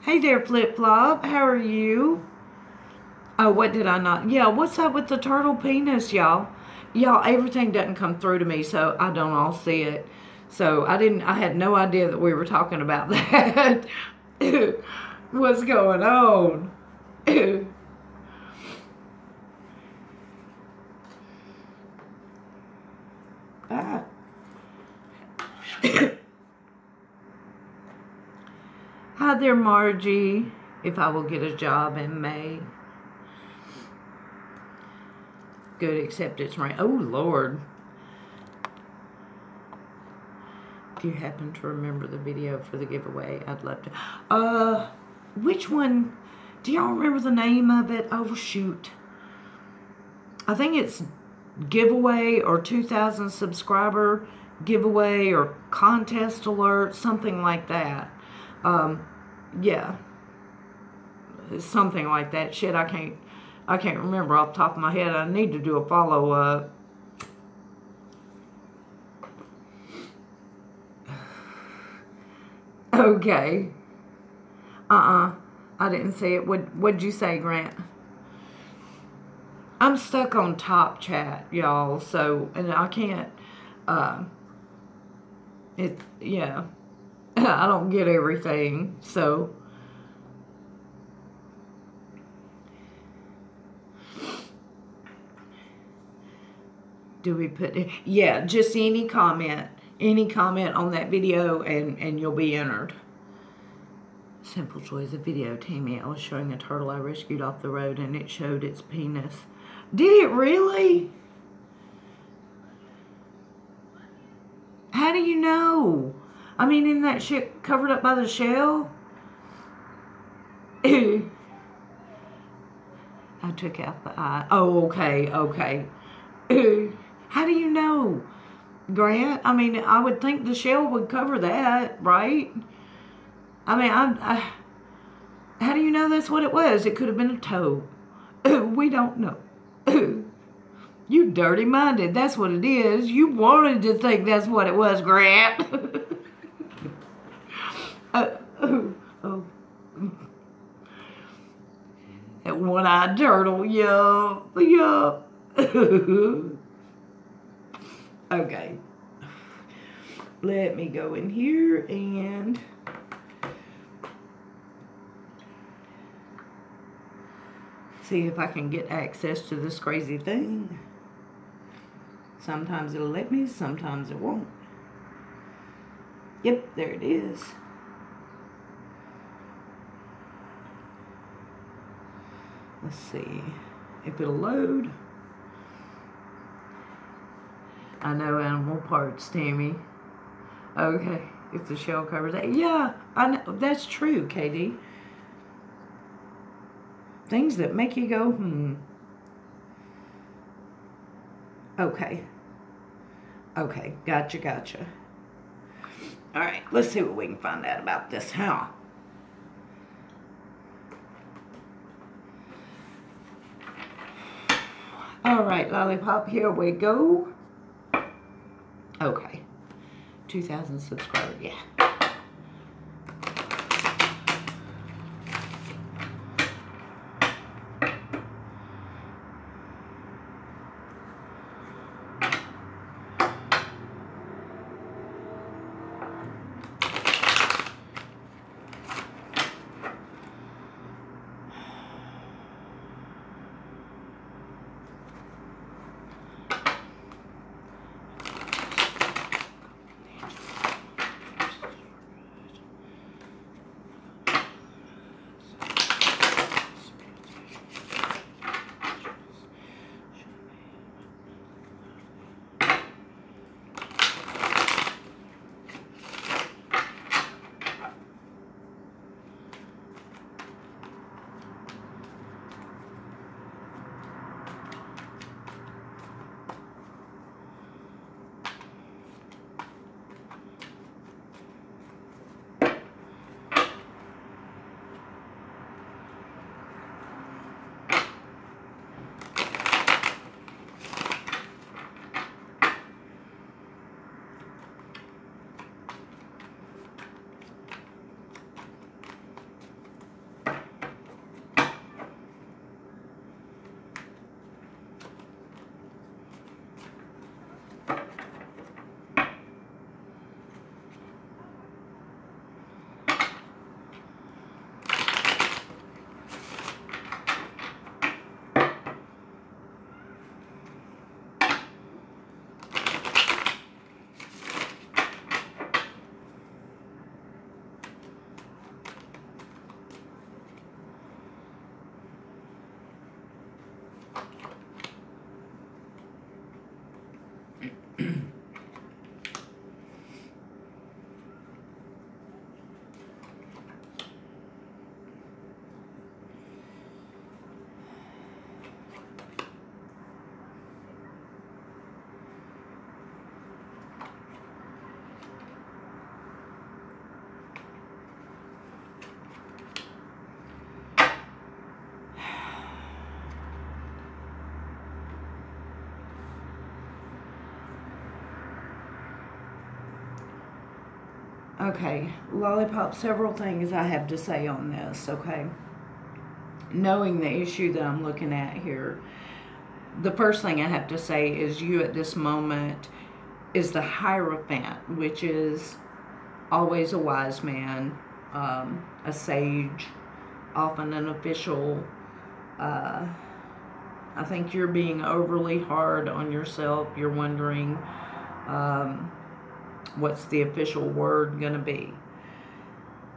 Hey there, Flip Flop. How are you? Oh, what did I not? Yeah, what's up with the turtle penis, y'all? Y'all, everything doesn't come through to me, so I don't all see it. So I had no idea that we were talking about that. What's going on? Hi there, Margie. If I will get a job in May. Good, except it's rain. Oh, Lord. If you happen to remember the video for the giveaway, I'd love to. Which one? Do y'all remember the name of it? Oh, shoot. I think it's giveaway or 2,000 subscriber giveaway or contest alert, something like that. Yeah. Something like that. Shit, I can't remember off the top of my head. I need to do a follow-up. Okay. I didn't see it. What'd you say, Grant? I'm stuck on Top Chat, y'all, so, and I can't, yeah. I don't get everything, so. Do we put it? Yeah, just any comment on that video, and you'll be entered. Simple Joys, a video, Tammy. I was showing a turtle I rescued off the road, and it showed its penis. Did it really? How do you know? I mean, isn't that shit covered up by the shell? I took out the eye. Oh, okay. How do you know, Grant? I mean, I would think the shell would cover that, right? I mean, how do you know that's what it was? It could have been a toe. We don't know. You dirty-minded. That's what it is. You wanted to think that's what it was, Grant. That one-eyed turtle. Yup. Okay. Let me go in here and see if I can get access to this crazy thing. Sometimes it'll let me, sometimes it won't. Yep, there it is. Let's see if it'll load. I know animal parts, Tammy. Okay, if the shell covers that. Yeah, I know, that's true, Katie. Things that make you go, Okay. Okay, gotcha. All right, let's see what we can find out about this, huh? All right, Lollipop, here we go. Okay, 2,000 subscribers, yeah. Okay, Lollipop, several things I have to say on this, okay? Knowing the issue that I'm looking at here, the first thing I have to say is you at this moment is the Hierophant, which is always a wise man, a sage, often an official. I think you're being overly hard on yourself. You're wondering what's the official word going to be.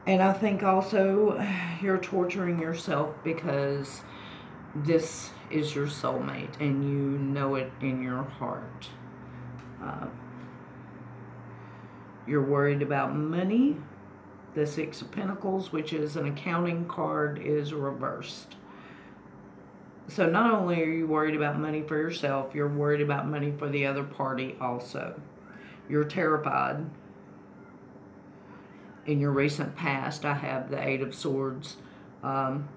And I think also you're torturing yourself because this is your soulmate and you know it in your heart. You're worried about money. The Six of Pentacles, which is an accounting card, is reversed. So not only are you worried about money for yourself, you're worried about money for the other party also. You're terrified. In your recent past, I have the Eight of Swords,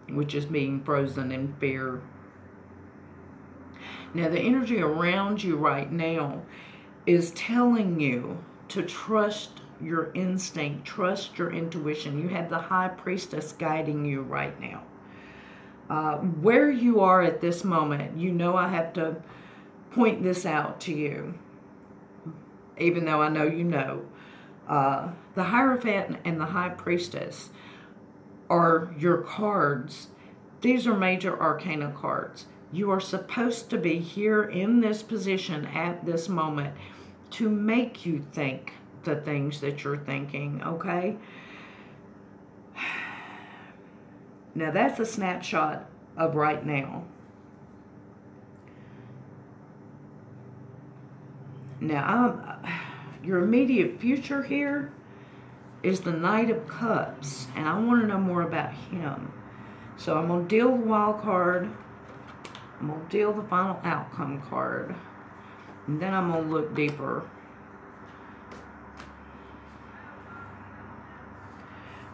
which is being frozen in fear. Now, the energy around you right now is telling you to trust your instinct, trust your intuition. You have the High Priestess guiding you right now. Where you are at this moment, you know I have to point this out to you, even though I know you know. The Hierophant and the High Priestess are your cards. These are major arcana cards. You are supposed to be here in this position at this moment to make you think the things that you're thinking, okay? Now, that's a snapshot of right now. Now, your immediate future here is the Knight of Cups, and I want to know more about him. So I'm going to deal the wild card. I'm going to deal the final outcome card. And then I'm going to look deeper.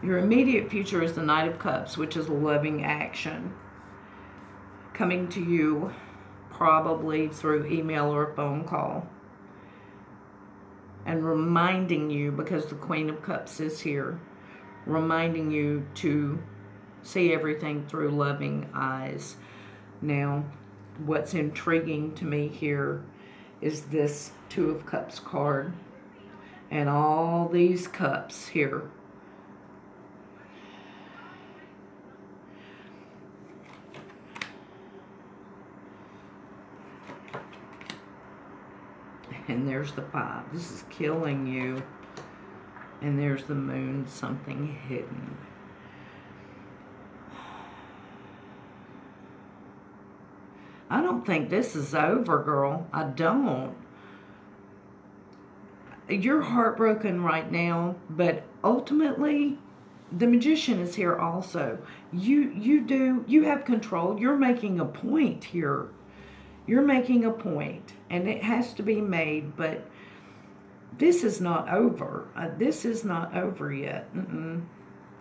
Your immediate future is the Knight of Cups, which is a loving action. Coming to you probably through email or a phone call. And reminding you, because the Queen of Cups is here, reminding you to see everything through loving eyes. Now, what's intriguing to me here is this Two of Cups card. And all these cups here. And there's the Five. This is killing you. And there's the Moon, something hidden. I don't think this is over, girl. I don't. You're heartbroken right now, but ultimately, the Magician is here also. You have control. You're making a point here. You're making a point, and it has to be made, but this is not over. This is not over yet.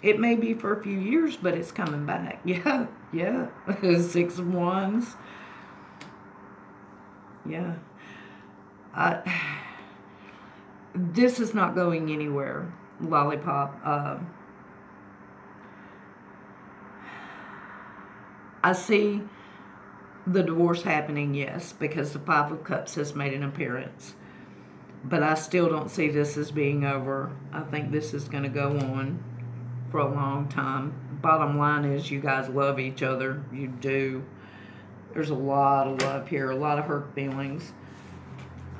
It may be for a few years, but it's coming back. Yeah, yeah. Six of Wands. Yeah. This is not going anywhere, Lollipop. I see the divorce happening, yes, because the Five of Cups has made an appearance. But I still don't see this as being over. I think this is going to go on for a long time. Bottom line is you guys love each other. You do. There's a lot of love here, a lot of hurt feelings.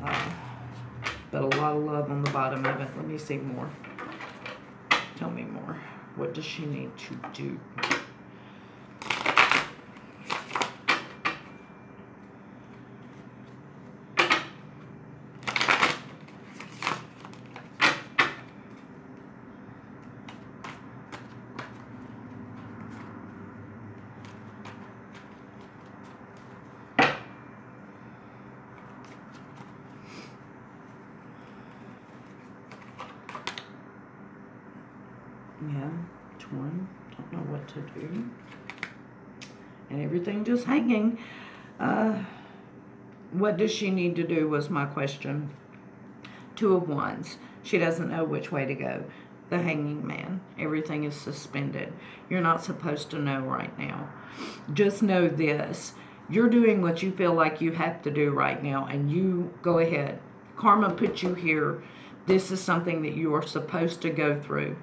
But a lot of love on the bottom of it. Let me see more. Tell me more. What does she need to do? Yeah, torn. Don't know what to do. And everything just hanging. What does she need to do was my question. Two of Wands. She doesn't know which way to go. The Hanging Man. Everything is suspended. You're not supposed to know right now. Just know this. You're doing what you feel like you have to do right now, and you go ahead. Karma put you here. This is something that you are supposed to go through.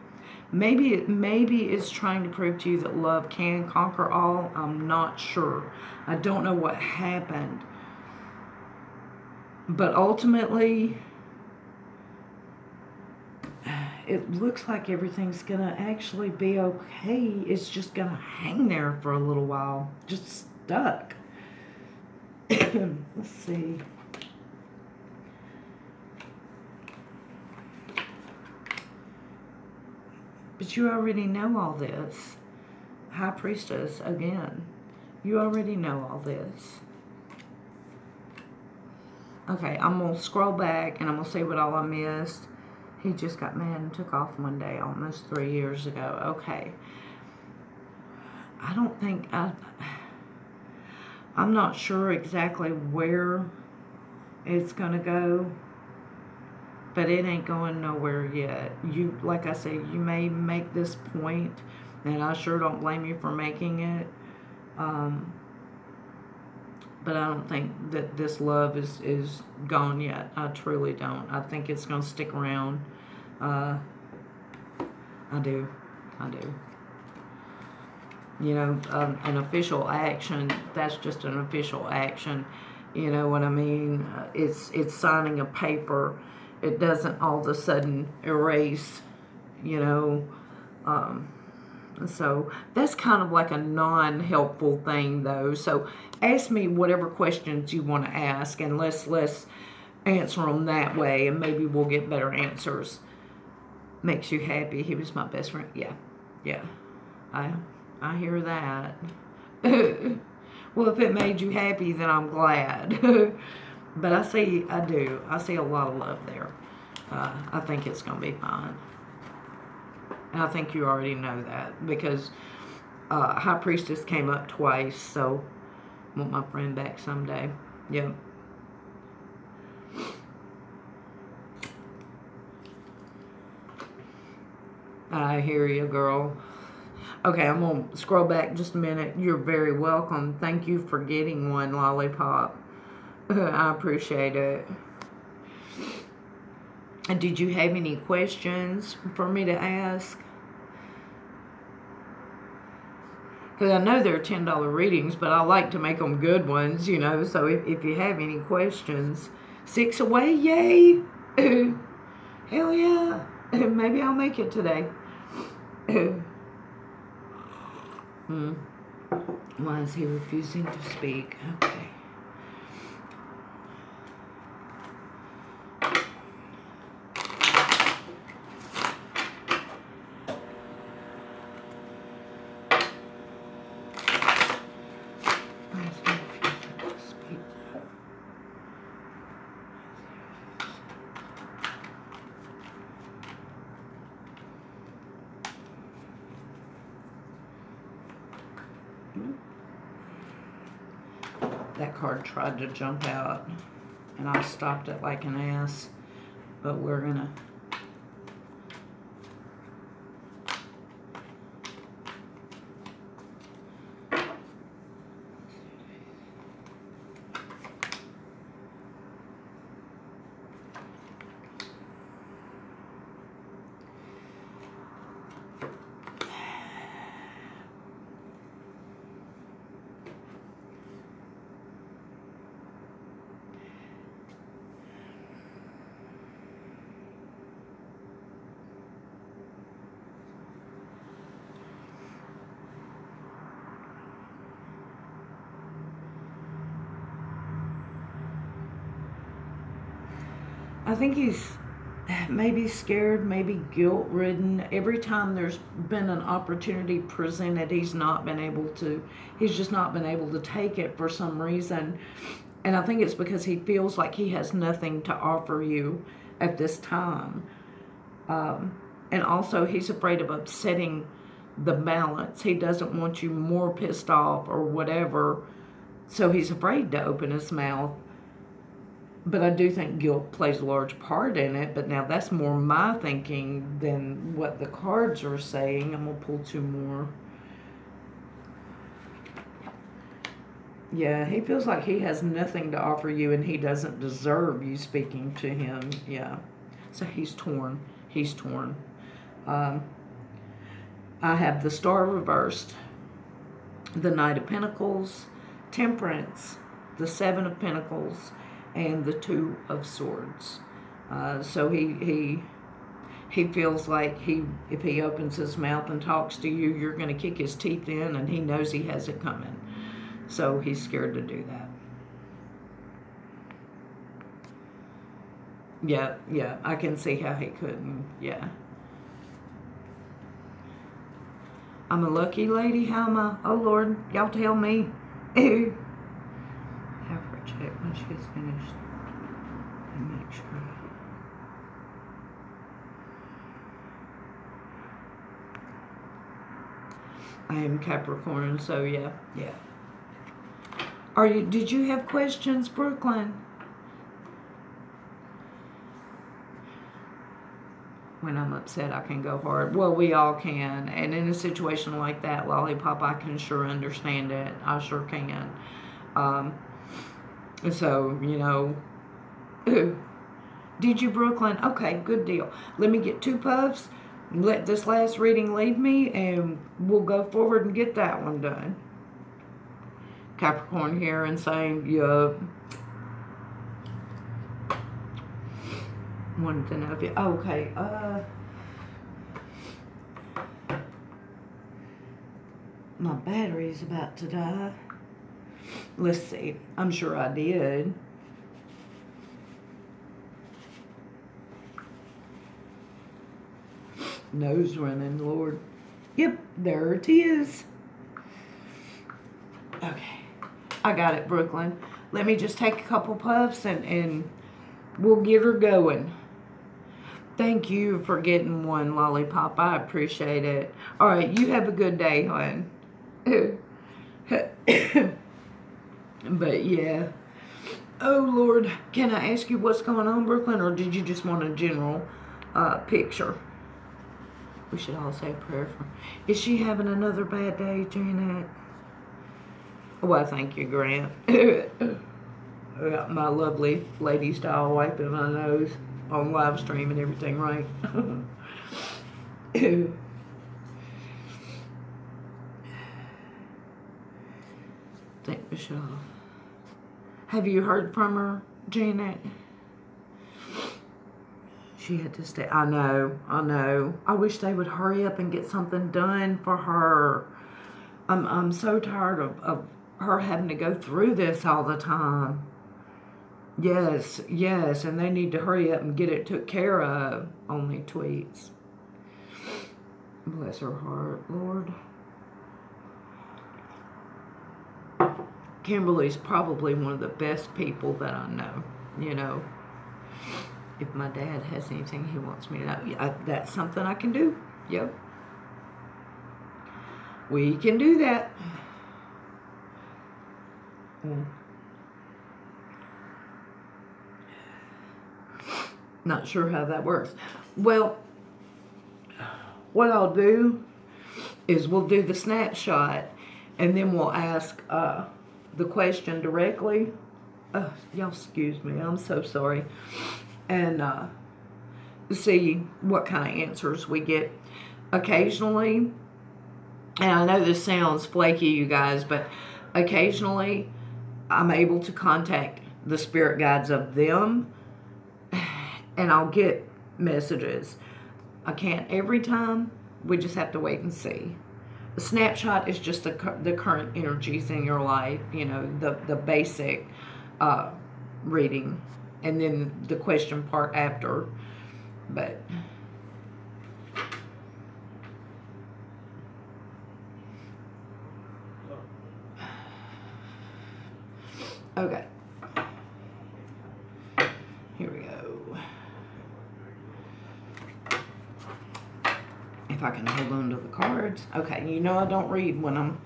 Maybe it's trying to prove to you that love can conquer all. I'm not sure. I don't know what happened. But ultimately, it looks like everything's going to actually be okay. It's just going to hang there for a little while. Just stuck. Let's see. But you already know all this. High Priestess, again. You already know all this. Okay, I'm going to scroll back and I'm going to see what all I missed. He just got mad and took off one day almost 3 years ago. Okay. I don't think... I'm not sure exactly where it's going to go. But it ain't going nowhere yet. You, like I said, you may make this point, and I sure don't blame you for making it. But I don't think that this love is gone yet. I truly don't. I think it's going to stick around. I do. You know, an official action, that's just an official action. You know what I mean? It's signing a paper. It doesn't all of a sudden erase, you know. So that's kind of like a non-helpful thing, though. So ask me whatever questions you want to ask, and let's answer them that way, and maybe we'll get better answers. Makes you happy. He was my best friend. Yeah. I hear that. Well, if it made you happy, then I'm glad. But I see a lot of love there. I think it's going to be fine. And I think you already know that, because High Priestess came up twice, so I want my friend back someday. Yep. I hear you, girl. Okay, I'm going to scroll back just a minute. You're very welcome. Thank you for getting one, Lollipop. I appreciate it. And did you have any questions for me to ask? Because I know they're $10 readings, but I like to make them good ones, you know. So if you have any questions, 6 away, yay! Hell yeah! Maybe I'll make it today. Why is he refusing to speak? Okay. That card tried to jump out, and I stopped it like an ass, but we're gonna... I think he's maybe scared, maybe guilt-ridden. Every time there's been an opportunity presented, he's just not been able to take it for some reason. And I think it's because he feels like he has nothing to offer you at this time. And also, he's afraid of upsetting the balance. He doesn't want you more pissed off or whatever. So he's afraid to open his mouth. But I do think guilt plays a large part in it. But now that's more my thinking than what the cards are saying. I'm going to pull 2 more. Yeah, he feels like he has nothing to offer you and he doesn't deserve you speaking to him. Yeah. So he's torn. He's torn. I have the Star reversed, the Knight of Pentacles, Temperance, the 7 of Pentacles, and the 2 of Swords. So he feels like if he opens his mouth and talks to you, you're going to kick his teeth in, and he knows he has it coming. So he's scared to do that. Yeah, I can see how he couldn't. Yeah. I'm a lucky lady. How am I? Oh, Lord, y'all tell me. Have her check when she's finished and make sure. I am Capricorn, so yeah. Did you have questions, Brooklyn? When I'm upset, I can go hard. Well, we all can. And in a situation like that, Lollipop, I can sure understand it. I sure can. So, you know. Did you, Brooklyn? Okay, good deal. Let me get 2 puffs. Let this last reading leave me, and we'll go forward and get that one done. Capricorn here and saying, yup. Wanted to know if you, okay, my battery's about to die. Let's see. I'm sure I did. Nose running, Lord. Yep, there it is. Okay. I got it, Brooklyn. Let me just take a couple puffs and we'll get her going. Thank you for getting one, Lollipop. I appreciate it. All right, you have a good day, hon. But yeah. Oh, Lord. Can I ask you what's going on, Brooklyn, or did you just want a general picture? We should all say a prayer for her. Is she having another bad day, Janet? Well, thank you, Grant. I got my lovely lady style wiping my nose on live stream and everything, right? Thank Michelle. Have you heard from her, Janet? She had to stay. I know. I wish they would hurry up and get something done for her. I'm so tired of her having to go through this all the time. Yes, and they need to hurry up and get it took care of. Only tweets. Bless her heart, Lord. Kimberly's probably one of the best people that I know, you know. If my dad has anything he wants me to know, that's something I can do. Yep. We can do that. Not sure how that works. Well, what I'll do is we'll do the snapshot and then we'll ask the question directly. Y'all excuse me, I'm so sorry. And see what kind of answers we get. Occasionally, and I know this sounds flaky, you guys, but occasionally I'm able to contact the spirit guides of them and I'll get messages. I can't every time. We just have to wait and see. A snapshot is just the current energies in your life, you know, the basic reading, and then the question part after. But okay, here we go. If I can hold on to the cards. Okay, you know I don't read when I'm...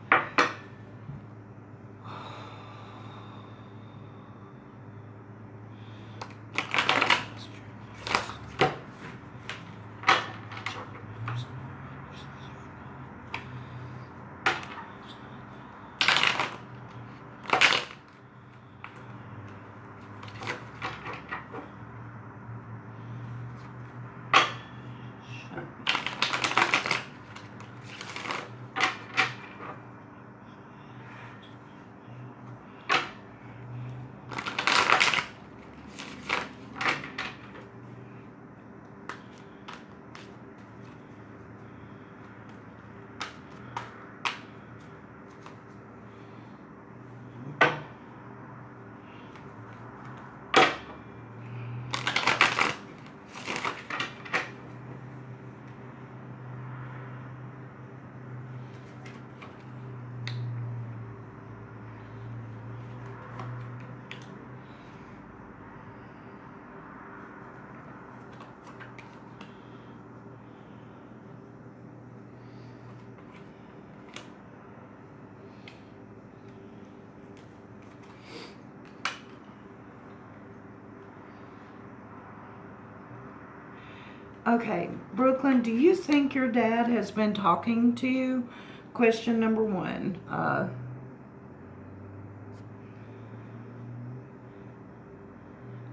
Okay, Brooklyn, do you think your dad has been talking to you? Question number one.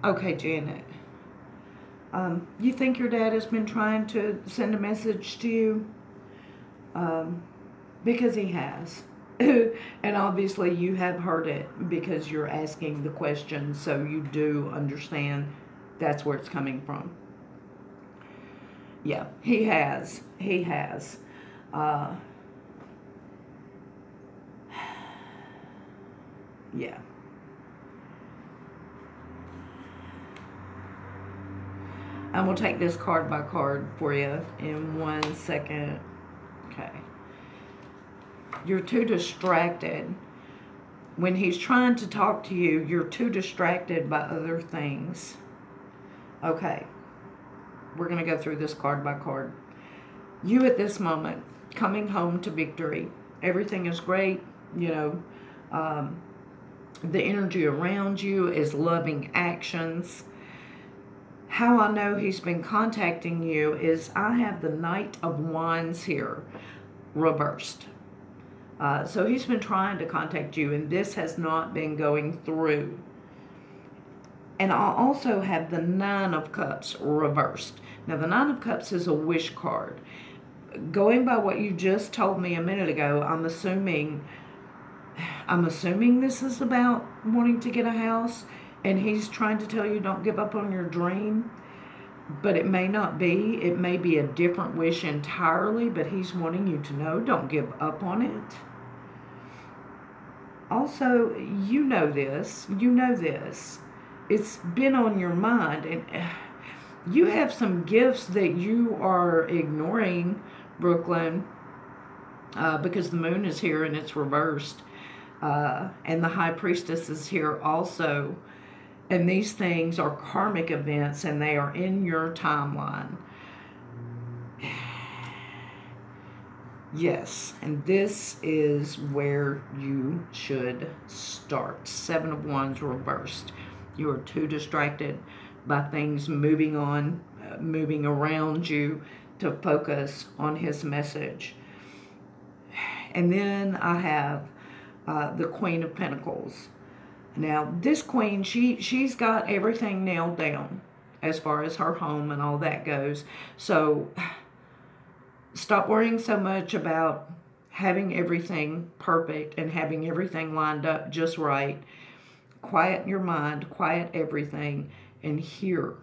Okay, Janet. You think your dad has been trying to send a message to you? Because he has. And obviously you have heard it because you're asking the question, so you do understand that's where it's coming from. Yeah, he has. He has. Yeah. I'm going to take this card by card for you in 1 second. Okay. You're too distracted. When he's trying to talk to you, you're too distracted by other things. Okay. We're going to go through this card by card. You at this moment, coming home to victory. Everything is great. You know, the energy around you is loving actions. How I know he's been contacting you is I have the Knight of Wands here, reversed. So he's been trying to contact you, and this has not been going through. And I also have the Nine of Cups reversed. Now, the Nine of Cups is a wish card. Going by what you just told me a minute ago, I'm assuming this is about wanting to get a house, and he's trying to tell you don't give up on your dream. But it may not be. It may be a different wish entirely, but he's wanting you to know don't give up on it. Also, you know this. You know this. It's been on your mind, and you have some gifts that you are ignoring, Brooklyn, because the moon is here and it's reversed, and the High Priestess is here also, and these things are karmic events and they are in your timeline. Yes, and this is where you should start. Seven of Wands reversed. You are too distracted by things moving on, moving around you to focus on his message. And then I have the Queen of Pentacles. Now, this queen, she's got everything nailed down as far as her home and all that goes. So stop worrying so much about having everything perfect and having everything lined up just right. Quiet your mind, quiet everything, and hear.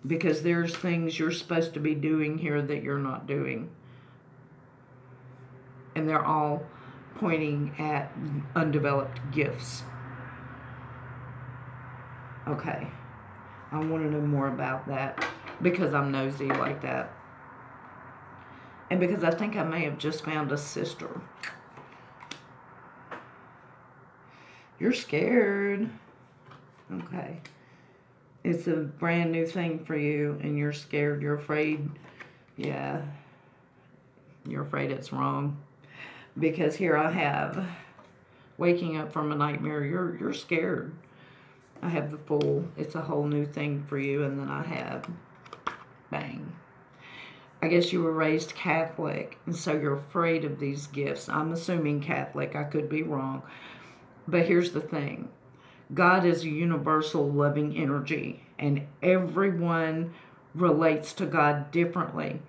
Because there's things you're supposed to be doing here that you're not doing. And they're all pointing at undeveloped gifts. Okay. I want to know more about that because I'm nosy like that. And because I think I may have just found a sister. You're scared. Okay. It's a brand new thing for you and you're scared. You're afraid. Yeah. You're afraid it's wrong. Because here I have waking up from a nightmare. You're scared. I have the Fool. It's a whole new thing for you. And then I have bang. I guess you were raised Catholic. And so you're afraid of these gifts. I'm assuming Catholic. I could be wrong. But here's the thing. God is a universal loving energy. And everyone relates to God differently.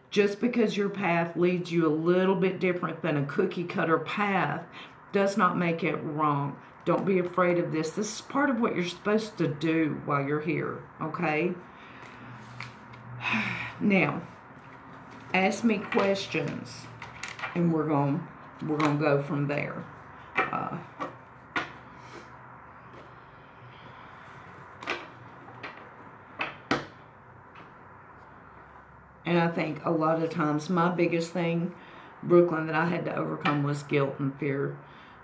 Just because your path leads you a little bit different than a cookie cutter path does not make it wrong. Don't be afraid of this. This is part of what you're supposed to do while you're here, okay? Now, ask me questions, and we're gonna go from there. And I think a lot of times my biggest thing, Brooklyn, that I had to overcome was guilt and fear.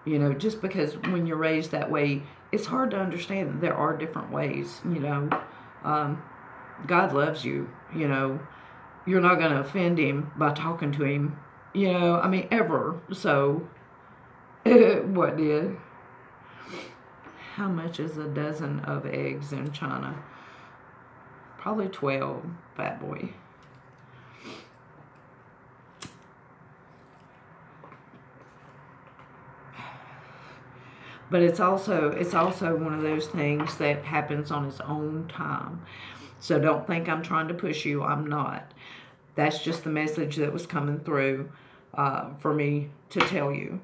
You know, just because when you're raised that way, it's hard to understand that there are different ways, you know. God loves you, you know. You're not going to offend him by talking to him, you know, I mean, ever. So, what did? How much is a dozen of eggs in China? Probably 12, fat boy. But it's also one of those things that happens on its own time. So don't think I'm trying to push you. I'm not. That's just the message that was coming through for me to tell you.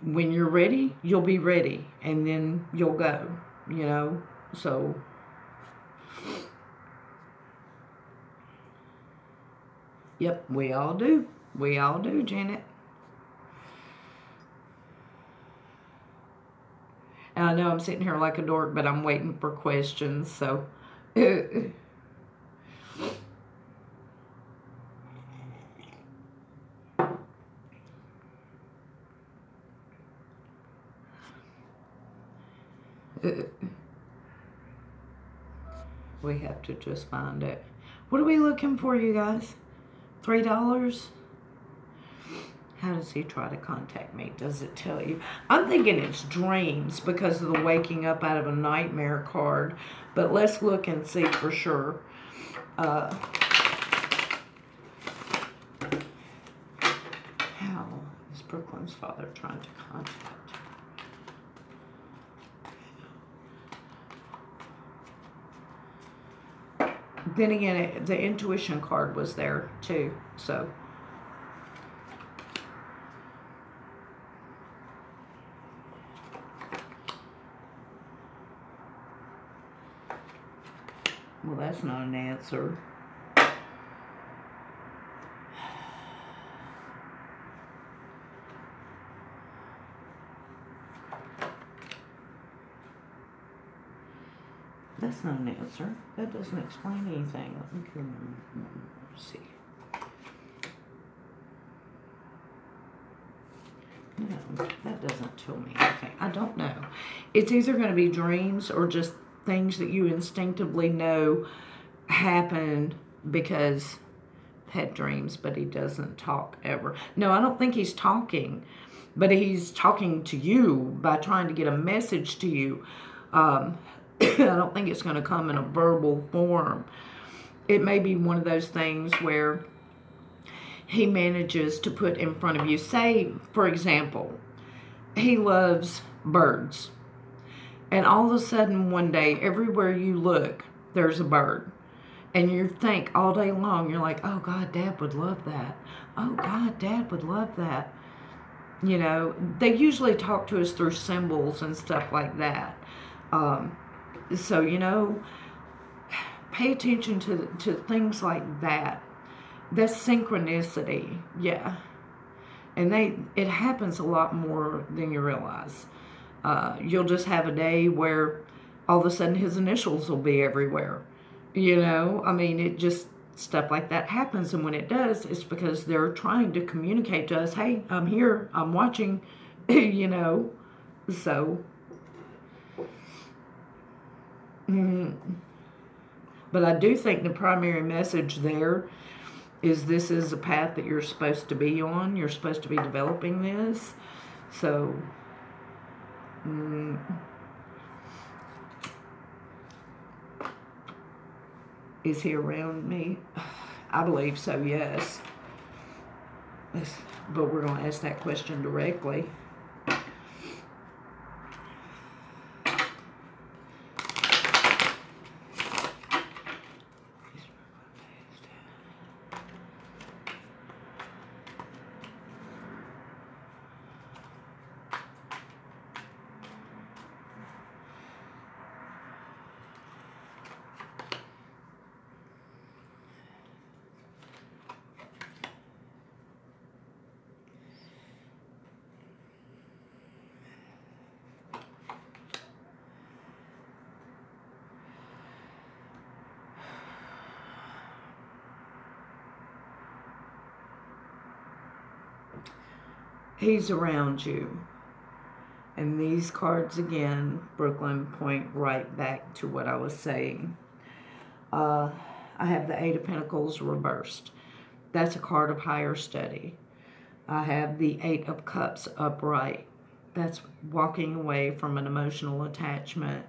When you're ready, you'll be ready. And then you'll go, you know. So, yep, we all do. We all do, Janet. And I know I'm sitting here like a dork, but I'm waiting for questions, so. Then we have to just find it. What are we looking for, you guys? $3? How does he try to contact me? Does it tell you? I'm thinking it's dreams because of the waking up out of a nightmare card. But let's look and see for sure. How is Brooklyn's father trying to contact? Then again, the intuition card was there too, so. Well, that's not an answer. That's not an answer. That doesn't explain anything. Let me see. No, that doesn't tell me anything. I don't know. It's either going to be dreams or just things that you instinctively know happened because had dreams, but he doesn't talk ever. No, I don't think he's talking, but he's talking to you by trying to get a message to you. I don't think it's going to come in a verbal form. It may be one of those things where he manages to put in front of you. Say, for example, he loves birds. And all of a sudden one day, everywhere you look, there's a bird. And you think all day long, you're like, oh, God, Dad would love that. Oh, God, Dad would love that. You know, they usually talk to us through symbols and stuff like that. So, you know, pay attention to things like that. That's synchronicity, yeah. And it happens a lot more than you realize. You'll just have a day where all of a sudden his initials will be everywhere. You know, I mean, it just, stuff like that happens. And when it does, it's because they're trying to communicate to us, hey, I'm here, I'm watching, you know, so. But I do think the primary message there is this is a path that you're supposed to be on. You're supposed to be developing this. So, is he around me? I believe so, yes. But we're going to ask that question directly. He's around you. And these cards again, Brooklyn, point right back to what I was saying. I have the Eight of Pentacles reversed. That's a card of higher study. I have the Eight of Cups upright. That's walking away from an emotional attachment.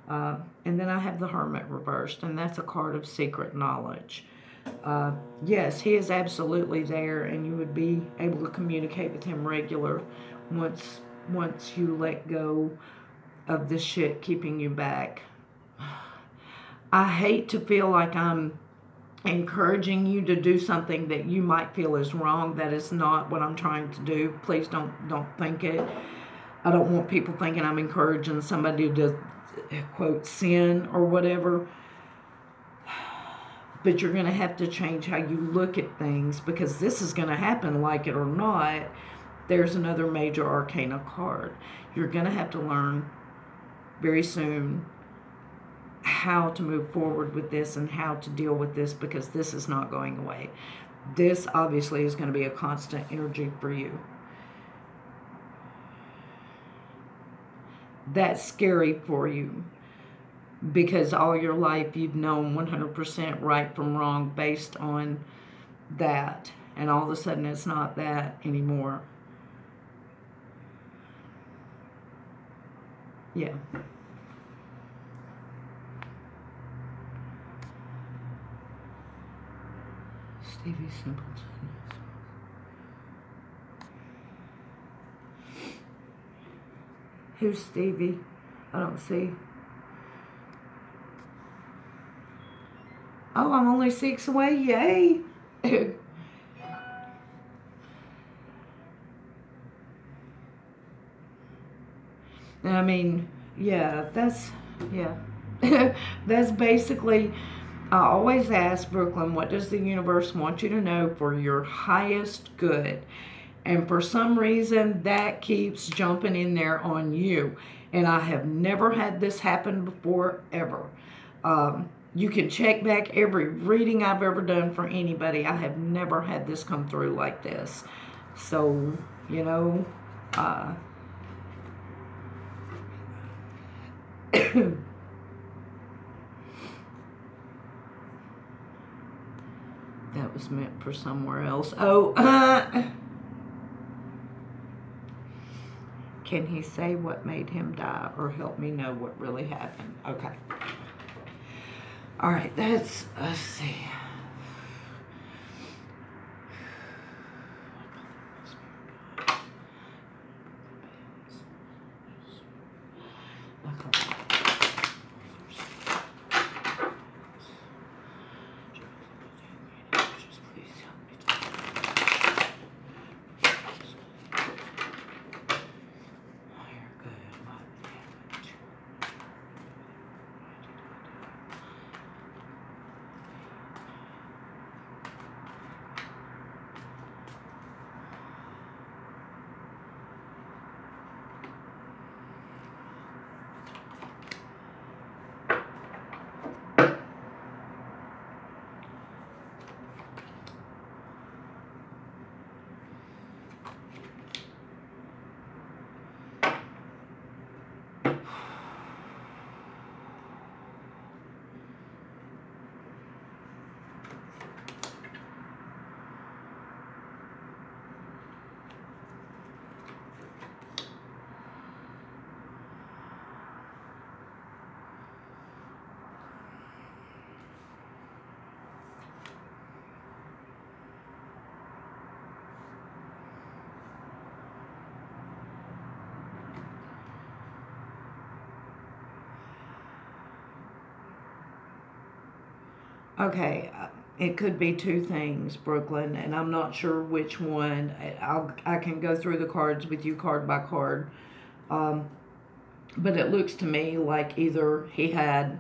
And then I have the Hermit reversed, and that's a card of secret knowledge. Yes, he is absolutely there, and you would be able to communicate with him regular once you let go of the shit keeping you back. I hate to feel like I'm encouraging you to do something that you might feel is wrong. That is not what I'm trying to do. Please don't think it. I don't want people thinking I'm encouraging somebody to, quote, sin or whatever. But you're going to have to change how you look at things, because this is going to happen, like it or not. There's another major arcana card. You're going to have to learn very soon how to move forward with this and how to deal with this, because this is not going away. This obviously is going to be a constant energy for you. That's scary for you, because all your life you've known 100% right from wrong based on that, and all of a sudden it's not that anymore. Yeah. Stevie Simpleton. Who's Stevie? I don't see. Oh, I'm only 6 away. Yay. I mean, yeah, that's basically, I always ask Brooklyn, what does the universe want you to know for your highest good? And for some reason, that keeps jumping in there on you. And I have never had this happen before, ever. You can check back every reading I've ever done for anybody. I have never had this come through like this. So, you know, that was meant for somewhere else. Oh, can he say what made him die, or help me know what really happened? Okay. All right, let's see. Okay, it could be two things, Brooklyn, and I'm not sure which one. I can go through the cards with you card by card, but it looks to me like either he had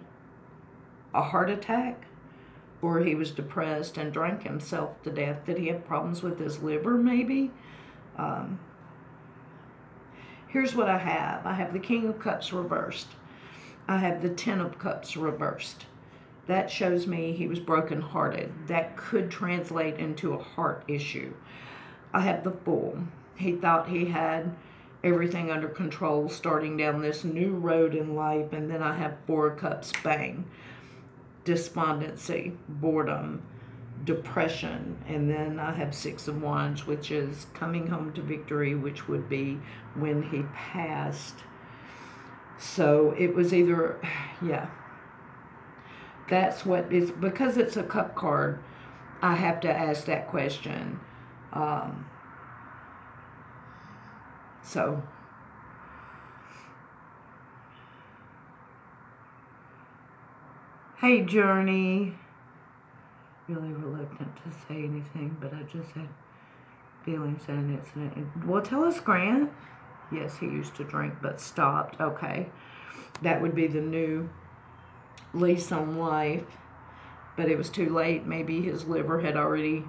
a heart attack or he was depressed and drank himself to death. Did he have problems with his liver, maybe? Here's what I have. I have the King of Cups reversed. I have the Ten of Cups reversed. That shows me he was brokenhearted. That could translate into a heart issue. I have the Fool. he thought he had everything under control starting down this new road in life. And then I have 4 of Cups, bang. Despondency, boredom, depression, and then I have 6 of Wands, which is coming home to victory, which would be when he passed. So it was either, yeah, that's what is, because it's a cup card, I have to ask that question. So hey, Journey. Really reluctant to say anything, but I just had feelings and an incident. Well, tell us, Grant. Yes, he used to drink, but stopped. Okay. That would be the new lease on life. But it was too late. Maybe his liver had already,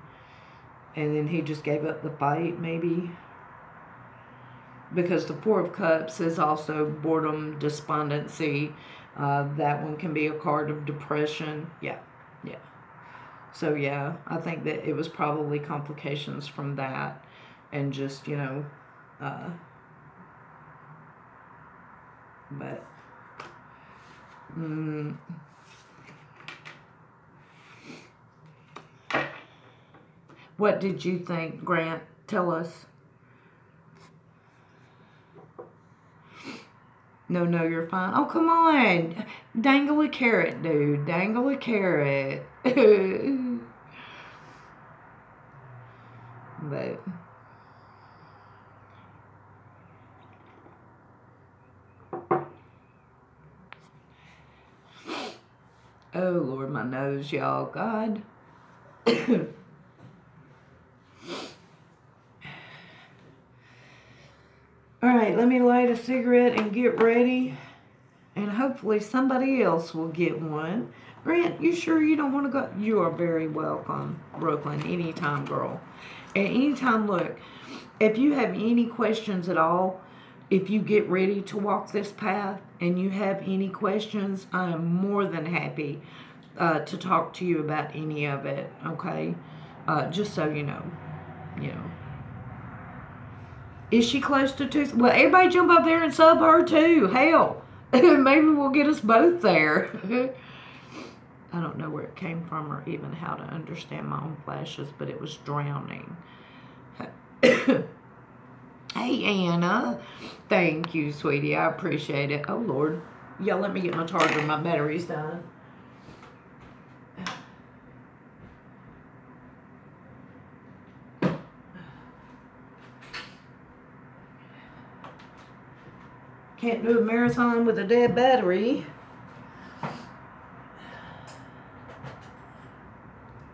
and then he just gave up the fight, maybe. Because the 4 of Cups is also boredom, despondency. That one can be a card of depression. Yeah, yeah. So, yeah, I think that it was probably complications from that. And just, you know, but, what did you think, Grant? Tell us. No, you're fine. Oh, come on. Dangle a carrot, dude. Dangle a carrot. But oh, Lord, my nose, y'all. God. All right, let me light a cigarette and get ready. And hopefully somebody else will get one. Grant, you sure you don't want to go? You are very welcome, Brooklyn. Anytime, girl. And anytime, look, if you have any questions at all, if you get ready to walk this path and you have any questions, I am more than happy to talk to you about any of it, okay? Just so you know. Is she close to 2? Well, everybody jump up there and sub her too. Hell, maybe we'll get us both there. I don't know where it came from or even how to understand my own flashes, but it was drowning. Hey, Anna. Thank you, sweetie. I appreciate it. Oh, Lord. Y'all, let me get my charger. My battery's dying. Can't do a marathon with a dead battery.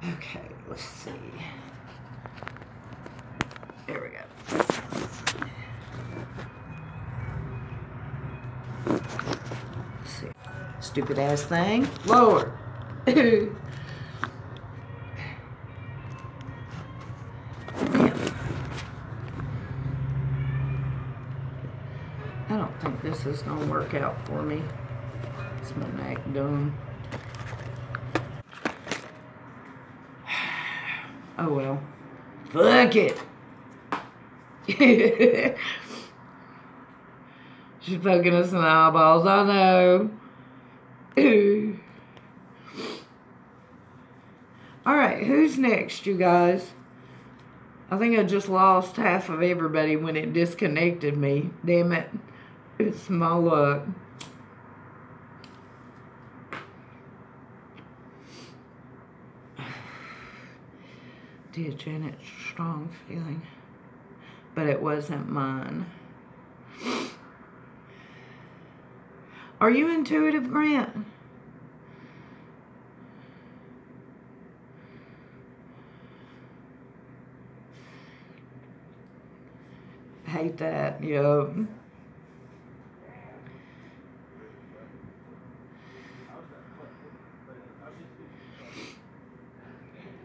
Okay, let's see. There we go. Let's see. Stupid ass thing. Lord. I don't think this is going to work out for me. It's my neck done. Oh well. Fuck it. She's poking us in the eyeballs, I know. Alright, who's next, you guys? I think I just lost half of everybody when it disconnected me. Damn it. It's my luck. Dear Janet, strong feeling. But it wasn't mine. Are you intuitive, Grant? Hate that, yup.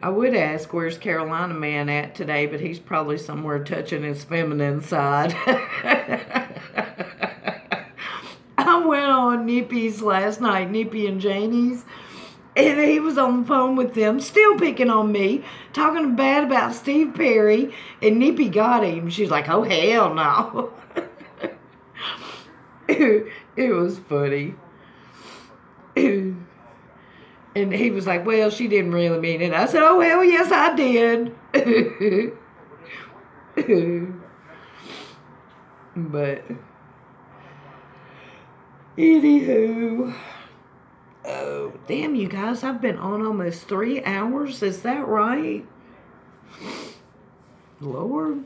I would ask where's Carolina Man at today, but he's probably somewhere touching his feminine side. I went on Nippy's last night, Nippy and Janie's, And he was on the phone with them, still picking on me, talking bad about Steve Perry, and Nippy got him. She's like, oh, hell no. It was funny. And he was like, well, she didn't really mean it. I said, oh, hell yes, I did. But, anywho. Oh, damn, you guys, I've been on almost 3 hours. Is that right? Lord.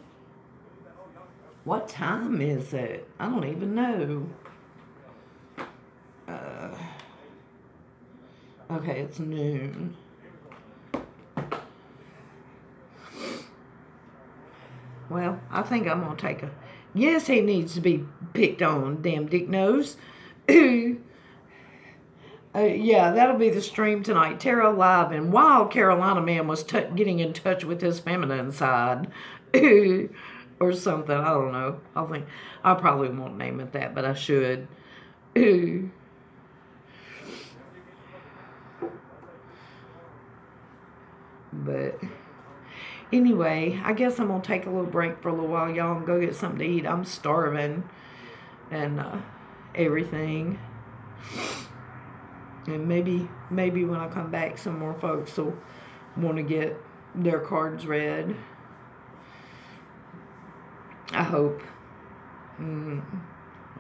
What time is it? I don't even know. Okay, it's noon. Well, I think I'm going to take a... Yes, he needs to be picked on, damn dick nose. Yeah, that'll be the stream tonight. Tara Live, and while Carolina Man was getting in touch with his feminine side. Or something, I don't know. I probably won't name it that, but I should. But anyway, I guess I'm going to take a little break for a little while, y'all, and go get something to eat. I'm starving and everything. And maybe when I come back, some more folks will want to get their cards read. I hope.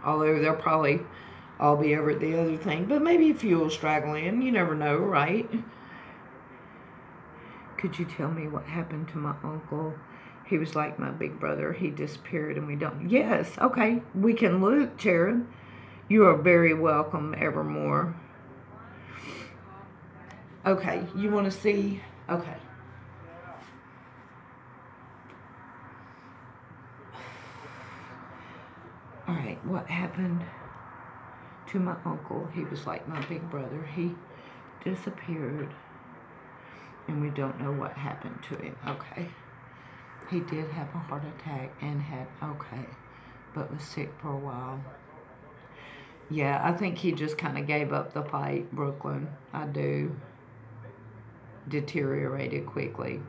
Although they'll probably all be over at the other thing. But maybe a few will straggle in. You never know, right? Could you tell me what happened to my uncle? He was like my big brother. He disappeared and we don't... Yes, okay. We can look, Sharon. You are very welcome, evermore. Okay, you want to see? Okay. All right, what happened to my uncle? He was like my big brother. He disappeared, and we don't know what happened to him. Okay. He did have a heart attack and had, okay, but was sick for a while. Yeah, I think he just kind of gave up the fight, Brooklyn. I do. Deteriorated quickly.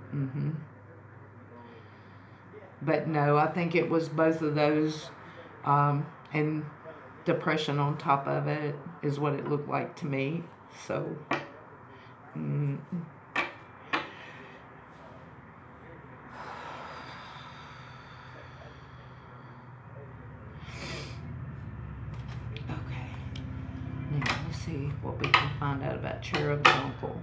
But no, I think it was both of those, and depression on top of it is what it looked like to me. So, okay. Now let's see what we can find out about Cherub's uncle.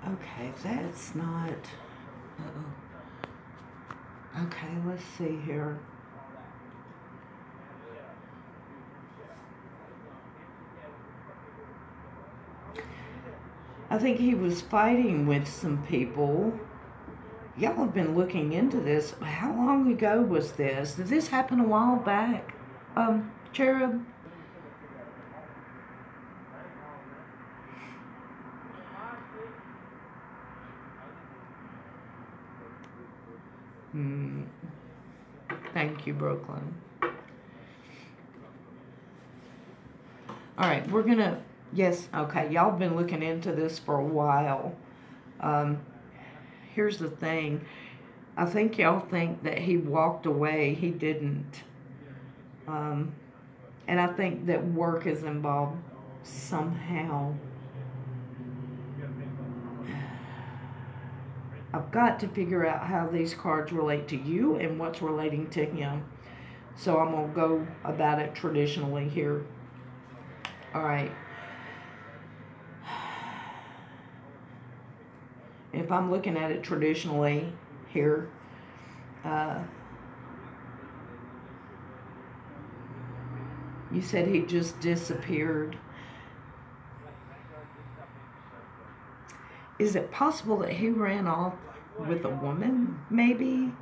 Okay, that's not... Okay, let's see here. I think he was fighting with some people. y'all have been looking into this. How long ago was this? Did this happen a while back, Cherub? Thank you, Brooklyn. All right, we're gonna, yes, okay, y'all have been looking into this for a while. Here's the thing. I think y'all think that he walked away. He didn't. And I think that work is involved somehow. I've got to figure out how these cards relate to you and what's relating to him. So I'm going to go about it traditionally here. All right. If I'm looking at it traditionally here, you said he just disappeared. Is it possible that he ran off with a woman, maybe?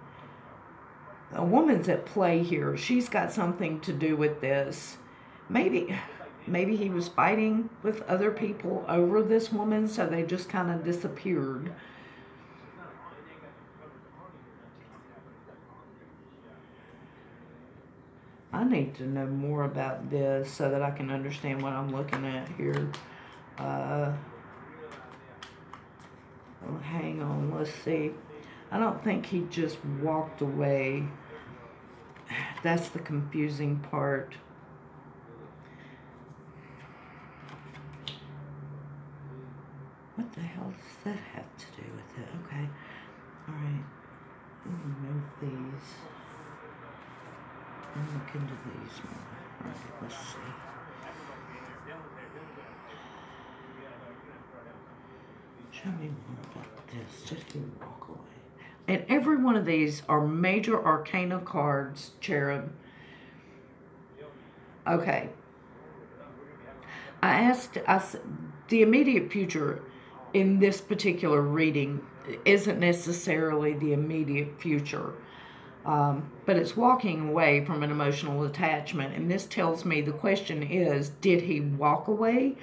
A woman's at play here. She's got something to do with this. Maybe he was fighting with other people over this woman, so they just kind of disappeared. I need to know more about this so that I can understand what I'm looking at here. Oh, hang on, let's see. I don't think he just walked away. That's the confusing part. What the hell does that have to do with it? Okay. All right. Remove these. And look into these more. All right, let's see. Show me more about this. Just walk away. And every one of these are major arcana cards, Cherub. Okay. I said, the immediate future in this particular reading isn't necessarily the immediate future. But it's walking away from an emotional attachment. And this tells me the question is, did he walk away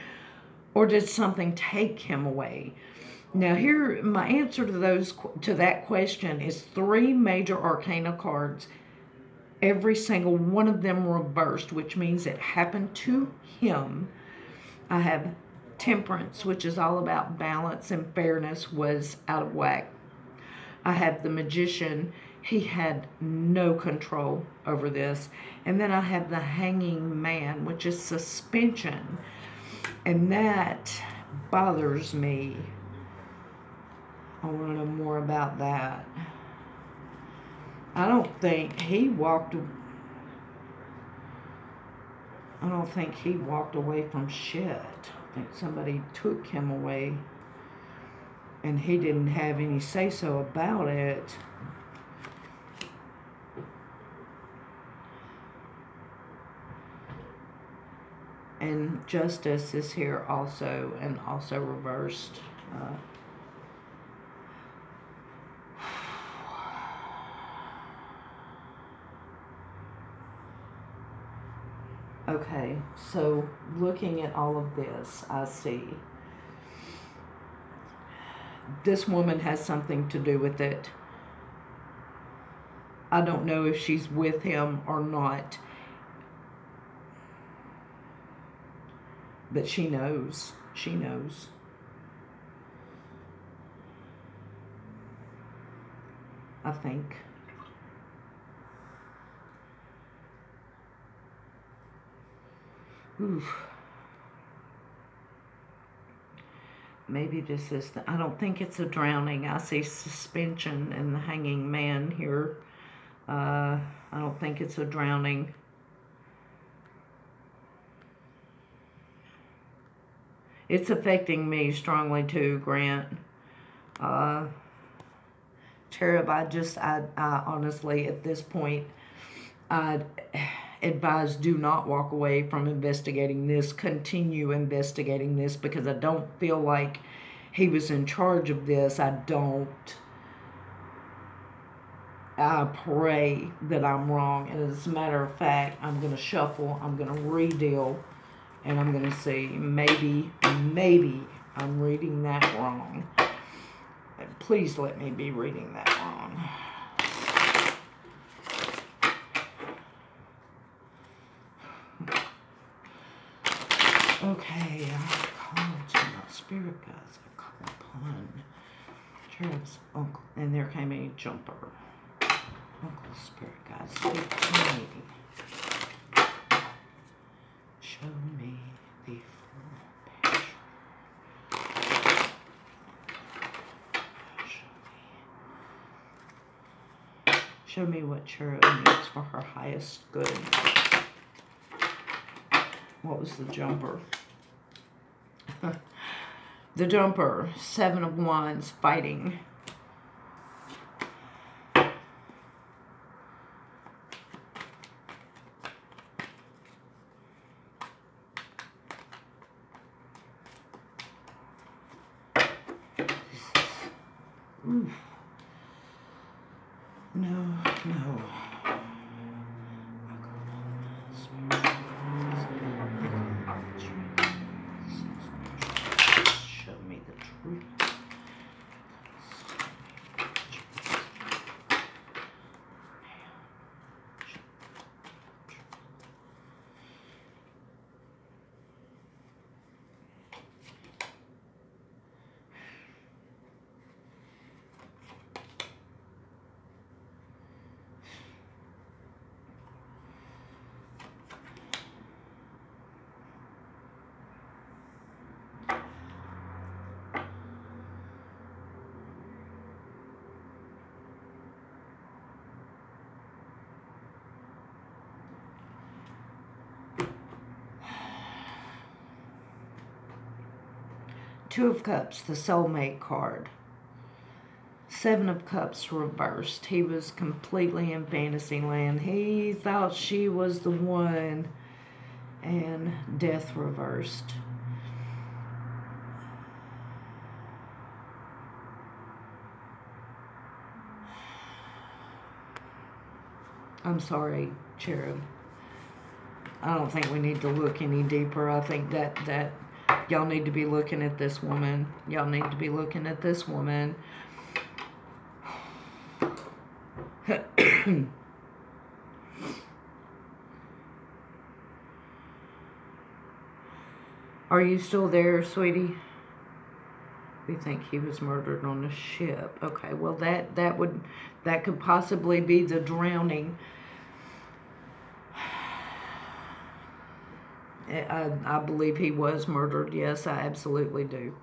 or did something take him away? Now here, my answer to that question is 3 major arcana cards, every single one of them reversed, which means it happened to him. I have Temperance, which is all about balance and fairness, was out of whack. I have the Magician. He had no control over this. And then I have the Hanging Man, which is suspension. And that bothers me. I want to know more about that. I don't think he walked away from shit. I think somebody took him away and he didn't have any say-so about it. And Justice is here also, and also reversed. Okay, so looking at all of this, I see this woman has something to do with it. I don't know if she's with him or not, but she knows. She knows. I think. Oof. Maybe this is I don't think it's a drowning. I see suspension and the Hanging Man here. I don't think it's a drowning. It's affecting me strongly too, Grant. Cherub, I honestly, at this point, I'd advise do not walk away from investigating this. Continue investigating this, because I don't feel like he was in charge of this. I don't. I pray that I'm wrong. And as a matter of fact, I'm going to shuffle. I'm going to re-deal. And I'm going to see, maybe I'm reading that wrong. Please let me be reading that wrong. Okay, I call to my spirit guides. I call upon cherubs, uncle, and there came a jumper. Uncle, spirit guides, speak to me. Show me the full picture. Show me what cherub needs for her highest good. What was the jumper? The jumper, 7 of Wands, fighting. Oof. No. Show me the truth. Two of Cups, the soulmate card. 7 of Cups reversed. He was completely in fantasy land. He thought she was the one. And Death reversed. I'm sorry, cherub. I don't think we need to look any deeper. I think that y'all need to be looking at this woman. Y'all need to be looking at this woman. Are you still there, sweetie? We think he was murdered on a ship. Okay, well that could possibly be the drowning. I believe he was murdered. Yes, I absolutely do.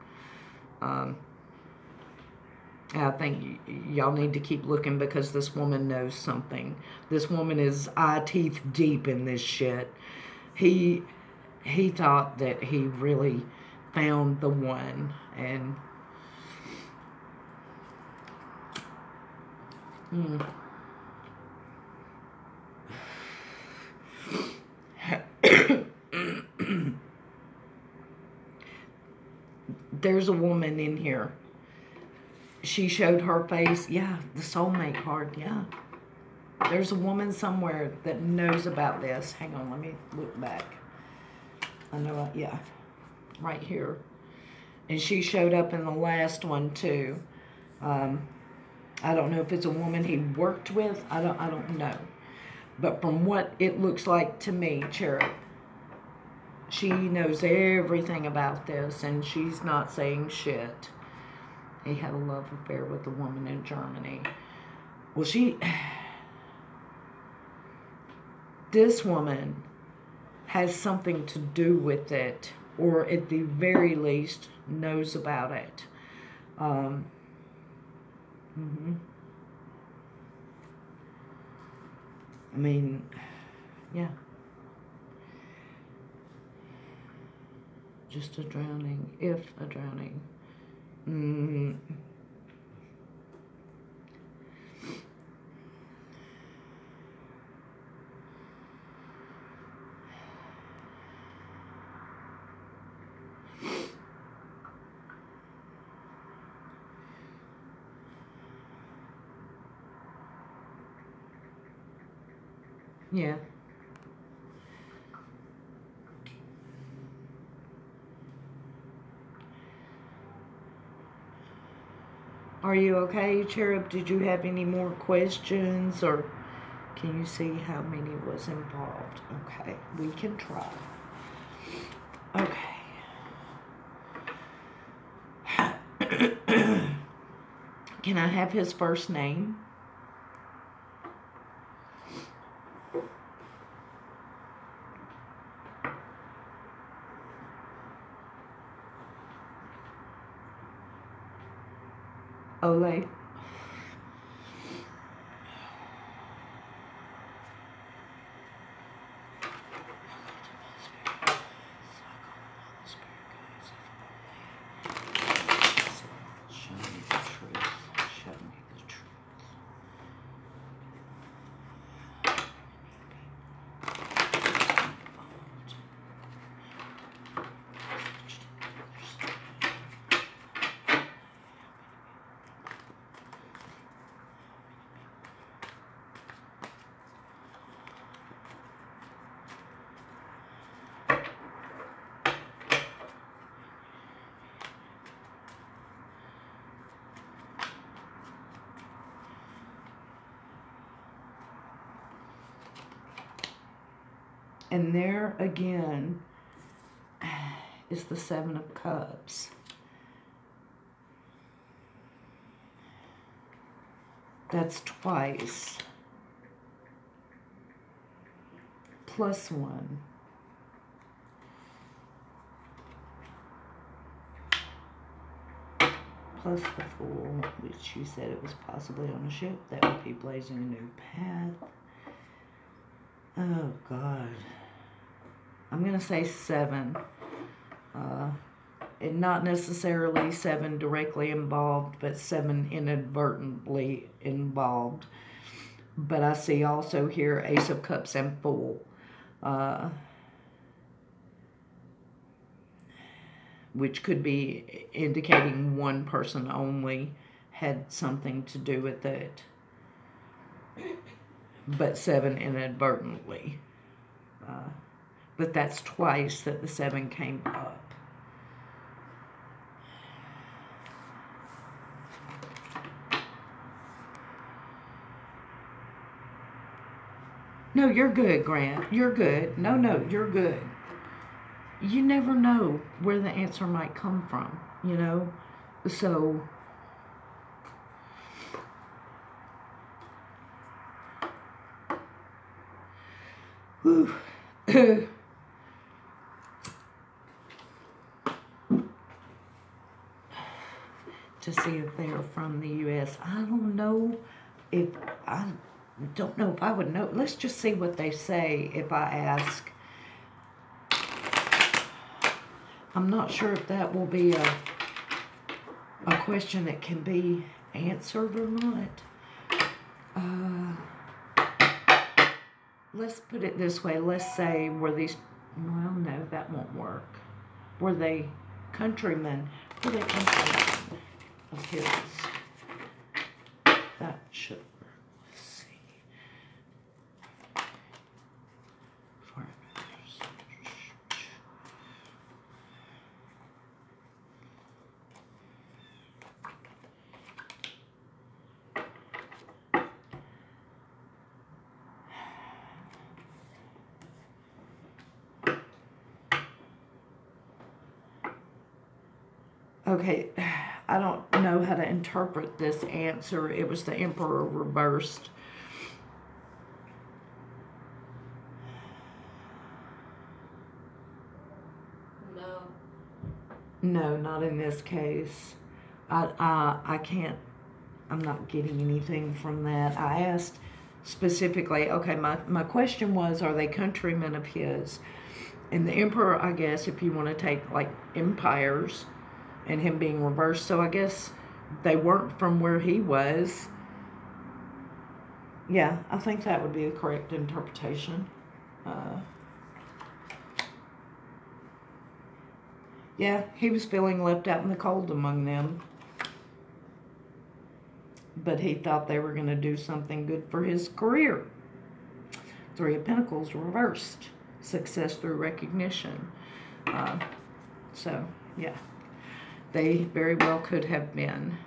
I think y'all need to keep looking because this woman knows something. This woman is eye teeth deep in this shit. He thought that he really found the one, and there's a woman in here. She showed her face. Yeah, the soulmate card. Yeah. There's a woman somewhere that knows about this. Hang on, let me look back. I know, yeah, right here. And she showed up in the last one too. I don't know if it's a woman he worked with. I don't know. But from what it looks like to me, Cherub, she knows everything about this, and she's not saying shit. He had a love affair with a woman in Germany. Well, this woman has something to do with it, or at the very least knows about it. I mean, yeah. Just a drowning, if a drowning. Yeah. Are you okay, Cherub? Did you have any more questions, or can you see how many was involved? Okay, we can try. Okay. Can I have his first name? Ole. And there again is the Seven of Cups. That's twice. Plus one. Plus the Fool, which you said it was possibly on a ship. That would be blazing a new path. Oh, God. I'm going to say 7. And not necessarily 7 directly involved, but 7 inadvertently involved. But I see also here Ace of Cups and Fool. Which could be indicating one person only had something to do with it. But 7 inadvertently. But that's twice that the 7 came up. No, you're good, Grant. You're good. No, you're good. You never know where the answer might come from, you know? So, whew. To see if they are from the U.S. I don't know if I would know. Let's just see what they say if I ask. I'm not sure if that will be a question that can be answered or not. Let's put it this way. Let's say, were these... Well, no, that won't work. Were they countrymen? Were they countrymen of his? That should work. Let's see. Okay, I don't know how to interpret this answer. It was the Emperor reversed. No. No, not in this case. I can't, I'm not getting anything from that. I asked specifically, okay, my question was, are they countrymen of his? And the Emperor, I guess, if you want to take, like, empires... and him being reversed. So I guess they weren't from where he was. Yeah, I think that would be a correct interpretation. Yeah, he was feeling left out in the cold among them. But he thought they were going to do something good for his career. Three of Pentacles reversed. Success through recognition. So, yeah. They very well could have been.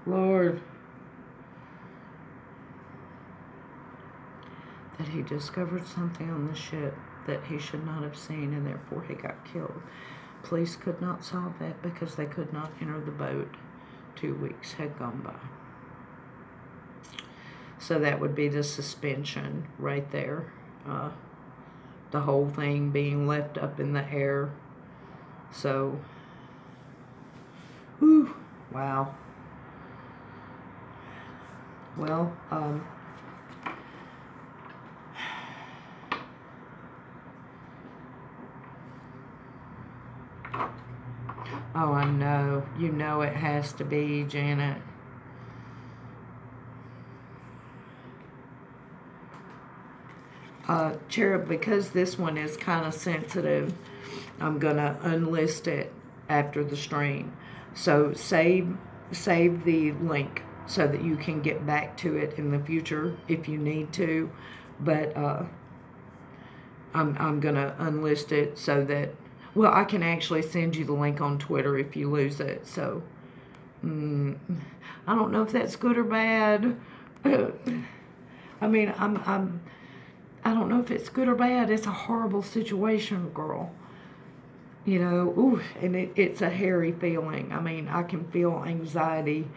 Lord. That he discovered something on the ship that he should not have seen, and therefore he got killed. Police could not solve that because they could not enter the boat. 2 weeks had gone by. So that would be the suspension right there. The whole thing being left up in the air. So, whew, wow. Well, oh, I know. You know it has to be, Janet. Cherub, because this one is kind of sensitive, I'm going to unlist it after the stream. So save the link so that you can get back to it in the future if you need to. But I'm going to unlist it so that, well, I can actually send you the link on Twitter if you lose it. So I don't know if that's good or bad. I mean, I don't know if it's good or bad. It's a horrible situation, girl. You know, ooh, and it's a hairy feeling. I mean, I can feel anxiety.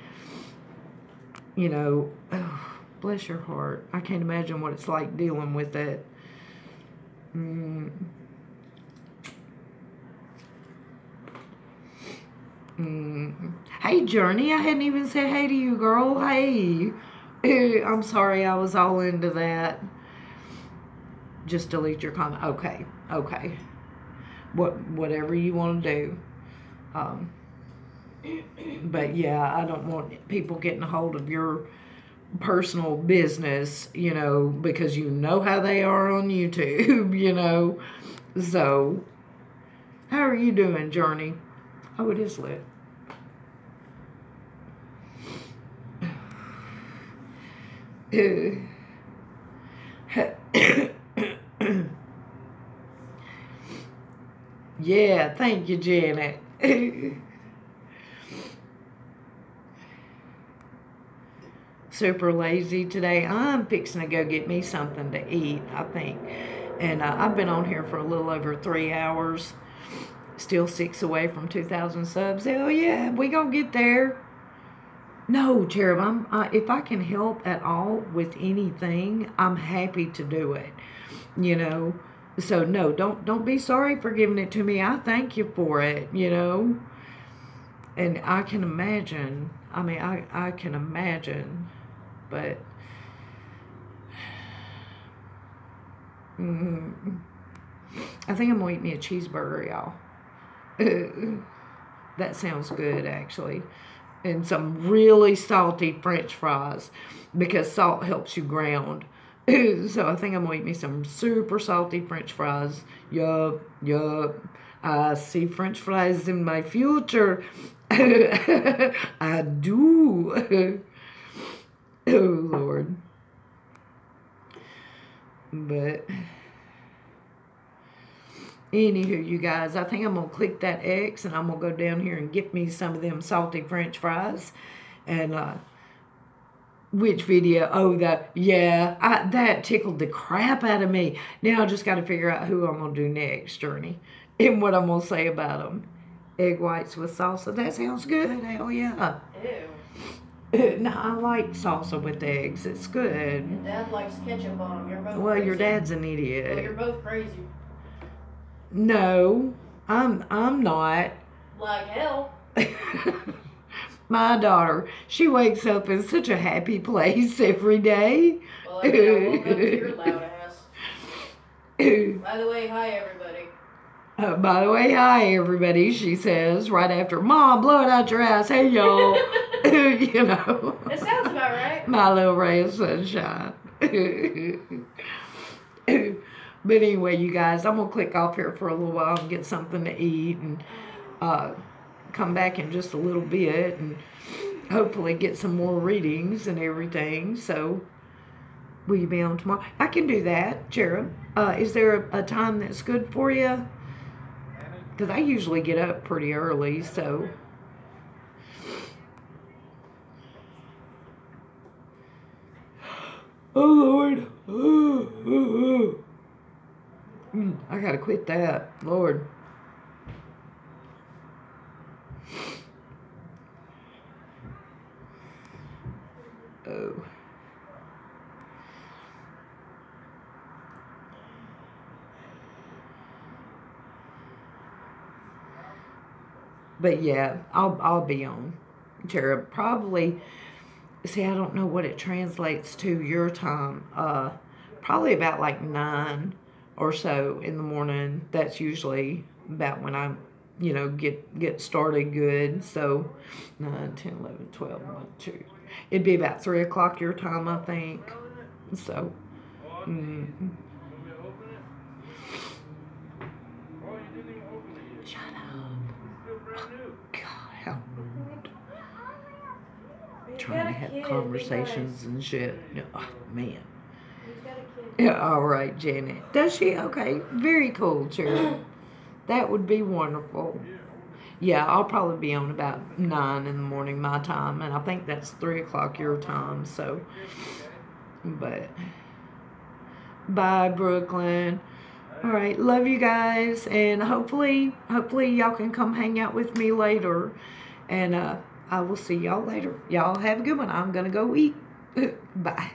You know, oh, bless your heart. I can't imagine what it's like dealing with it. Hey, Journey, I hadn't even said hey to you, girl. Hey. I'm sorry, I was all into that. Just delete your comment. Okay, okay. Whatever you want to do. But yeah, I don't want people getting a hold of your personal business, you know, because you know how they are on YouTube, you know. So, how are you doing, Journey? Oh, it is lit. Yeah, thank you, Janet. Super lazy today. I'm fixing to go get me something to eat, I think. And I've been on here for a little over 3 hours. Still 6 away from 2,000 subs. Hell yeah, we gonna get there. No, Cherub, if I can help at all with anything, I'm happy to do it. You know? So no, don't be sorry for giving it to me. I thank you for it, you know. And I can imagine. I mean, I can imagine, but I think I'm gonna eat me a cheeseburger, y'all. That sounds good, actually. And some really salty French fries, because salt helps you ground. So I think I'm going to eat me some super salty French fries. Yup, yup. I see French fries in my future. I do. Oh, Lord. But anywho, you guys, I think I'm going to click that X and I'm going to go down here and get me some of them salty French fries. And, which video? Oh, that tickled the crap out of me. Now I just got to figure out who I'm going to do next, Journey, and what I'm going to say about them. Egg whites with salsa. That sounds good. Hell yeah. Ew. No, I like salsa with eggs. It's good. Your dad likes ketchup on them. You're both well, crazy. Your dad's an idiot. Well, you're both crazy. No, I'm not. Like hell. My daughter, she wakes up in such a happy place every day. Well, I woke up to your loud ass. By the way, hi everybody. By the way, hi everybody, she says right after, Mom, blow it out your ass. Hey, y'all. You know. It sounds about right. My little ray of sunshine. But anyway, you guys, I'm going to click off here for a little while and get something to eat. And come back in just a little bit and hopefully get some more readings and everything. So, will you be on tomorrow? I can do that, Cherub. Is there a time that's good for you? Because I usually get up pretty early, so. Oh, Lord. I gotta quit that. Lord. Oh. But yeah, I'll be on, Cherub. Probably, see, I don't know what it translates to your time. Probably about like 9 or so in the morning. That's usually about when I, you know, get started good. So 9, 10, 11, 12, 1, 2. It'd be about 3 o'clock your time, I think. So, Shut up. God, how rude. Trying to have conversations and shit. Oh, man. Yeah, all right, Janet. Does she? Okay, very cool, Cherry. That would be wonderful. Yeah, I'll probably be on about 9 in the morning my time, and I think that's 3 o'clock your time, so. But, bye, Brooklyn. All right, love you guys, and hopefully y'all can come hang out with me later, and I will see y'all later. Y'all have a good one. I'm going to go eat. Bye.